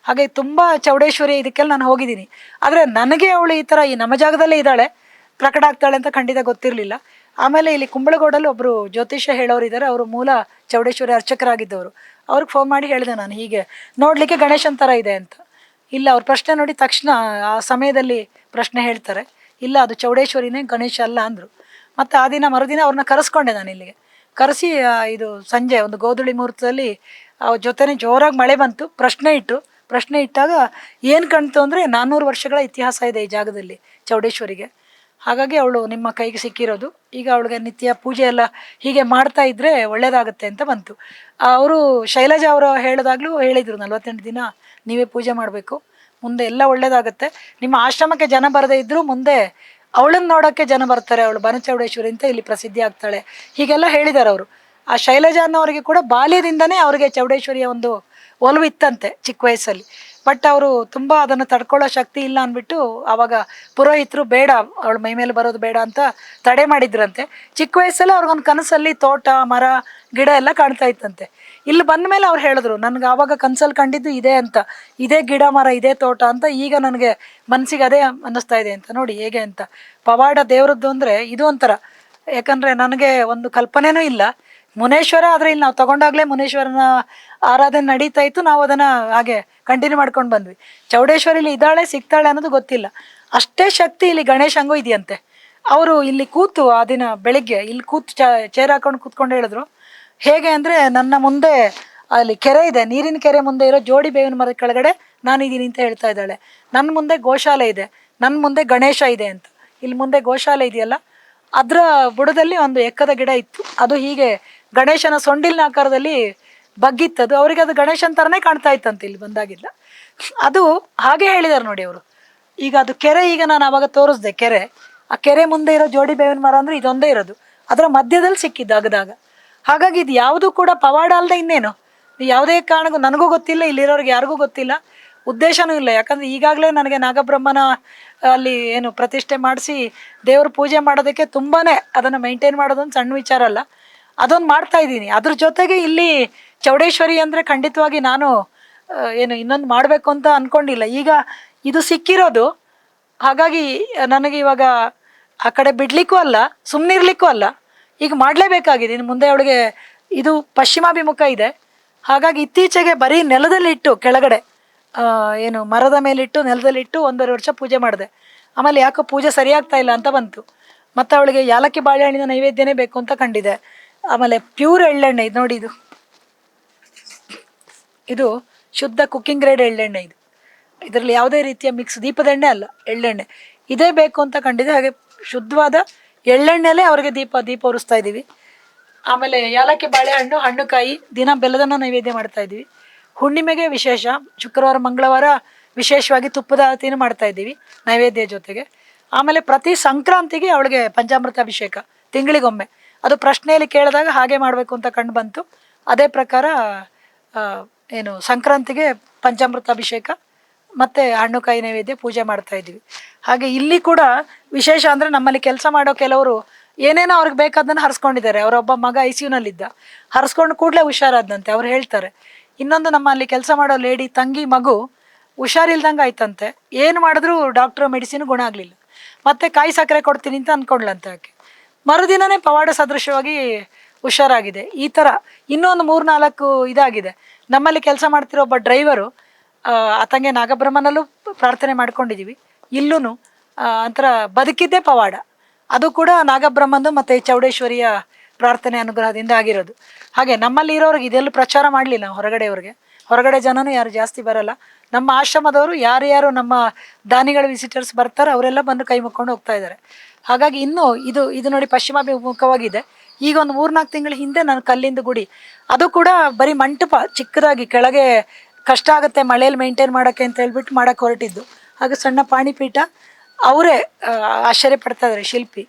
ಹಾಗೆ ತುಂಬ ಚೌಡೇಶ್ವರಿ ಇದಕ್ಕೆಲ್ಲ ನಾನು ಹೋಗಿದ್ದೀನಿ. ಆದರೆ ನನಗೆ ಅವಳು ಈ ಥರ ಈ ನಮ್ಮ ಜಾಗದಲ್ಲೇ ಇದ್ದಾಳೆ, ಪ್ರಕಟ ಆಗ್ತಾಳೆ ಅಂತ ಖಂಡಿತ ಗೊತ್ತಿರಲಿಲ್ಲ. ಆಮೇಲೆ ಇಲ್ಲಿ ಕುಂಬಳಗೋಡಲ್ಲಿ ಒಬ್ಬರು ಜ್ಯೋತಿಷ್ಯ ಹೇಳೋರು ಇದ್ದಾರೆ, ಅವರು ಮೂಲ ಚೌಡೇಶ್ವರಿ ಅರ್ಚಕರಾಗಿದ್ದವರು. ಅವ್ರಿಗೆ ಫೋನ್ ಮಾಡಿ ಹೇಳಿದೆ ನಾನು, ಹೀಗೆ ನೋಡಲಿಕ್ಕೆ ಗಣೇಶನ್ ಥರ ಇದೆ ಅಂತ. ಇಲ್ಲ, ಅವ್ರ ಪ್ರಶ್ನೆ ನೋಡಿ ತಕ್ಷಣ ಆ ಸಮಯದಲ್ಲಿ ಪ್ರಶ್ನೆ ಹೇಳ್ತಾರೆ, ಇಲ್ಲ ಅದು ಚೌಡೇಶ್ವರಿನೇ, ಗಣೇಶ ಅಲ್ಲ ಅಂದರು. ಮತ್ತು ಆ ದಿನ ಮರುದಿನ ಅವ್ರನ್ನ ಕರೆಸ್ಕೊಂಡೆ ನಾನು ಇಲ್ಲಿಗೆ. ಕರೆಸಿ ಇದು ಸಂಜೆ ಒಂದು ಗೋಧುಳಿ ಮುಹೂರ್ತದಲ್ಲಿ ಅವ್ರ ಜೊತೆನೇ ಜೋರಾಗಿ ಮಳೆ ಬಂತು. ಪ್ರಶ್ನೆ ಇಟ್ಟಾಗ ಏನು ಕಾಣ್ತು ಅಂದರೆ 400 ವರ್ಷಗಳ ಇತಿಹಾಸ ಇದೆ ಈ ಜಾಗದಲ್ಲಿ ಚೌಡೇಶ್ವರಿಗೆ. ಹಾಗಾಗಿ ಅವಳು ನಿಮ್ಮ ಕೈಗೆ ಸಿಕ್ಕಿರೋದು. ಈಗ ಅವಳಿಗೆ ನಿತ್ಯ ಪೂಜೆ ಎಲ್ಲ ಹೀಗೆ ಮಾಡ್ತಾ ಇದ್ದರೆ ಒಳ್ಳೆಯದಾಗುತ್ತೆ ಅಂತ ಬಂತು. ಅವರು ಶೈಲಜಾ ಅವರು ಹೇಳಿದಾಗಲೂ ಹೇಳಿದರು, 48 ದಿನ ನೀವೇ ಪೂಜೆ ಮಾಡಬೇಕು, ಮುಂದೆ ಎಲ್ಲ ಒಳ್ಳೆಯದಾಗುತ್ತೆ. ನಿಮ್ಮ ಆಶ್ರಮಕ್ಕೆ ಜನ ಬರದೇ ಇದ್ದರೂ ಮುಂದೆ ಅವಳನ್ನು ನೋಡೋಕ್ಕೆ ಜನ ಬರ್ತಾರೆ, ಅವಳು ಬನಚೌಡೇಶ್ವರಿ ಅಂತ ಇಲ್ಲಿ ಪ್ರಸಿದ್ಧಿ ಆಗ್ತಾಳೆ, ಹೀಗೆಲ್ಲ ಹೇಳಿದ್ದಾರೆ ಅವರು. ಆ ಶೈಲಜಾ ಅನ್ನೋರಿಗೆ ಕೂಡ ಬಾಲ್ಯದಿಂದನೇ ಅವರಿಗೆ ಚೌಡೇಶ್ವರಿಯ ಒಂದು ಒಲವು ಇತ್ತಂತೆ ಚಿಕ್ಕ ವಯಸ್ಸಲ್ಲಿ. ಬಟ್ ಅವರು ತುಂಬ ಅದನ್ನು ತಡ್ಕೊಳ್ಳೋ ಶಕ್ತಿ ಇಲ್ಲ ಅಂದ್ಬಿಟ್ಟು ಆವಾಗ ಪುರೋಹಿತರು ಬೇಡ, ಅವಳ ಮೈ ಮೇಲೆ ಬರೋದು ಬೇಡ ಅಂತ ತಡೆ ಮಾಡಿದ್ರಂತೆ. ಚಿಕ್ಕ ವಯಸ್ಸಲ್ಲೇ ಅವ್ರಿಗೊಂದು ಕನಸಲ್ಲಿ ತೋಟ, ಮರ, ಗಿಡ ಎಲ್ಲ ಕಾಣ್ತಾ ಇತ್ತಂತೆ. ಇಲ್ಲಿ ಬಂದ ಮೇಲೆ ಅವ್ರು ಹೇಳಿದ್ರು, ನನಗೆ ಆವಾಗ ಕನಸಲ್ಲಿ ಕಂಡಿದ್ದು ಇದೇ ಅಂತ, ಇದೇ ಗಿಡ ಮರ, ಇದೇ ತೋಟ ಅಂತ. ಈಗ ನನಗೆ ಮನಸ್ಸಿಗೆ ಅದೇ ಅನ್ನಿಸ್ತಾ ಇದೆ ಅಂತ. ನೋಡಿ ಹೇಗೆ ಅಂತ. ಪವಾಡ ದೇವ್ರದ್ದು ಅಂದರೆ ಇದು ಒಂಥರ. ಯಾಕಂದರೆ ನನಗೆ ಒಂದು ಕಲ್ಪನೆನೂ ಇಲ್ಲ. ಮುನೇಶ್ವರ ಆದರೆ ಇಲ್ಲಿ ನಾವು ತಗೊಂಡಾಗಲೇ ಮುನೇಶ್ವರನ ಆರಾಧನೆ ನಡೀತಾ ಇತ್ತು, ನಾವು ಅದನ್ನು ಹಾಗೆ ಕಂಟಿನ್ಯೂ ಮಾಡ್ಕೊಂಡು ಬಂದ್ವಿ. ಚೌಡೇಶ್ವರಿಲಿ ಇದ್ದಾಳೆ, ಸಿಗ್ತಾಳೆ ಅನ್ನೋದು ಗೊತ್ತಿಲ್ಲ. ಅಷ್ಟೇ ಶಕ್ತಿ ಇಲ್ಲಿ ಗಣೇಶಂಗೂ ಇದೆಯಂತೆ. ಅವರು ಇಲ್ಲಿ ಕೂತು ಆ ದಿನ ಬೆಳಿಗ್ಗೆ ಇಲ್ಲಿ ಕೂತು ಚೇರ್ ಹಾಕೊಂಡು ಕೂತ್ಕೊಂಡು ಹೇಳಿದ್ರು, ಹೇಗೆ ಅಂದರೆ ನನ್ನ ಮುಂದೆ ಅಲ್ಲಿ ಕೆರೆ ಇದೆ, ನೀರಿನ ಕೆರೆ ಮುಂದೆ ಇರೋ ಜೋಡಿ ಬೇವಿನ ಮರದ ಕೆಳಗಡೆ ನಾನಿದ್ದೀನಿ ಅಂತ ಹೇಳ್ತಾ ಇದ್ದಾಳೆ. ನನ್ನ ಮುಂದೆ ಗೋಶಾಲೆ ಇದೆ, ನನ್ನ ಮುಂದೆ ಗಣೇಶ ಇದೆ ಅಂತ. ಇಲ್ಲಿ ಮುಂದೆ ಗೋಶಾಲೆ ಇದೆಯಲ್ಲ, ಅದರ ಬುಡದಲ್ಲಿ ಒಂದು ಎಕ್ಕದ ಗಿಡ ಇತ್ತು. ಅದು ಹೀಗೆ ಗಣೇಶನ ಸೊಂಡಿಲಿನ ಆಕಾರದಲ್ಲಿ ಬಗ್ಗಿತ್ತದು. ಅವರಿಗೆ ಅದು ಗಣೇಶನ ಥರನೇ ಕಾಣ್ತಾ ಇತ್ತಂತೆ ಇಲ್ಲಿ ಬಂದಾಗಿಲ್ಲ. ಅದು ಹಾಗೆ ಹೇಳಿದ್ದಾರೆ ನೋಡಿ ಅವರು. ಈಗ ಅದು ಕೆರೆ, ಈಗ ನಾನು ಆವಾಗ ತೋರಿಸ್ದೆ ಕೆರೆ, ಆ ಕೆರೆ ಮುಂದೆ ಇರೋ ಜೋಡಿ ಬೇವಿನ ಮರ ಅಂದರೆ ಇದೊಂದೇ ಇರೋದು, ಅದರ ಮಧ್ಯದಲ್ಲಿ ಸಿಕ್ಕಿದ್ದು ಅಗದಾಗ. ಹಾಗಾಗಿ ಇದು ಯಾವುದೂ ಕೂಡ ಪವಾಡ ಅಲ್ಲದೆ ಇನ್ನೇನು, ಯಾವುದೇ ಕಾರಣಕ್ಕೂ ನನಗೂ ಗೊತ್ತಿಲ್ಲ, ಇಲ್ಲಿರೋರಿಗೆ ಯಾರಿಗೂ ಗೊತ್ತಿಲ್ಲ, ಉದ್ದೇಶನೂ ಇಲ್ಲ. ಯಾಕಂದರೆ ಈಗಾಗಲೇ ನನಗೆ ನಾಗಬ್ರಹ್ಮನ ಅಲ್ಲಿ ಏನು ಪ್ರತಿಷ್ಠೆ ಮಾಡಿಸಿ ದೇವ್ರ ಪೂಜೆ ಮಾಡೋದಕ್ಕೆ ತುಂಬಾ ಅದನ್ನು ಮೇಂಟೈನ್ ಮಾಡೋದೊಂದು ಸಣ್ಣ ವಿಚಾರ ಅಲ್ಲ, ಅದೊಂದು ಮಾಡ್ತಾ ಇದ್ದೀನಿ. ಅದ್ರ ಜೊತೆಗೆ ಇಲ್ಲಿ ಚೌಡೇಶ್ವರಿ ಅಂದರೆ ಖಂಡಿತವಾಗಿ ನಾನು ಏನು ಇನ್ನೊಂದು ಮಾಡಬೇಕು ಅಂತ ಅಂದ್ಕೊಂಡಿಲ್ಲ. ಈಗ ಇದು ಸಿಕ್ಕಿರೋದು, ಹಾಗಾಗಿ ನನಗೆ ಇವಾಗ ಆ ಕಡೆ ಬಿಡಲಿಕ್ಕೂ ಅಲ್ಲ, ಸುಮ್ಮನಿರ್ಲಿಕ್ಕೂ ಅಲ್ಲ, ಈಗ ಮಾಡಲೇಬೇಕಾಗಿದೆ. ಇನ್ನು ಮುಂದೆ ಅವಳಿಗೆ ಇದು ಪಶ್ಚಿಮಾಭಿಮುಖ ಇದೆ. ಹಾಗಾಗಿ ಇತ್ತೀಚೆಗೆ ಬರೀ ನೆಲದಲ್ಲಿಟ್ಟು ಕೆಳಗಡೆ ಏನು ಮರದ ಮೇಲಿಟ್ಟು ನೆಲದಲ್ಲಿಟ್ಟು 1.5 ವರ್ಷ ಪೂಜೆ ಮಾಡಿದೆ. ಆಮೇಲೆ ಯಾಕೋ ಪೂಜೆ ಸರಿಯಾಗ್ತಾ ಇಲ್ಲ ಅಂತ ಬಂತು. ಮತ್ತು ಅವಳಿಗೆ ಯಾಲಕ್ಕಿ ಬಾಳೆಹಣ್ಣಿನ ನೈವೇದ್ಯನೇ ಬೇಕು ಅಂತ ಕಂಡಿದೆ. ಆಮೇಲೆ ಪ್ಯೂರ್ ಎಳ್ಳೆಣ್ಣೆ ಇದು ನೋಡಿ, ಇದು ಶುದ್ಧ ಕುಕ್ಕಿಂಗ್ ಗ್ರೇಡ್ ಎಳ್ಳೆಣ್ಣೆ. ಇದರಲ್ಲಿ ಯಾವುದೇ ರೀತಿಯ ಮಿಕ್ಸ್, ದೀಪದ ಎಣ್ಣೆ ಅಲ್ಲ, ಎಳ್ಳೆಣ್ಣೆ ಇದೇ ಬೇಕು ಅಂತ ಕಂಡಿದೆ. ಹಾಗೆ ಶುದ್ಧವಾದ ಎಳ್ಳೆಣ್ಣೆಲೇ ಅವ್ರಿಗೆ ದೀಪ ಉರಿಸ್ತಾ ಇದ್ದೀವಿ. ಆಮೇಲೆ ಯಾಲಕ್ಕಿ ಬಾಳೆಹಣ್ಣು, ಹಣ್ಣುಕಾಯಿ, ದಿನ ಬೆಲ್ಲದನ್ನ ನೈವೇದ್ಯ ಮಾಡ್ತಾ ಇದ್ದೀವಿ. ಹುಣ್ಣಿಮೆಗೆ ವಿಶೇಷ, ಶುಕ್ರವಾರ ಮಂಗಳವಾರ ವಿಶೇಷವಾಗಿ ತುಪ್ಪದ ಆರತಿನೂ ಮಾಡ್ತಾ ಇದ್ದೀವಿ ನೈವೇದ್ಯ ಜೊತೆಗೆ. ಆಮೇಲೆ ಪ್ರತಿ ಸಂಕ್ರಾಂತಿಗೆ ಅವಳಿಗೆ ಪಂಚಾಮೃತ ಅಭಿಷೇಕ ತಿಂಗಳಿಗೊಮ್ಮೆ. ಅದು ಪ್ರಶ್ನೆಯಲ್ಲಿ ಕೇಳಿದಾಗ ಹಾಗೆ ಮಾಡಬೇಕು ಅಂತ ಕಂಡು ಬಂತು. ಅದೇ ಪ್ರಕಾರ ಏನು ಸಂಕ್ರಾಂತಿಗೆ ಪಂಚಾಮೃತ ಅಭಿಷೇಕ ಮತ್ತು ಹಣ್ಣುಕಾಯಿ ನೈವೇದ್ಯ ಪೂಜೆ ಮಾಡ್ತಾ ಇದ್ದೀವಿ. ಹಾಗೆ ಇಲ್ಲಿ ಕೂಡ ವಿಶೇಷ ಅಂದರೆ ನಮ್ಮಲ್ಲಿ ಕೆಲಸ ಮಾಡೋ ಕೆಲವರು ಏನೇನೋ ಅವ್ರಿಗೆ ಬೇಕಾದನ್ನು ಹರಿಸ್ಕೊಂಡಿದ್ದಾರೆ. ಅವರೊಬ್ಬ ಮಗ ICUನಲ್ಲಿದ್ದ, ಹರಿಸ್ಕೊಂಡು ಕೂಡಲೇ ಹುಷಾರಾದಂತೆ ಅವ್ರು ಹೇಳ್ತಾರೆ. ಇನ್ನೊಂದು ನಮ್ಮಲ್ಲಿ ಕೆಲಸ ಮಾಡೋ ಲೇಡಿ ತಂಗಿ ಮಗು ಹುಷಾರಿಲ್ದಂಗೆ ಆಯ್ತಂತೆ. ಏನು ಮಾಡಿದ್ರು ಡಾಕ್ಟ್ರು ಮೆಡಿಸಿನ್ ಗುಣ ಆಗಲಿಲ್ಲ. ಮತ್ತೆ ಕಾಯಿ ಸಕ್ಕರೆ ಕೊಡ್ತೀನಿ ಅಂತ ಅಂದ್ಕೊಂಡ್ಲಂತೆ ಆಕೆ. ಮರುದಿನನೇ ಪವಾಡ ಸದೃಶವಾಗಿ ಹುಷಾರಾಗಿದೆ. ಈ ಥರ ಇನ್ನೊಂದು 3-4 ಇದಾಗಿದೆ. ನಮ್ಮಲ್ಲಿ ಕೆಲಸ ಮಾಡ್ತಿರೋ ಒಬ್ಬ ಡ್ರೈವರು, ಆತಂಗೆ ನಾಗಬ್ರಹ್ಮನಲ್ಲೂ ಪ್ರಾರ್ಥನೆ ಮಾಡ್ಕೊಂಡಿದ್ದೀವಿ, ಇಲ್ಲೂ ಒಂಥರ ಬದುಕಿದ್ದೇ ಪವಾಡ. ಅದು ಕೂಡ ನಾಗಬ್ರಹ್ಮಂದು ಮತ್ತು ಚೌಡೇಶ್ವರಿಯ ಪ್ರಾರ್ಥನೆ ಅನುಗ್ರಹದಿಂದ ಆಗಿರೋದು. ಹಾಗೆ ನಮ್ಮಲ್ಲಿ ಇರೋರಿಗೆ ಇದೆಲ್ಲೂ ಪ್ರಚಾರ ಮಾಡಲಿಲ್ಲ ಹೊರಗಡೆಯವ್ರಿಗೆ. ಹೊರಗಡೆ ಜನನೂ ಯಾರು ಜಾಸ್ತಿ ಬರಲ್ಲ. ನಮ್ಮ ಆಶ್ರಮದವರು ಯಾರ್ಯಾರು ನಮ್ಮ ದಾನಿಗಳ ವಿಸಿಟರ್ಸ್ ಬರ್ತಾರೆ ಅವರೆಲ್ಲ ಬಂದು ಕೈ ಮುಕ್ಕೊಂಡು ಹೋಗ್ತಾ ಇದ್ದಾರೆ. ಹಾಗಾಗಿ ಇನ್ನೂ ಇದು ನೋಡಿ ಪಶ್ಚಿಮಾಭಿಮುಖವಾಗಿದೆ. ಈಗ ಒಂದು 3-4 ತಿಂಗಳ ಹಿಂದೆ ನಾನು ಕಲ್ಲಿಂದ ಗುಡಿ, ಅದು ಕೂಡ ಬರೀ ಮಂಟಪ ಚಿಕ್ಕದಾಗಿ, ಕೆಳಗೆ ಕಷ್ಟ ಆಗುತ್ತೆ ಮಳೆಯಲ್ಲಿ ಮೇಂಟೈನ್ ಮಾಡೋಕ್ಕೆ ಅಂತ ಹೇಳ್ಬಿಟ್ಟು ಮಾಡೋಕ್ಕೆ ಹೊರಟಿದ್ದು. ಹಾಗೆ ಸಣ್ಣ ಪಾಣಿಪೀಠ ಅವರೇ ಆಶ್ಚರ್ಯ ಪಡ್ತಾ ಇದ್ದಾರೆ ಶಿಲ್ಪಿ.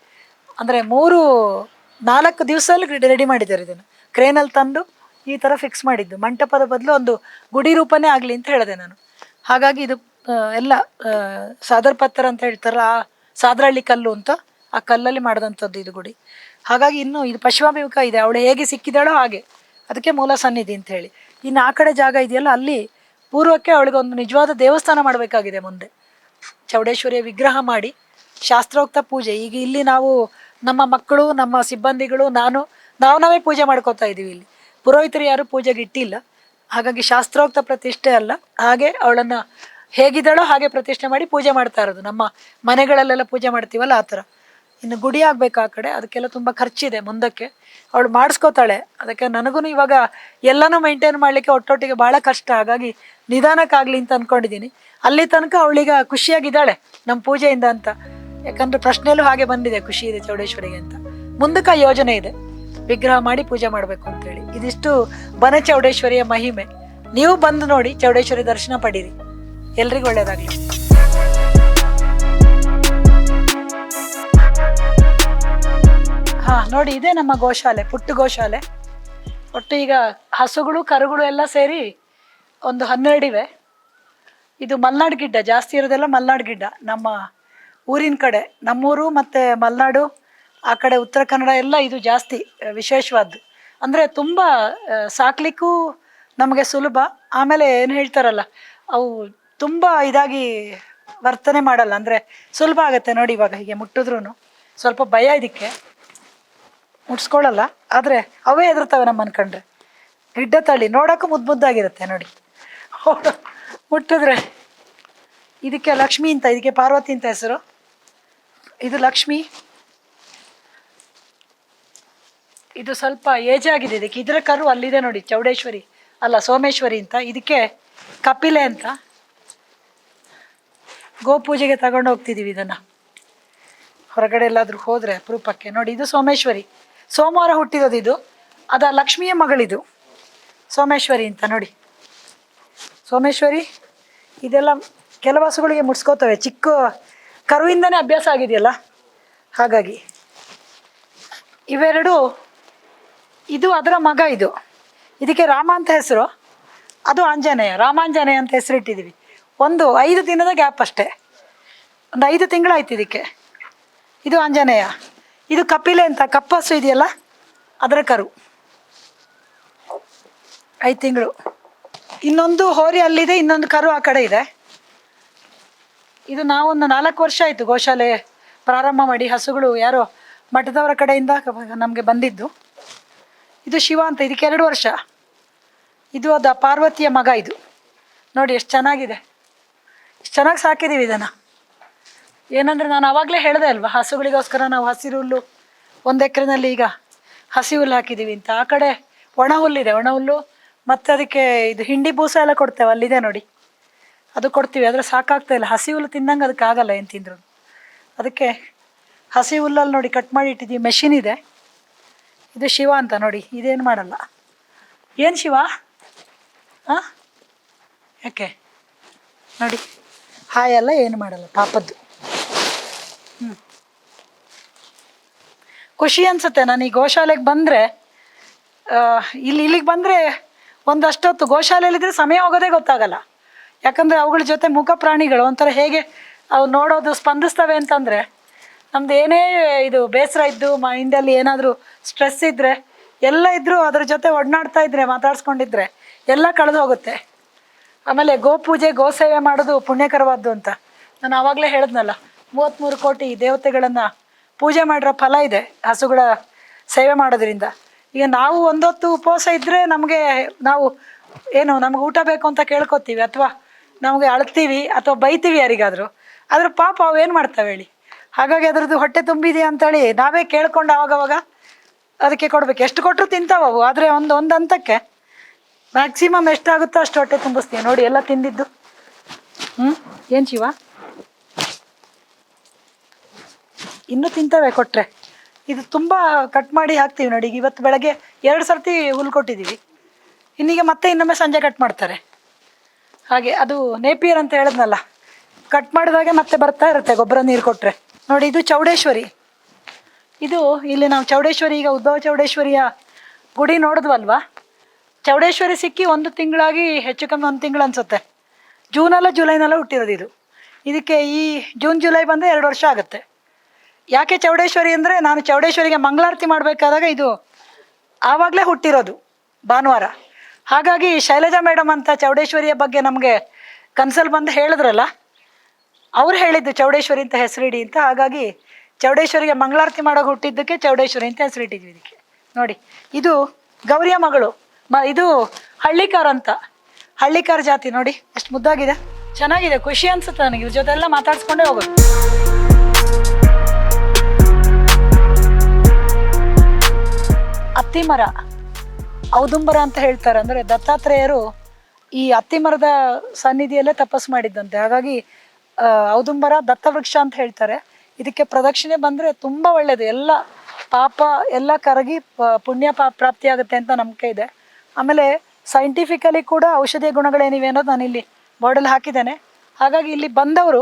ಅಂದರೆ 3-4 ದಿವಸದಲ್ಲಿ ರೆಡಿ ಮಾಡಿದ್ದಾರೆ ಇದನ್ನು. ಕ್ರೇನಲ್ಲಿ ತಂದು ಈ ಥರ ಫಿಕ್ಸ್ ಮಾಡಿದ್ದು. ಮಂಟಪದ ಬದಲು ಒಂದು ಗುಡಿ ರೂಪನೇ ಆಗಲಿ ಅಂತ ಹೇಳಿದೆ ನಾನು. ಹಾಗಾಗಿ ಇದು ಎಲ್ಲ ಸಾದರ್ ಪತ್ತರ ಅಂತ ಹೇಳ್ತಾರಲ್ಲ, ಆ ಸಾದ್ರಹಳ್ಳಿ ಕಲ್ಲು ಅಂತ, ಆ ಕಲ್ಲಲ್ಲಿ ಮಾಡಿದಂಥದ್ದು ಇದು ಗುಡಿ. ಹಾಗಾಗಿ ಇನ್ನು ಇದು ಪಶ್ಚಿಮಾಭಿಮುಖ ಇದೆ. ಅವಳು ಹೇಗೆ ಸಿಕ್ಕಿದಾಳೋ ಹಾಗೆ, ಅದಕ್ಕೆ ಮೂಲ ಸನ್ನಿಧಿ ಅಂತ ಹೇಳಿ. ಇನ್ನು ಆ ಕಡೆ ಜಾಗ ಇದೆಯಲ್ಲ, ಅಲ್ಲಿ ಪೂರ್ವಕ್ಕೆ ಅವಳಿಗೆ ಒಂದು ನಿಜವಾದ ದೇವಸ್ಥಾನ ಮಾಡಬೇಕಾಗಿದೆ. ಮುಂದೆ ಚೌಡೇಶ್ವರಿಯ ವಿಗ್ರಹ ಮಾಡಿ ಶಾಸ್ತ್ರೋಕ್ತ ಪೂಜೆ. ಈಗ ಇಲ್ಲಿ ನಾವು ನಮ್ಮ ಮಕ್ಕಳು, ನಮ್ಮ ಸಿಬ್ಬಂದಿಗಳು, ನಾವೇ ಪೂಜೆ ಮಾಡ್ಕೋತಾ ಇದ್ದೀವಿ. ಇಲ್ಲಿ ಪುರೋಹಿತರು ಯಾರು ಪೂಜೆಗೆ ಇಟ್ಟಿಲ್ಲ. ಹಾಗಾಗಿ ಶಾಸ್ತ್ರೋಕ್ತ ಪ್ರತಿಷ್ಠೆ ಅಲ್ಲ, ಹಾಗೆ ಅವಳನ್ನು ಹೇಗಿದ್ದಾಳೋ ಹಾಗೆ ಪ್ರತಿಷ್ಠೆ ಮಾಡಿ ಪೂಜೆ ಮಾಡ್ತಾ ಇರೋದು. ನಮ್ಮ ಮನೆಗಳಲ್ಲೆಲ್ಲ ಪೂಜೆ ಮಾಡ್ತೀವಲ್ಲ ಆ ಥರ. ಇನ್ನು ಗುಡಿ ಆಗಬೇಕು ಆ ಕಡೆ, ಅದಕ್ಕೆಲ್ಲ ತುಂಬ ಖರ್ಚಿದೆ. ಮುಂದಕ್ಕೆ ಅವಳು ಮಾಡಿಸ್ಕೋತಾಳೆ. ಅದಕ್ಕೆ ನನಗೂ ಇವಾಗ ಎಲ್ಲನೂ ಮೇಂಟೈನ್ ಮಾಡಲಿಕ್ಕೆ ಒಟ್ಟೊಟ್ಟಿಗೆ ಭಾಳ ಕಷ್ಟ. ಹಾಗಾಗಿ ನಿಧಾನಕ್ಕಾಗಲಿ ಅಂತ ಅಂದ್ಕೊಂಡಿದ್ದೀನಿ. ಅಲ್ಲಿ ತನಕ ಅವಳೀಗ ಖುಷಿಯಾಗಿದ್ದಾಳೆ ನಮ್ಮ ಪೂಜೆಯಿಂದ ಅಂತ. ಯಾಕಂದರೆ ಪ್ರಶ್ನೆಯಲ್ಲೂ ಹಾಗೆ ಬಂದಿದೆ, ಖುಷಿ ಇದೆ ಚೌಡೇಶ್ವರಿಗೆ ಅಂತ. ಮುಂದಕ್ಕೆ ಯೋಜನೆ ಇದೆ, ವಿಗ್ರಹ ಮಾಡಿ ಪೂಜೆ ಮಾಡಬೇಕು ಅಂತೇಳಿ. ಇದಿಷ್ಟು ಬನ ಚೌಡೇಶ್ವರಿಯ ಮಹಿಮೆ. ನೀವು ಬಂದು ನೋಡಿ, ಚೌಡೇಶ್ವರಿ ದರ್ಶನ ಪಡೀರಿ. ಎಲ್ರಿಗೂ ಒಳ್ಳೆಯದಾಗಲಿ. ಹಾಂ ನೋಡಿ, ಇದೇ ನಮ್ಮ ಗೋಶಾಲೆ, ಪುಟ್ಟ ಗೋಶಾಲೆ. ಒಟ್ಟು ಈಗ ಹಸುಗಳು ಕರುಗಳು ಎಲ್ಲ ಸೇರಿ ಒಂದು 12 ಇವೆ. ಇದು ಮಲ್ನಾಡು ಗಿಡ್ಡ, ಜಾಸ್ತಿ ಇರೋದೆಲ್ಲ ಮಲ್ನಾಡು ಗಿಡ್ಡ. ನಮ್ಮ ಊರಿನ ಕಡೆ, ನಮ್ಮೂರು ಮತ್ತು ಮಲೆನಾಡು ಆ ಕಡೆ ಉತ್ತರ ಕನ್ನಡ ಎಲ್ಲ ಇದು ಜಾಸ್ತಿ ವಿಶೇಷವಾದ್ದು. ಅಂದರೆ ತುಂಬ ಸಾಕ್ಲಿಕ್ಕೂ ನಮಗೆ ಸುಲಭ. ಆಮೇಲೆ ಏನು ಹೇಳ್ತಾರಲ್ಲ, ಅವು ತುಂಬ ಇದಾಗಿ ವರ್ತನೆ ಮಾಡಲ್ಲ, ಅಂದರೆ ಸುಲಭ ಆಗುತ್ತೆ ನೋಡಿ. ಇವಾಗ ಹೀಗೆ ಮುಟ್ಟಿದ್ರೂ ಸ್ವಲ್ಪ ಭಯ, ಇದಕ್ಕೆ ಮುಟ್ಸ್ಕೊಳ್ಳಲ್ಲ, ಆದರೆ ಅವೇ ಹೆದರ್ತವೆ ನಮ್ಮನ್ನು ಕಂಡ್ರೆ. ಗಿಡ್ಡ ತಳಿ ನೋಡೋಕ್ಕೂ ಮುದ್ದಾಗಿರುತ್ತೆ ನೋಡಿ. ಮುಟ್ಟಿದ್ರೆ ಇದಕ್ಕೆ ಲಕ್ಷ್ಮಿ ಅಂತ, ಇದಕ್ಕೆ ಪಾರ್ವತಿ ಅಂತ ಹೆಸರು. ಇದು ಲಕ್ಷ್ಮಿ. ಇದು ಸ್ವಲ್ಪ ಏಜ್ ಆಗಿದೆ ಇದಕ್ಕೆ. ಇದರ ಕರು ಅಲ್ಲಿದೆ ನೋಡಿ, ಚೌಡೇಶ್ವರಿ ಅಲ್ಲ ಸೋಮೇಶ್ವರಿ ಅಂತ. ಇದಕ್ಕೆ ಕಪಿಲೆ ಅಂತ. ಗೋಪೂಜೆಗೆ ತಗೊಂಡು ಹೋಗ್ತಿದ್ದೀವಿ ಇದನ್ನು, ಹೊರಗಡೆ ಎಲ್ಲಾದರೂ ಹೋದರೆ ಅಪರೂಪಕ್ಕೆ. ನೋಡಿ, ಇದು ಸೋಮೇಶ್ವರಿ, ಸೋಮವಾರ ಹುಟ್ಟಿರೋದು ಇದು. ಅದು ಲಕ್ಷ್ಮಿಯ ಮಗಳಿದು, ಸೋಮೇಶ್ವರಿ ಅಂತ ನೋಡಿ. ಸೋಮೇಶ್ವರಿ ಇದೆಲ್ಲ ಕೆಲವು ಹಸುಗಳಿಗೆ ಮುಡ್ಸ್ಕೋತವೆ, ಚಿಕ್ಕ ಕರುವಿಂದನೇ ಅಭ್ಯಾಸ ಆಗಿದೆಯಲ್ಲ ಹಾಗಾಗಿ. ಇವೆರಡು, ಇದು ಅದರ ಮಗ. ಇದಕ್ಕೆ ರಾಮ ಅಂತ ಹೆಸರು, ಅದು ಆಂಜನೇಯ, ರಾಮಾಂಜನೇಯ ಅಂತ ಹೆಸರಿಟ್ಟಿದ್ದೀವಿ. ಒಂದು 5 ದಿನದ ಗ್ಯಾಪ್ ಅಷ್ಟೇ, ಒಂದು 5 ತಿಂಗಳಾಯ್ತು ಇದಕ್ಕೆ. ಇದು ಆಂಜನೇಯ. ಇದು ಕಪಿಲೆ ಅಂತ, ಕಪ್ಪು ಹಸು ಇದೆಯಲ್ಲ ಅದರ ಕರು, 5 ತಿಂಗಳು. ಇನ್ನೊಂದು ಹೋರಿ ಅಲ್ಲಿದೆ, ಇನ್ನೊಂದು ಕರು ಆ ಕಡೆ ಇದೆ. ಇದು ನಾವೊಂದು 4 ವರ್ಷ ಆಯಿತು ಗೋಶಾಲೆ ಪ್ರಾರಂಭ ಮಾಡಿ. ಹಸುಗಳು ಯಾರೋ ಮಠದವರ ಕಡೆಯಿಂದ ನಮಗೆ ಬಂದಿದ್ದು. ಇದು ಶಿವ ಅಂತ, ಇದಕ್ಕೆ 2 ವರ್ಷ. ಇದು ಅದು ಪಾರ್ವತಿಯ ಮಗ. ಇದು ನೋಡಿ ಎಷ್ಟು ಚೆನ್ನಾಗಿದೆ, ಎಷ್ಟು ಚೆನ್ನಾಗಿ ಸಾಕಿದ್ದೀವಿ ಇದನ್ನು. ಏನಂದರೆ ನಾನು ಆವಾಗಲೇ ಹೇಳಿದೆ ಅಲ್ವಾ, ಹಸುಗಳಿಗೋಸ್ಕರ ನಾವು ಹಸಿರು ಹುಲ್ಲು 1 ಎಕರೆನಲ್ಲಿ ಈಗ ಹಸಿ ಹುಲ್ಲು ಹಾಕಿದ್ದೀವಿ ಅಂತ. ಆ ಕಡೆ ಒಣ ಹುಲ್ಲಿದೆ, ಒಣ ಹುಲ್ಲು ಮತ್ತು ಅದಕ್ಕೆ ಇದು ಹಿಂಡಿ ಬೂಸ ಎಲ್ಲ ಕೊಡ್ತೇವೆ, ಅಲ್ಲಿದೆ ನೋಡಿ, ಅದು ಕೊಡ್ತೀವಿ. ಆದರೆ ಸಾಕಾಗ್ತಾ ಇಲ್ಲ, ಹಸಿ ಹುಲ್ಲು ತಿನ್ನಂಗೆ ಅದಕ್ಕೆ ಆಗಲ್ಲ ಏನು ತಿಂದ್ರು. ಅದಕ್ಕೆ ಹಸಿ ಹುಲ್ಲಲ್ಲಿ ನೋಡಿ ಕಟ್ ಮಾಡಿ ಇಟ್ಟಿದ್ದೀವಿ. ಮೆಷಿನ್ ಇದೆ. ಇದು ಶಿವ ಅಂತ ನೋಡಿ, ಇದೇನು ಮಾಡಲ್ಲ. ಏನು ಶಿವ? ಹಾಂ, ಯಾಕೆ ನೋಡಿ, ಹಾಯಲ್ಲ, ಏನು ಮಾಡಲ್ಲ, ಪಾಪದ್ದು. ಖುಷಿ ಅನಿಸುತ್ತೆ ನಾನು ಈ ಗೋಶಾಲೆಗೆ ಬಂದರೆ. ಇಲ್ಲಿಗೆ ಬಂದರೆ ಒಂದಷ್ಟೊತ್ತು ಗೋಶಾಲೆಯಲ್ಲಿದ್ದರೆ ಸಮಯ ಹೋಗೋದೇ ಗೊತ್ತಾಗಲ್ಲ. ಯಾಕಂದರೆ ಅವುಗಳ ಜೊತೆ ಮುಖ ಪ್ರಾಣಿಗಳು ಒಂಥರ ಹೇಗೆ ಅವು ನೋಡೋದು ಸ್ಪಂದಿಸ್ತವೆ ಅಂತಂದರೆ, ನಮ್ದು ಏನೇ ಇದು ಬೇಸರ ಇದ್ದು ಮೈಂಡಲ್ಲಿ ಏನಾದರೂ ಸ್ಟ್ರೆಸ್ ಇದ್ದರೆ ಎಲ್ಲ ಇದ್ದರೂ ಅದ್ರ ಜೊತೆ ಒಡನಾಡ್ತಾ ಇದ್ದರೆ, ಮಾತಾಡ್ಸ್ಕೊಂಡಿದ್ರೆ ಎಲ್ಲ ಕಳೆದು ಹೋಗುತ್ತೆ. ಆಮೇಲೆ ಗೋಪೂಜೆ ಗೋಸೇವೆ ಮಾಡೋದು ಪುಣ್ಯಕರವಾದ್ದು ಅಂತ ನಾನು ಆವಾಗಲೇ ಹೇಳಿದ್ನಲ್ಲ. 33 ಕೋಟಿ ದೇವತೆಗಳನ್ನು ಪೂಜೆ ಮಾಡಿರೋ ಫಲ ಇದೆ ಹಸುಗಳ ಸೇವೆ ಮಾಡೋದ್ರಿಂದ. ಈಗ ನಾವು ಒಂದೊತ್ತು ಉಪವಾಸ ಇದ್ದರೆ ನಮ್ಗೆ ಊಟ ಬೇಕು ಅಂತ ಕೇಳ್ಕೊತೀವಿ, ಅಥವಾ ನಮಗೆ ಅಳ್ತೀವಿ ಅಥವಾ ಬೈತೀವಿ ಯಾರಿಗಾದರೂ. ಆದ್ರೆ ಪಾಪ ಅವು ಏನು ಮಾಡ್ತಾವೆ ಹೇಳಿ. ಹಾಗಾಗಿ ಅದ್ರದ್ದು ಹೊಟ್ಟೆ ತುಂಬಿದೆಯಾ ಅಂತೇಳಿ ನಾವೇ ಕೇಳ್ಕೊಂಡು ಅವಾಗವಾಗ ಅದಕ್ಕೆ ಕೊಡ್ಬೇಕು. ಎಷ್ಟು ಕೊಟ್ಟರು ತಿಂತಾವು ಅವು. ಆದರೆ ಒಂದು ಹಂತಕ್ಕೆ ಮ್ಯಾಕ್ಸಿಮಮ್ ಎಷ್ಟಾಗುತ್ತೋ ಅಷ್ಟು ಹೊಟ್ಟೆ ತುಂಬಿಸ್ತೀವಿ. ನೋಡಿ ಎಲ್ಲ ತಿಂದಿದ್ದು. ಏನು ಶಿವ, ಇನ್ನೂ ತಿಂತವೆ ಕೊಟ್ಟರೆ. ಇದು ತುಂಬ ಕಟ್ ಮಾಡಿ ಹಾಕ್ತೀವಿ ನೋಡಿ. ಇವತ್ತು ಬೆಳಗ್ಗೆ 2 ಸರ್ತಿ ಹುಲ್ಲು ಕೊಟ್ಟಿದ್ದೀವಿ. ಇನ್ನೀಗ ಮತ್ತೆ ಇನ್ನೊಮ್ಮೆ ಸಂಜೆ ಕಟ್ ಮಾಡ್ತಾರೆ. ಹಾಗೆ ಅದು ನೇಪಿಯರ್ ಅಂತ ಹೇಳಿದ್ನಲ್ಲ, ಕಟ್ ಮಾಡಿದಾಗೆ ಮತ್ತೆ ಬರ್ತಾ ಇರುತ್ತೆ ಗೊಬ್ಬರ ನೀರು ಕೊಟ್ಟರೆ. ನೋಡಿ ಇದು ಚೌಡೇಶ್ವರಿ. ಇದು ಇಲ್ಲಿ ನಾವು ಚೌಡೇಶ್ವರಿ, ಈಗ ಉದ್ಭವ ಚೌಡೇಶ್ವರಿಯ ಗುಡಿ ನೋಡಿದ್ವಲ್ವಾ. ಚೌಡೇಶ್ವರಿ ಸಿಕ್ಕಿ 1 ತಿಂಗಳಾಗಿ, ಹೆಚ್ಚು ಕಮ್ಮಿ 1 ತಿಂಗಳು ಅನಿಸುತ್ತೆ. ಜುಲೈನಲ್ಲ ಹುಟ್ಟಿರೋದು ಇದು. ಇದಕ್ಕೆ ಈ ಜೂನ್ ಜುಲೈ ಬಂದರೆ 2 ವರ್ಷ ಆಗುತ್ತೆ. ಯಾಕೆ ಚೌಡೇಶ್ವರಿ ಅಂದರೆ, ನಾನು ಚೌಡೇಶ್ವರಿಗೆ ಮಂಗಳಾರತಿ ಮಾಡಬೇಕಾದಾಗ ಇದು ಆವಾಗಲೇ ಹುಟ್ಟಿರೋದು, ಭಾನುವಾರ. ಹಾಗಾಗಿ ಶೈಲಜಾ ಮೇಡಮ್ ಅಂತ ಚೌಡೇಶ್ವರಿಯ ಬಗ್ಗೆ ನಮಗೆ ಕನ್ಸಲ್ಲಿ ಬಂದು ಹೇಳಿದ್ರಲ್ಲ, ಅವ್ರು ಹೇಳಿದ್ದು ಚೌಡೇಶ್ವರಿ ಅಂತ ಹೆಸರಿಡಿ ಅಂತ. ಹಾಗಾಗಿ ಚೌಡೇಶ್ವರಿಗೆ ಮಂಗಳಾರತಿ ಮಾಡೋಕೆ ಹುಟ್ಟಿದ್ದಕ್ಕೆ ಚೌಡೇಶ್ವರಿ ಅಂತ ಹೆಸರಿಟ್ಟಿದ್ವಿ ಇದಕ್ಕೆ. ನೋಡಿ ಇದು ಗೌರಿಯ ಮಗಳು. ಇದು ಹಳ್ಳಿಕಾರ ಅಂತ, ಹಳ್ಳಿಕಾರ ಜಾತಿ. ನೋಡಿ ಎಷ್ಟು ಮುದ್ದಾಗಿದೆ, ಚೆನ್ನಾಗಿದೆ, ಖುಷಿ ಅನ್ಸುತ್ತೆ ನನಗೆ. ಇದ್ರ ಜೊತೆ ಎಲ್ಲ ಮಾತಾಡ್ಸ್ಕೊಂಡೇ ಹೋಗೋದು. ಅತ್ತಿ ಮರ, ಔದುಂಬರ ಅಂತ ಹೇಳ್ತಾರೆ. ಅಂದರೆ ದತ್ತಾತ್ರೇಯರು ಈ ಅತ್ತಿ ಮರದ ಸನ್ನಿಧಿಯಲ್ಲೇ ತಪಸ್ಸು ಮಾಡಿದ್ದಂತೆ. ಹಾಗಾಗಿ ಔದುಂಬರ ದತ್ತವೃಕ್ಷ ಅಂತ ಹೇಳ್ತಾರೆ. ಇದಕ್ಕೆ ಪ್ರದಕ್ಷಿಣೆ ಬಂದರೆ ತುಂಬ ಒಳ್ಳೆಯದು. ಎಲ್ಲ ಪಾಪ ಎಲ್ಲ ಕರಗಿ ಪುಣ್ಯ ಪ್ರಾಪ್ತಿ ಆಗುತ್ತೆ ಅಂತ ನಂಬಿಕೆ ಇದೆ. ಆಮೇಲೆ ಸೈಂಟಿಫಿಕಲಿ ಕೂಡ ಔಷಧೀಯ ಗುಣಗಳೇನಿವೆ ಅನ್ನೋದು ನಾನು ಇಲ್ಲಿ ಬೋರ್ಡಲ್ಲಿ ಹಾಕಿದ್ದೇನೆ. ಹಾಗಾಗಿ ಇಲ್ಲಿ ಬಂದವರು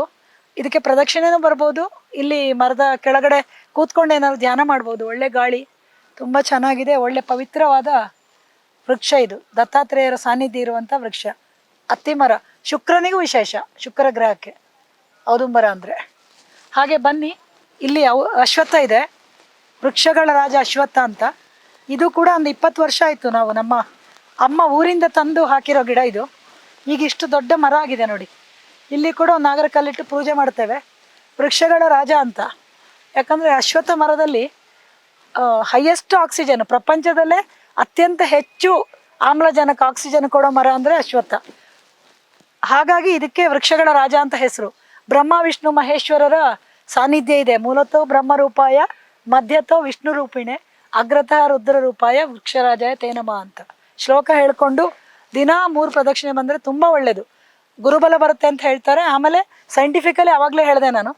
ಇದಕ್ಕೆ ಪ್ರದಕ್ಷಿಣೆನೂ ಬರ್ಬೋದು. ಇಲ್ಲಿ ಮರದ ಕೆಳಗಡೆ ಕೂತ್ಕೊಂಡು ಏನಾದ್ರು ಧ್ಯಾನ ಮಾಡ್ಬೋದು. ಒಳ್ಳೆ ಗಾಳಿ, ತುಂಬ ಚೆನ್ನಾಗಿದೆ. ಒಳ್ಳೆ ಪವಿತ್ರವಾದ ವೃಕ್ಷ ಇದು. ದತ್ತಾತ್ರೇಯರ ಸಾನ್ನಿಧ್ಯ ಇರುವಂಥ ವೃಕ್ಷ ಅತ್ತಿ ಮರ. ಶುಕ್ರನಿಗೂ ವಿಶೇಷ, ಶುಕ್ರ ಗ್ರಹಕ್ಕೆ ಔದುಂಬರ ಅಂದರೆ. ಹಾಗೆ ಬನ್ನಿ, ಇಲ್ಲಿ ಅಶ್ವತ್ಥ ಇದೆ, ವೃಕ್ಷಗಳ ರಾಜ ಅಶ್ವತ್ಥ ಅಂತ. ಇದು ಕೂಡ ಒಂದು 20 ವರ್ಷ ಆಯಿತು. ನಾವು ನಮ್ಮ ಅಮ್ಮ ಊರಿಂದ ತಂದು ಹಾಕಿರೋ ಗಿಡ ಇದು. ಈಗ ಇಷ್ಟು ದೊಡ್ಡ ಮರ ಆಗಿದೆ ನೋಡಿ. ಇಲ್ಲಿ ಕೂಡ ಒಂದು ನಾಗರ ಕಲ್ಲಿಟ್ಟು ಪೂಜೆ ಮಾಡ್ತೇವೆ. ವೃಕ್ಷಗಳ ರಾಜ ಅಂತ. ಯಾಕಂದರೆ ಅಶ್ವತ್ಥ ಮರದಲ್ಲಿ ಹೈಯೆಸ್ಟ್ ಆಕ್ಸಿಜನ್, ಪ್ರಪಂಚದಲ್ಲೇ ಅತ್ಯಂತ ಹೆಚ್ಚು ಆಮ್ಲಜನಕ ಆಕ್ಸಿಜನ್ ಕೊಡೋ ಮರ ಅಂದರೆ ಅಶ್ವತ್ಥ. ಹಾಗಾಗಿ ಇದಕ್ಕೆ ವೃಕ್ಷಗಳ ರಾಜ ಅಂತ ಹೆಸರು. ಬ್ರಹ್ಮ ವಿಷ್ಣು ಮಹೇಶ್ವರರ ಸಾನ್ನಿಧ್ಯ ಇದೆ. ಮೂಲತಃ ಬ್ರಹ್ಮರೂಪಾಯ, ಮಧ್ಯತೋ ವಿಷ್ಣು ರೂಪಿಣೆ, ಅಗ್ರತಃ ರುದ್ರ ರೂಪಾಯ, ವೃಕ್ಷರಾಜಾಯ ತೇ ನಮಃ ಅಂತ ಶ್ಲೋಕ ಹೇಳ್ಕೊಂಡು ದಿನ 3 ಪ್ರದಕ್ಷಿಣೆ ಬಂದರೆ ತುಂಬ ಒಳ್ಳೆಯದು. ಗುರುಬಲ ಬರುತ್ತೆ ಅಂತ ಹೇಳ್ತಾರೆ. ಆಮೇಲೆ ಸೈಂಟಿಫಿಕಲಿ ಆವಾಗಲೇ ಹೇಳಿದೆ ನಾನು,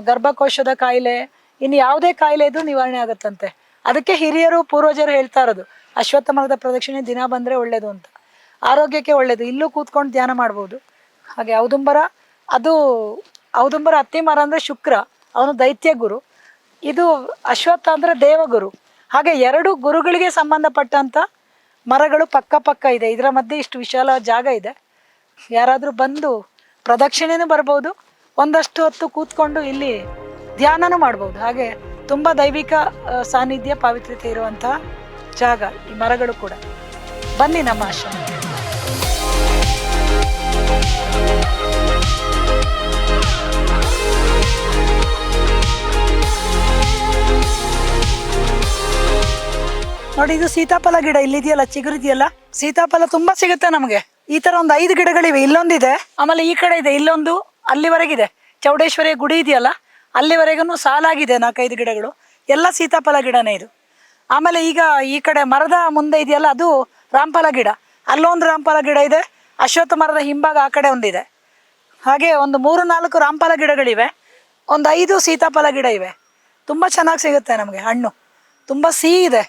ಗರ್ಭಕೋಶದ ಕಾಯಿಲೆ, ಇನ್ನು ಯಾವುದೇ ಕಾಯಿಲೆ ಇದ್ರೂ ನಿವಾರಣೆ ಆಗುತ್ತಂತೆ. ಅದಕ್ಕೆ ಹಿರಿಯರು ಪೂರ್ವಜರು ಹೇಳ್ತಾ ಇರೋದು ಅಶ್ವತ್ಥ ಮರದ ಪ್ರದಕ್ಷಿಣೆ ದಿನ ಬಂದರೆ ಒಳ್ಳೆಯದು ಅಂತ. ಆರೋಗ್ಯಕ್ಕೆ ಒಳ್ಳೆಯದು. ಇಲ್ಲೂ ಕೂತ್ಕೊಂಡು ಧ್ಯಾನ ಮಾಡ್ಬೋದು. ಹಾಗೆ ಔದುಂಬರ, ಅದು ಔದುಂಬರ ಅತ್ತಿ ಮರ ಅಂದರೆ ಶುಕ್ರ, ಅವನು ದೈತ್ಯ ಗುರು. ಇದು ಅಶ್ವತ್ಥ ಅಂದರೆ ದೇವಗುರು. ಹಾಗೆ 2 ಗುರುಗಳಿಗೆ ಸಂಬಂಧಪಟ್ಟಂಥ ಮರಗಳು ಪಕ್ಕ ಇದೆ. ಇದರ ಮಧ್ಯೆ ಇಷ್ಟು ವಿಶಾಲ ಜಾಗ ಇದೆ. ಯಾರಾದರೂ ಬಂದು ಪ್ರದಕ್ಷಿಣೆನೂ ಬರ್ಬೋದು, ಒಂದಷ್ಟು ಹೊತ್ತು ಕೂತ್ಕೊಂಡು ಇಲ್ಲಿ ಧ್ಯಾನನೂ ಮಾಡ್ಬೋದು. ಹಾಗೆ ತುಂಬ ದೈವಿಕ ಸಾನ್ನಿಧ್ಯ, ಪಾವಿತ್ರ್ಯತೆ ಇರುವಂತಹ ಜಾಗ ಈ ಮರಗಳು ಕೂಡ. ಬನ್ನಿ ನಮ್ಮ ಆಶ್ರಮ. ನೋಡಿ ಇದು ಸೀತಾಫಲ ಗಿಡ. ಇಲ್ಲಿದೆಯಲ್ಲ, ಚಿಗುರಿದೆಯಲ್ಲ, ಸೀತಾಫಲ ತುಂಬಾ ಸಿಗುತ್ತೆ ನಮಗೆ. ಈ ತರ ಒಂದು 5 ಗಿಡಗಳಿವೆ. ಇಲ್ಲೊಂದಿದೆ, ಆಮೇಲೆ ಈ ಕಡೆ ಇದೆ, ಇಲ್ಲೊಂದು, ಅಲ್ಲಿವರೆಗಿದೆ. ಚೌಡೇಶ್ವರಿಯ ಗುಡಿ ಇದೆಯಲ್ಲ, ಅಲ್ಲಿವರೆಗೂ ಸಾಲಾಗಿದೆ 4-5 ಗಿಡಗಳು. ಎಲ್ಲ ಸೀತಾಫಲ ಗಿಡನೇ ಇದು. ಆಮೇಲೆ ಈಗ ಈ ಕಡೆ ಮರದ ಮುಂದೆ ಇದೆಯಲ್ಲ, ಅದು ರಾಮಫಲ ಗಿಡ. ಅಲ್ಲೊಂದು ರಾಮಫಲ ಗಿಡ ಇದೆ. ಅಶ್ವತ್ಥ ಮರದ ಹಿಂಭಾಗ ಆ ಕಡೆ ಒಂದಿದೆ. ಹಾಗೆ ಒಂದು 3-4 ರಾಮಫಲ ಗಿಡಗಳಿವೆ. ಒಂದು 5 ಸೀತಾಫಲ ಗಿಡ ಇವೆ. ತುಂಬ ಚೆನ್ನಾಗಿ ಸಿಗುತ್ತೆ ನಮಗೆ ಹಣ್ಣು. ತುಂಬ ಸಿಹಿ ಇದೆ.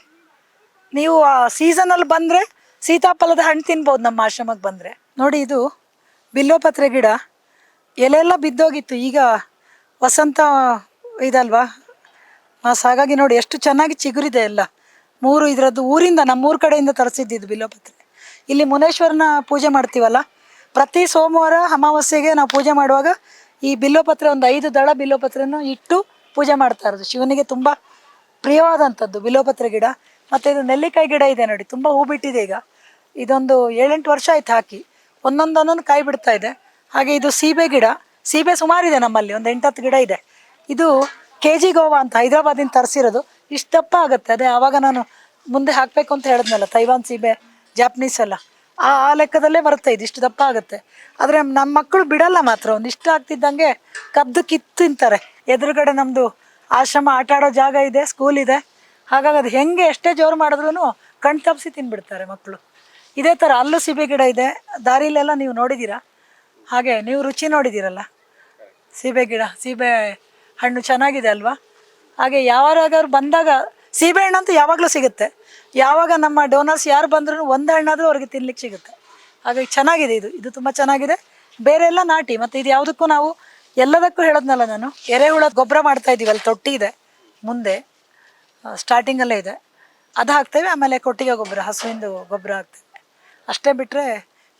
ನೀವು ಆ ಸೀಸನಲ್ಲಿ ಬಂದರೆ ಸೀತಾಫಲದ ಹಣ್ಣು ತಿನ್ಬೋದು ನಮ್ಮ ಆಶ್ರಮಕ್ಕೆ ಬಂದರೆ. ನೋಡಿ ಇದು ಬಿಲ್ಲೋಪತ್ರೆ ಗಿಡ. ಎಲೆಲ್ಲ ಬಿದ್ದೋಗಿತ್ತು, ಈಗ ವಸಂತ ಇದಲ್ವಾ ಮಾಸ. ಹಾಗಾಗಿ ನೋಡಿ ಎಷ್ಟು ಚೆನ್ನಾಗಿ ಚಿಗುರಿದೆ ಎಲ್ಲ. 3 ಇದರದ್ದು ಊರಿಂದ, ನಮ್ಮೂರ ಕಡೆಯಿಂದ ತರಿಸಿದ್ದು ಬಿಲ್ಲೋಪತ್ರೆ. ಇಲ್ಲಿ ಮುನೇಶ್ವರನ ಪೂಜೆ ಮಾಡ್ತೀವಲ್ಲ, ಪ್ರತಿ ಸೋಮವಾರ ಅಮಾವಾಸ್ಯೆಗೆ ನಾವು ಪೂಜೆ ಮಾಡುವಾಗ ಈ ಬಿಲ್ಲೋಪತ್ರೆ ಒಂದು 5 ದಳ ಬಿಲ್ಲೋಪತ್ರೆನ ಇಟ್ಟು ಪೂಜೆ ಮಾಡ್ತಾ ಇರೋದು. ಶಿವನಿಗೆ ತುಂಬ ಪ್ರಿಯವಾದಂಥದ್ದು ಬಿಲ್ಲೋಪತ್ರೆ ಗಿಡ. ಮತ್ತು ಇದು ನೆಲ್ಲಿಕಾಯಿ ಗಿಡ ಇದೆ ನೋಡಿ, ತುಂಬ ಹೂ ಬಿಟ್ಟಿದೆ ಈಗ. ಇದೊಂದು 7-8 ವರ್ಷ ಆಯ್ತು ಹಾಕಿ. ಒಂದೊಂದು ಕಾಯಿ ಬಿಡ್ತಾ ಇದೆ. ಹಾಗೆ ಇದು ಸೀಬೆ ಗಿಡ. ಸೀಬೆ ಸುಮಾರಿದೆ ನಮ್ಮಲ್ಲಿ, ಒಂದು 8-10 ಗಿಡ ಇದೆ. ಇದು KG ಗೋವಾ ಅಂತ ಹೈದರಾಬಾದಿಂದ ತರಿಸಿರೋದು. ಇಷ್ಟು ದಪ್ಪ ಆಗುತ್ತೆ. ಅದೇ ಆವಾಗ ನಾನು ಮುಂದೆ ಹಾಕಬೇಕು ಅಂತ ಹೇಳಿದ್ನಲ್ಲ, ತೈವಾನ್ ಸೀಬೆ, ಜಾಪನೀಸ್ ಎಲ್ಲ, ಆ ಲೆಕ್ಕದಲ್ಲೇ ಬರುತ್ತೆ. ಇದು ಇಷ್ಟು ದಪ್ಪ ಆಗುತ್ತೆ. ಆದರೆ ನಮ್ಮ ಮಕ್ಕಳು ಬಿಡಲ್ಲ ಮಾತ್ರ. ಒಂದಿಷ್ಟು ಆಗ್ತಿದ್ದಂಗೆ ಕದ್ದು ಕಿತ್ತು ತಿಂತಾರೆ. ಎದುರುಗಡೆ ನಮ್ಮದು ಆಶ್ರಮ, ಆಟ ಆಡೋ ಜಾಗ ಇದೆ, ಸ್ಕೂಲ್ ಇದೆ. ಹಾಗಾಗಿ ಅದು ಹೆಂಗೆ ಎಷ್ಟೇ ಜೋರು ಮಾಡಿದ್ರು ಕಣ್ ತಪ್ಪಿಸಿ ತಿನ್ಬಿಡ್ತಾರೆ ಮಕ್ಕಳು. ಇದೇ ಥರ ಅಲ್ಲೂ ಸೀಬೆ ಗಿಡ ಇದೆ, ದಾರಿಲೆಲ್ಲ ನೀವು ನೋಡಿದ್ದೀರಾ, ಹಾಗೆ ನೀವು ರುಚಿ ನೋಡಿದ್ದೀರಲ್ಲ ಸೀಬೆ ಗಿಡ, ಸೀಬೆ ಹಣ್ಣು ಚೆನ್ನಾಗಿದೆ ಅಲ್ವಾ. ಹಾಗೆ ಯಾವಾಗಾದ್ರು ಬಂದಾಗ ಸೀಬೆ ಹಣ್ಣಂತೂ ಯಾವಾಗಲೂ ಸಿಗುತ್ತೆ. ಯಾವಾಗ ನಮ್ಮ ಡೋನರ್ಸ್ ಯಾರು ಬಂದ್ರೂ ಒಂದು ಹಣ್ಣಾದರೂ ಅವ್ರಿಗೆ ತಿನ್ಲಿಕ್ಕೆ ಸಿಗುತ್ತೆ. ಹಾಗಾಗಿ ಚೆನ್ನಾಗಿದೆ ಇದು ತುಂಬ ಚೆನ್ನಾಗಿದೆ. ಬೇರೆ ಎಲ್ಲ ನಾಟಿ. ಮತ್ತು ಇದು ಯಾವುದಕ್ಕೂ ನಾವು ಎಲ್ಲದಕ್ಕೂ ಹೇಳೋದ್ನಲ್ಲ ನಾನು, ಎರೆಹುಳ ಗೊಬ್ಬರ ಮಾಡ್ತಾ ಇದ್ದೀವಿ, ಅಲ್ಲಿ ತೊಟ್ಟಿ ಇದೆ ಮುಂದೆ ಸ್ಟಾರ್ಟಿಂಗಲ್ಲೇ ಇದೆ, ಅದು ಹಾಕ್ತೇವೆ. ಆಮೇಲೆ ಕೊಟ್ಟಿಗೆ ಗೊಬ್ಬರ, ಹಸುವಿಂದು ಗೊಬ್ಬರ ಹಾಕ್ತೇವೆ ಅಷ್ಟೇ. ಬಿಟ್ಟರೆ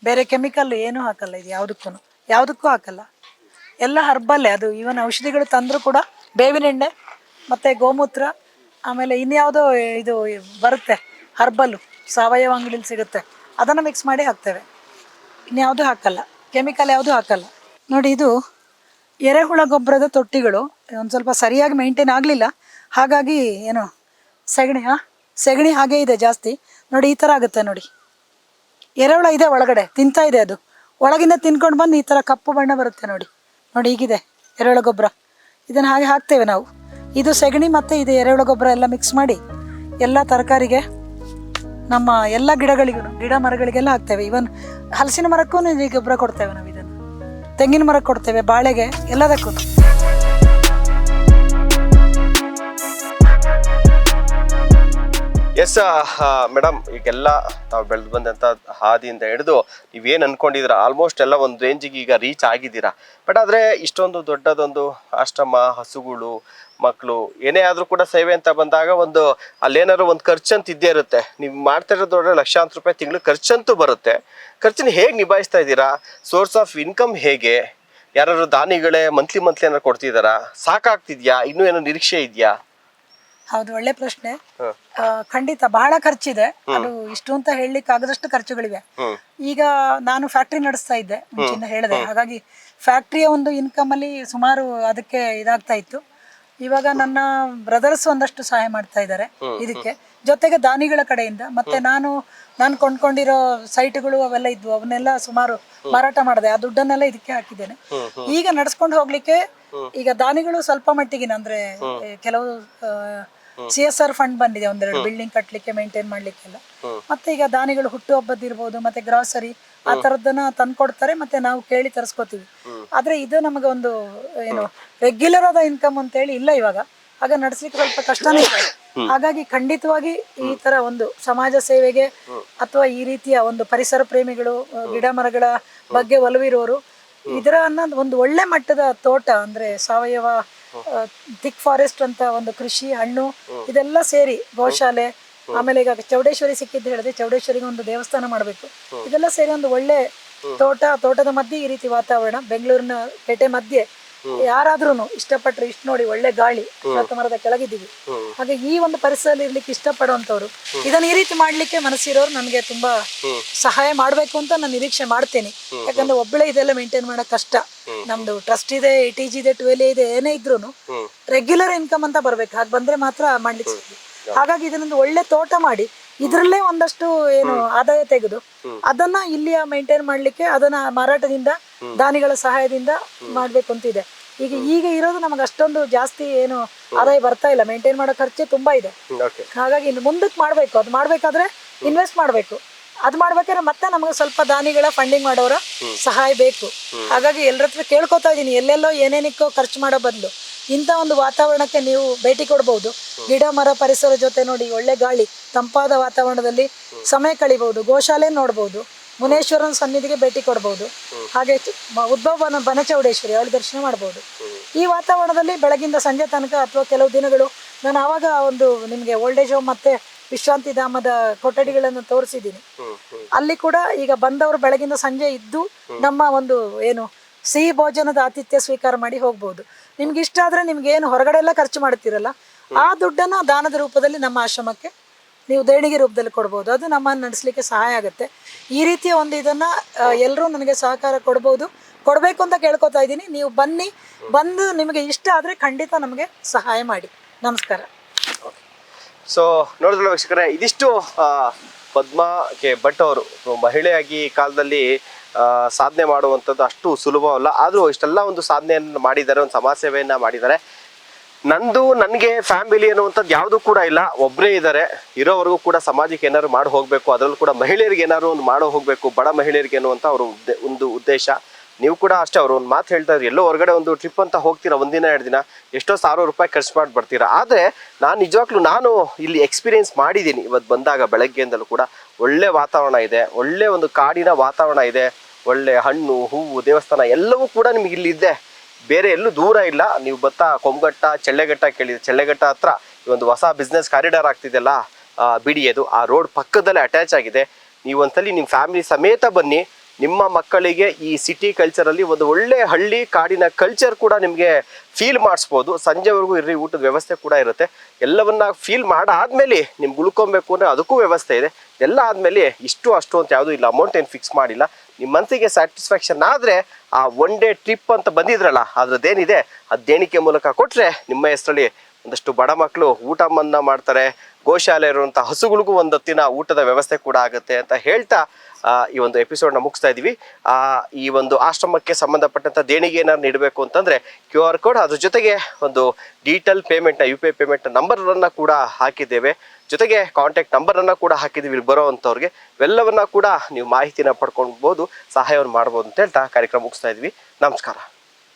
ಬೇರೆ ಕೆಮಿಕಲ್ ಏನೂ ಹಾಕಲ್ಲ, ಇದು ಯಾವುದಕ್ಕೂ ಹಾಕಲ್ಲ. ಎಲ್ಲ ಹರ್ಬಲ್ಲೇ. ಅದು ಈವನ್ ಔಷಧಿಗಳು ತಂದರೂ ಕೂಡ ಬೇವಿನ ಎಣ್ಣೆ ಮತ್ತು ಗೋಮೂತ್ರ, ಆಮೇಲೆ ಇನ್ಯಾವುದೋ ಇದು ಬರುತ್ತೆ ಹರ್ಬಲ್ಲು, ಸಾವಯವ ಅಂಗಡಿಲಿ ಸಿಗುತ್ತೆ, ಅದನ್ನು ಮಿಕ್ಸ್ ಮಾಡಿ ಹಾಕ್ತೇವೆ. ಇನ್ಯಾವುದೂ ಹಾಕಲ್ಲ, ಕೆಮಿಕಲ್ ಯಾವುದೂ ಹಾಕಲ್ಲ. ನೋಡಿ, ಇದು ಎರೆಹುಳ ಗೊಬ್ಬರದ ತೊಟ್ಟಿಗಳು. ಒಂದು ಸ್ವಲ್ಪ ಸರಿಯಾಗಿ ಮೇಂಟೈನ್ ಆಗಲಿಲ್ಲ, ಹಾಗಾಗಿ ಏನು ಸೆಗಣಿ ಹಾಗೇ ಇದೆ ಜಾಸ್ತಿ. ನೋಡಿ ಈ ಥರ ಆಗುತ್ತೆ. ನೋಡಿ ಎರೆಹುಳ ಇದೆ ಒಳಗಡೆ, ತಿಂತಾ ಇದೆ ಅದು. ಒಳಗಿಂದ ತಿನ್ಕೊಂಡು ಬಂದು ಈ ಥರ ಕಪ್ಪು ಬಣ್ಣ ಬರುತ್ತೆ. ನೋಡಿ ಹೀಗಿದೆ ಎರೆಹುಳ ಗೊಬ್ಬರ. ಇದನ್ನು ಹಾಗೆ ಹಾಕ್ತೇವೆ ನಾವು. ಇದು ಸೆಗಣಿ ಮತ್ತು ಇದು ಎರೆಹುಳ ಗೊಬ್ಬರ ಎಲ್ಲ ಮಿಕ್ಸ್ ಮಾಡಿ ಎಲ್ಲ ತರಕಾರಿಗೆ, ನಮ್ಮ ಎಲ್ಲ ಗಿಡಗಳಿಗೂ, ಗಿಡ ಮರಗಳಿಗೆಲ್ಲ ಹಾಕ್ತೇವೆ. ಈವನ್ ಹಲಸಿನ ಮರಕ್ಕೂ ಈ ಗೊಬ್ಬರ ಕೊಡ್ತೇವೆ ನಾವು. ಇದನ್ನು ತೆಂಗಿನ ಮರಕ್ಕೆ ಕೊಡ್ತೇವೆ, ಬಾಳೆಗೆ, ಎಲ್ಲದಕ್ಕೂ. ಎಸ್ ಮೇಡಮ್, ಈಗೆಲ್ಲ ತಾವು ಬೆಳೆದು ಬಂದಂಥ ಹಾದಿಯಿಂದ ಹಿಡಿದು ನೀವೇನು ಅನ್ಕೊಂಡಿದ್ದೀರಾ ಆಲ್ಮೋಸ್ಟ್ ಎಲ್ಲ ಒಂದು ರೇಂಜಿಗೆ ಈಗ ರೀಚ್ ಆಗಿದ್ದೀರಾ. ಬಟ್ ಆದರೆ ಇಷ್ಟೊಂದು ದೊಡ್ಡದೊಂದು ಆಶ್ರಮ, ಹಸುಗಳು, ಮಕ್ಕಳು, ಏನೇ ಆದರೂ ಕೂಡ ಸೇವೆ ಅಂತ ಬಂದಾಗ ಒಂದು ಅಲ್ಲೇನಾದ್ರು ಒಂದು ಖರ್ಚಂತ ಇದ್ದೇ ಇರುತ್ತೆ. ನೀವು ಮಾಡ್ತಾ ಇರೋದ್ರೊಳಗೆ ಲಕ್ಷಾಂತರ ರೂಪಾಯಿ ತಿಂಗಳು ಖರ್ಚಂತೂ ಬರುತ್ತೆ. ಖರ್ಚನ್ನ ಹೇಗೆ ನಿಭಾಯಿಸ್ತಾ ಇದ್ದೀರಾ? ಸೋರ್ಸ್ ಆಫ್ ಇನ್ಕಮ್ ಹೇಗೆ? ಯಾರು ದಾನಿಗಳೇ ಮಂತ್ಲಿ ಏನಾರು ಕೊಡ್ತಿದ್ದಾರಾ? ಸಾಕಾಗ್ತಿದ್ಯಾ? ಇನ್ನೂ ಏನೋ ನಿರೀಕ್ಷೆ ಇದೆಯಾ? ಹೌದು, ಒಳ್ಳೆ ಪ್ರಶ್ನೆ. ಖಂಡಿತ ಬಹಳ ಖರ್ಚಿದೆ. ಅದು ಇಷ್ಟು ಅಂತ ಹೇಳಲಿಕ್ಕೆ ಆಗದಷ್ಟು ಖರ್ಚುಗಳಿವೆ. ಈಗ ನಾನು ಫ್ಯಾಕ್ಟ್ರಿ ನಡೆಸ್ತಾ ಇದ್ದೆ ಮುಂಚಿನ ಹೇಳಿದೆ, ಹಾಗಾಗಿ ಫ್ಯಾಕ್ಟ್ರಿಯ ಒಂದು ಇನ್ಕಮ್ ಅಲ್ಲಿ ಸುಮಾರು ಅದಕ್ಕೆ ಇದಾಗ್ತಾ ಇತ್ತು. ಇವಾಗ ನನ್ನ ಬ್ರದರ್ಸ್ ಒಂದಷ್ಟು ಸಹಾಯ ಮಾಡ್ತಾ ಇದ್ದಾರೆ ಇದಕ್ಕೆ, ಜೊತೆಗೆ ದಾನಿಗಳ ಕಡೆಯಿಂದ. ಮತ್ತೆ ನಾನು ಕೊಂಡ್ಕೊಂಡಿರೋ ಸೈಟ್ಗಳು ಅವೆಲ್ಲ ಇದ್ವು, ಅವನ್ನೆಲ್ಲ ಸುಮಾರು ಮಾರಾಟ ಮಾಡಿದೆ. ಆ ದುಡ್ಡನ್ನೆಲ್ಲ ಇದಕ್ಕೆ ಹಾಕಿದ್ದೇನೆ. ಈಗ ನಡ್ಸ್ಕೊಂಡು ಹೋಗ್ಲಿಕ್ಕೆ ಈಗ ದಾನಿಗಳು ಸ್ವಲ್ಪ ಮಟ್ಟಿಗಿನ, ಅಂದ್ರೆ ಕೆಲವು CSR ಫಂಡ್ ಬಂದಿದೆ, ಒಂದೆರಡು ಬಿಲ್ಡಿಂಗ್ ಕಟ್ಲಿಕ್ಕೆ, ಮೇಂಟೈನ್ ಮಾಡ್ಲಿಕ್ಕೆಲ್ಲ. ಮತ್ತೆ ಈಗ ದಾನಿಗಳು ಹುಟ್ಟುಹಬ್ಬದಿರ್ಬೋದು, ಮತ್ತೆ ಗ್ರಾಸರಿ ಆ ತರದನ್ನ ತಂದ್ಕೊಡ್ತಾರೆ, ಮತ್ತೆ ನಾವು ಕೇಳಿ ತರಿಸ್ಕೋತೀವಿ. ಆದ್ರೆ ಇದು ನಮಗೆ ಒಂದು ಏನು ರೆಗ್ಯುಲರ್ ಆದ ಇನ್ಕಮ್ ಅಂತ ಹೇಳಿ ಇಲ್ಲ ಇವಾಗ. ಆಗ ನಡೆಸ್ಲಿಕ್ಕೆ ಸ್ವಲ್ಪ ಕಷ್ಟನೇ ಇದೆ. ಹಾಗಾಗಿ ಖಂಡಿತವಾಗಿ ಈ ತರ ಒಂದು ಸಮಾಜ ಸೇವೆಗೆ ಅಥವಾ ಈ ರೀತಿಯ ಒಂದು ಪರಿಸರ ಪ್ರೇಮಿಗಳು, ಗಿಡ ಮರಗಳ ಬಗ್ಗೆ ಒಲವಿರೋರು, ಇದರ ಅನ್ನೋದು ಒಂದು ಒಳ್ಳೆ ಮಟ್ಟದ ತೋಟ, ಅಂದ್ರೆ ಸಾವಯವ ಥಿಕ್ ಫಾರೆಸ್ಟ್ ಅಂತ ಒಂದು ಕೃಷಿ, ಹಣ್ಣು ಇದೆಲ್ಲ ಸೇರಿ, ಗೋಶಾಲೆ, ಆಮೇಲೆ ಈಗ ಚೌಡೇಶ್ವರಿ ಸಿಕ್ಕಿದ್ದು ಹೇಳಿದೆ, ಚೌಡೇಶ್ವರಿಗೆ ಒಂದು ದೇವಸ್ಥಾನ ಮಾಡಬೇಕು. ಇದೆಲ್ಲ ಸೇರಿ ಒಂದು ಒಳ್ಳೆ ತೋಟದ ಮಧ್ಯೆ ಈ ರೀತಿ ವಾತಾವರಣ, ಬೆಂಗಳೂರಿನ ಪೇಟೆ ಮಧ್ಯೆ ಯಾರಾದ್ರೂ ಇಷ್ಟಪಟ್ರೆ, ಇಷ್ಟು ನೋಡಿ ಒಳ್ಳೆ ಗಾಳಿ, ಶ್ವೇತ ಮರದ ಕೆಳಗಿದ್ದೀವಿ. ಹಾಗೆ ಈ ಒಂದು ಪರಿಸರದಲ್ಲಿ ಇರ್ಲಿಕ್ಕೆ ಇಷ್ಟಪಡುವಂತವ್ರು, ಇದನ್ನ ಈ ರೀತಿ ಮಾಡ್ಲಿಕ್ಕೆ ಮನಸ್ಸಿರೋರು ನನಗೆ ತುಂಬಾ ಸಹಾಯ ಮಾಡ್ಬೇಕು ಅಂತ ನಾನು ನಿರೀಕ್ಷೆ ಮಾಡ್ತೇನೆ. ಯಾಕಂದ್ರೆ ಒಬ್ಬಳೇ ಇದೆಲ್ಲ ಮೇಂಟೈನ್ ಮಾಡಕ್ ಕಷ್ಟ. ನಮ್ದು ಟ್ರಸ್ಟ್ ಇದೆ, ATG ಇದೆ, 12A ಇದೆ, ಏನೇ ಇದ್ರು ರೆಗ್ಯುಲರ್ ಇನ್ಕಮ್ ಅಂತ ಬರ್ಬೇಕು. ಹಾಗೆ ಬಂದ್ರೆ ಮಾತ್ರ ಮಾಡ್ಲಿಕ್ಕೆ ಸಾಧ್ಯ. ಹಾಗಾಗಿ ಇದನ್ನೊಂದು ಒಳ್ಳೆ ತೋಟ ಮಾಡಿ ಇದ್ರಲ್ಲೇ ಒಂದಷ್ಟು ಏನು ಆದಾಯ ತೆಗೆದು ಅದನ್ನ ಇಲ್ಲಿಯ ಮೇಂಟೈನ್ ಮಾಡ್ಲಿಕ್ಕೆ, ಅದನ್ನ ಮಾರಾಟದಿಂದ, ದಾನಿಗಳ ಸಹಾಯದಿಂದ ಮಾಡ್ಬೇಕು ಅಂತಿದೆ. ಈಗ ಇರೋದು ನಮಗೆ ಅಷ್ಟೊಂದು ಜಾಸ್ತಿ ಏನು ಆದಾಯ ಬರ್ತಾ ಇಲ್ಲ, ಮೇಂಟೈನ್ ಮಾಡೋ ಖರ್ಚೆ ತುಂಬಾ ಇದೆ. ಹಾಗಾಗಿ ಇನ್ನು ಮುಂದಕ್ಕೆ ಮಾಡ್ಬೇಕು. ಅದು ಮಾಡ್ಬೇಕಾದ್ರೆ ಇನ್ವೆಸ್ಟ್ ಮಾಡ್ಬೇಕು. ಅದು ಮಾಡ್ಬೇಕಾದ್ರೆ ಮತ್ತೆ ನಮಗೆ ಸ್ವಲ್ಪ ದಾನಿಗಳ ಫಂಡಿಂಗ್ ಮಾಡೋರ ಸಹಾಯ ಬೇಕು. ಹಾಗಾಗಿ ಎಲ್ಲರ ಹತ್ರ ಕೇಳ್ಕೊತಾ ಇದೀನಿ, ಎಲ್ಲೆಲ್ಲೋ ಏನೇನಿಕ್ಕೋ ಖರ್ಚು ಮಾಡೋ ಬದಲು ಇಂಥ ಒಂದು ವಾತಾವರಣಕ್ಕೆ ನೀವು ಭೇಟಿ ಕೊಡ್ಬಹುದು. ಗಿಡ ಮರ ಪರಿಸರ ಜೊತೆ ನೋಡಿ, ಒಳ್ಳೆ ಗಾಳಿ, ತಂಪಾದ ವಾತಾವರಣದಲ್ಲಿ ಸಮಯ ಕಳಿಬಹುದು. ಗೋಶಾಲೆ ನೋಡ್ಬೋದು, ಮುನೇಶ್ವರನ ಸನ್ನಿಧಿಗೆ ಭೇಟಿ ಕೊಡ್ಬೋದು, ಹಾಗೆ ಉದ್ಭವ ಬನಚೌಡೇಶ್ವರಿ ಅವಳ ದರ್ಶನ ಮಾಡ್ಬೋದು. ಈ ವಾತಾವರಣದಲ್ಲಿ ಬೆಳಗಿಂದ ಸಂಜೆ ತನಕ ಅಥವಾ ಕೆಲವು ದಿನಗಳು ನಾನು ಆವಾಗ ಒಂದು ನಿಮಗೆ ಓಲ್ಡ್ ಏಜ್ ಹೋಮ್ ಮತ್ತೆ ವಿಶ್ರಾಂತಿ ಧಾಮದ ಕೊಠಡಿಗಳನ್ನು ತೋರಿಸಿದ್ದೀನಿ. ಅಲ್ಲಿ ಕೂಡ ಈಗ ಬಂದವರು ಬೆಳಗಿಂದ ಸಂಜೆ ಇದ್ದು ನಮ್ಮ ಒಂದು ಏನು ಸಿಹಿ ಭೋಜನದ ಆತಿಥ್ಯ ಸ್ವೀಕಾರ ಮಾಡಿ ಹೋಗ್ಬೋದು. ನಿಮ್ಗೆ ಇಷ್ಟ ಆದ್ರೆ ನಿಮ್ಗೆ ಏನು ಹೊರಗಡೆ ಎಲ್ಲ ಖರ್ಚು ಮಾಡ್ತಿರಲ್ಲ, ಆ ದುಡ್ಡನ್ನು ದಾನದ ರೂಪದಲ್ಲಿ ನಮ್ಮ ಆಶ್ರಮಕ್ಕೆ ನೀವು ದೇಣಿಗೆ ರೂಪದಲ್ಲಿ ಕೊಡ್ಬೋದು. ಅದು ನಮ್ಮನ್ನು ನಡೆಸಲಿಕ್ಕೆ ಸಹಾಯ ಆಗುತ್ತೆ. ಈ ರೀತಿಯ ಒಂದು ಇದನ್ನ ಎಲ್ಲರೂ ನನಗೆ ಸಹಕಾರ ಕೊಡಬೇಕು ಅಂತ ಕೇಳ್ಕೊತಾ ಇದ್ದೀನಿ. ನೀವು ಬಂದು ನಿಮಗೆ ಇಷ್ಟ ಆದರೆ ಖಂಡಿತ ನಮಗೆ ಸಹಾಯ ಮಾಡಿ. ನಮಸ್ಕಾರ. ಸೊ ನೋಡಿದ್ರಲ್ಲ ವೀಕ್ಷಕರೇ, ಇದಿಷ್ಟು ಪದ್ಮಾ ಕೆ ಭಟ್ ಅವರು ಮಹಿಳೆಯಾಗಿ ಕಾಲದಲ್ಲಿ ಸಾಧನೆ ಮಾಡುವಂಥದ್ದು ಅಷ್ಟು ಸುಲಭವಲ್ಲ. ಆದರೂ ಇಷ್ಟೆಲ್ಲ ಒಂದು ಸಾಧನೆಯನ್ನು ಮಾಡಿದ್ದಾರೆ, ಒಂದು ಸಮಾಜ ಸೇವೆಯನ್ನು ಮಾಡಿದ್ದಾರೆ. ನಂದು ನನಗೆ ಫ್ಯಾಮಿಲಿ ಅನ್ನುವಂಥದ್ದು ಯಾವುದು ಕೂಡ ಇಲ್ಲ, ಒಬ್ಬರೇ ಇದ್ದಾರೆ. ಇರೋವರೆಗೂ ಕೂಡ ಸಮಾಜಕ್ಕೆ ಏನಾದ್ರು ಮಾಡಿ ಹೋಗಬೇಕು, ಅದರಲ್ಲೂ ಕೂಡ ಮಹಿಳೆಯರಿಗೆ ಏನಾದ್ರು ಒಂದು ಮಾಡೋ ಹೋಗಬೇಕು, ಬಡ ಮಹಿಳೆಯರಿಗೆ ಅನ್ನುವಂಥ ಅವ್ರ ಒಂದು ಉದ್ದೇಶ. ನೀವು ಕೂಡ ಅಷ್ಟೇ, ಅವರು ಒಂದು ಮಾತು ಹೇಳ್ತಾ ಇದ್ರು, ಎಲ್ಲೋ ಹೊರಗಡೆ ಒಂದು ಟ್ರಿಪ್ ಅಂತ ಹೋಗ್ತೀರಾ, ಒಂದಿನ 2 ದಿನ ಎಷ್ಟೋ ₹1000 ಖರ್ಚು ಮಾಡಿ ಬರ್ತೀರಾ. ಆದರೆ ನಾನು ನಿಜವಾಗ್ಲೂ ಇಲ್ಲಿ ಎಕ್ಸ್ಪೀರಿಯೆನ್ಸ್ ಮಾಡಿದ್ದೀನಿ. ಇವತ್ತು ಬಂದಾಗ ಬೆಳಗ್ಗೆಯಿಂದಲೂ ಕೂಡ ಒಳ್ಳೆ ವಾತಾವರಣ ಇದೆ, ಒಳ್ಳೆ ಒಂದು ಕಾಡಿನ ವಾತಾವರಣ ಇದೆ, ಒಳ್ಳೆ ಹಣ್ಣು ಹೂವು ದೇವಸ್ಥಾನ ಎಲ್ಲವೂ ಕೂಡ ನಿಮಗೆ ಇಲ್ಲಿ ಇದೆ. ಬೇರೆ ಎಲ್ಲೂ ದೂರ ಇಲ್ಲ. ನೀವು ಕೊಂಬಘಟ್ಟ ಚಳ್ಳೆಘಟ್ಟ ಕೇಳಿದ್ರೆ, ಚಳ್ಳೆಘಟ್ಟ ಹತ್ರ ಈ ಒಂದು ಹೊಸ ಬಿಸ್ನೆಸ್ ಕಾರಿಡಾರ್ ಆಗ್ತಿದೆಯಲ್ಲ ಬಿಡಿಯೋದು, ಆ ರೋಡ್ ಪಕ್ಕದಲ್ಲೇ ಅಟ್ಯಾಚ್ ಆಗಿದೆ. ನೀವು ಒಂದ್ಸಲಿ ನಿಮ್ಮ ಫ್ಯಾಮಿಲಿ ಸಮೇತ ಬನ್ನಿ. ನಿಮ್ಮ ಮಕ್ಕಳಿಗೆ ಈ ಸಿಟಿ ಕಲ್ಚರಲ್ಲಿ ಒಂದು ಒಳ್ಳೆ ಹಳ್ಳಿ ಕಾಡಿನ ಕಲ್ಚರ್ ಕೂಡ ನಿಮಗೆ ಫೀಲ್ ಮಾಡಿಸ್ಬೋದು. ಸಂಜೆವರೆಗೂ ಇರ್ರಿ, ಊಟದ ವ್ಯವಸ್ಥೆ ಕೂಡ ಇರುತ್ತೆ. ಎಲ್ಲವನ್ನ ಫೀಲ್ ಮಾಡಾದ್ಮೇಲೆ ನಿಮ್ಗೆ ಉಳ್ಕೊಬೇಕು ಅಂದರೆ ಅದಕ್ಕೂ ವ್ಯವಸ್ಥೆ ಇದೆ. ಎಲ್ಲ ಆದಮೇಲೆ ಅಷ್ಟು ಅಂತ ಯಾವುದೂ ಇಲ್ಲ, ಅಮೌಂಟ್ ಏನು ಫಿಕ್ಸ್ ಮಾಡಿಲ್ಲ. ನಿಮ್ಮ ಮನಸ್ಸಿಗೆ ಸ್ಯಾಟಿಸ್ಫ್ಯಾಕ್ಷನ್ ಆದರೆ ಆ 1 ಡೇ ಟ್ರಿಪ್ ಅಂತ ಬಂದಿದ್ರಲ್ಲ, ಅದ್ರದ್ದೇನಿದೆ ಅದು ದೇಣಿಗೆ ಮೂಲಕ ಕೊಟ್ಟರೆ ನಿಮ್ಮ ಹೆಸರಲ್ಲಿ ಒಂದಷ್ಟು ಬಡ ಮಕ್ಕಳು ಊಟ ಮನ್ನಾ ಮಾಡ್ತಾರೆ. ಗೋಶಾಲೆ ಇರುವಂಥ ಹಸುಗಳಿಗೂ ಒಂದು ಹೊತ್ತಿನ ಊಟದ ವ್ಯವಸ್ಥೆ ಕೂಡ ಆಗುತ್ತೆ ಅಂತ ಹೇಳ್ತಾ ಈ ಒಂದು ಎಪಿಸೋಡ್ನ ಮುಗಿಸ್ತಾ ಇದ್ದೀವಿ. ಈ ಒಂದು ಆಶ್ರಮಕ್ಕೆ ಸಂಬಂಧಪಟ್ಟಂಥ ದೇಣಿಗೆ ಏನಾದ್ರು ನೀಡಬೇಕು ಅಂತಂದರೆ QR ಕೋಡ್, ಅದ್ರ ಜೊತೆಗೆ ಒಂದು ಡಿಜಿಟಲ್ ಪೇಮೆಂಟ್ನ UPI ಪೇಮೆಂಟ್ ನಂಬರನ್ನು ಕೂಡ ಹಾಕಿದ್ದೇವೆ. ಜೊತೆಗೆ ಕಾಂಟ್ಯಾಕ್ಟ್ ನಂಬರನ್ನು ಕೂಡ ಹಾಕಿದ್ದೀವಿ ಇಲ್ಲಿ ಬರೋ ಅಂಥವ್ರಿಗೆ. ಇವೆಲ್ಲವನ್ನ ಕೂಡ ನೀವು ಮಾಹಿತಿನ ಪಡ್ಕೊಳ್ಬೋದು, ಸಹಾಯವನ್ನು ಮಾಡ್ಬೋದು ಅಂತ ಹೇಳ್ತಾ ಕಾರ್ಯಕ್ರಮ ಮುಗಿಸ್ತಾ ಇದ್ವಿ. ನಮಸ್ಕಾರ.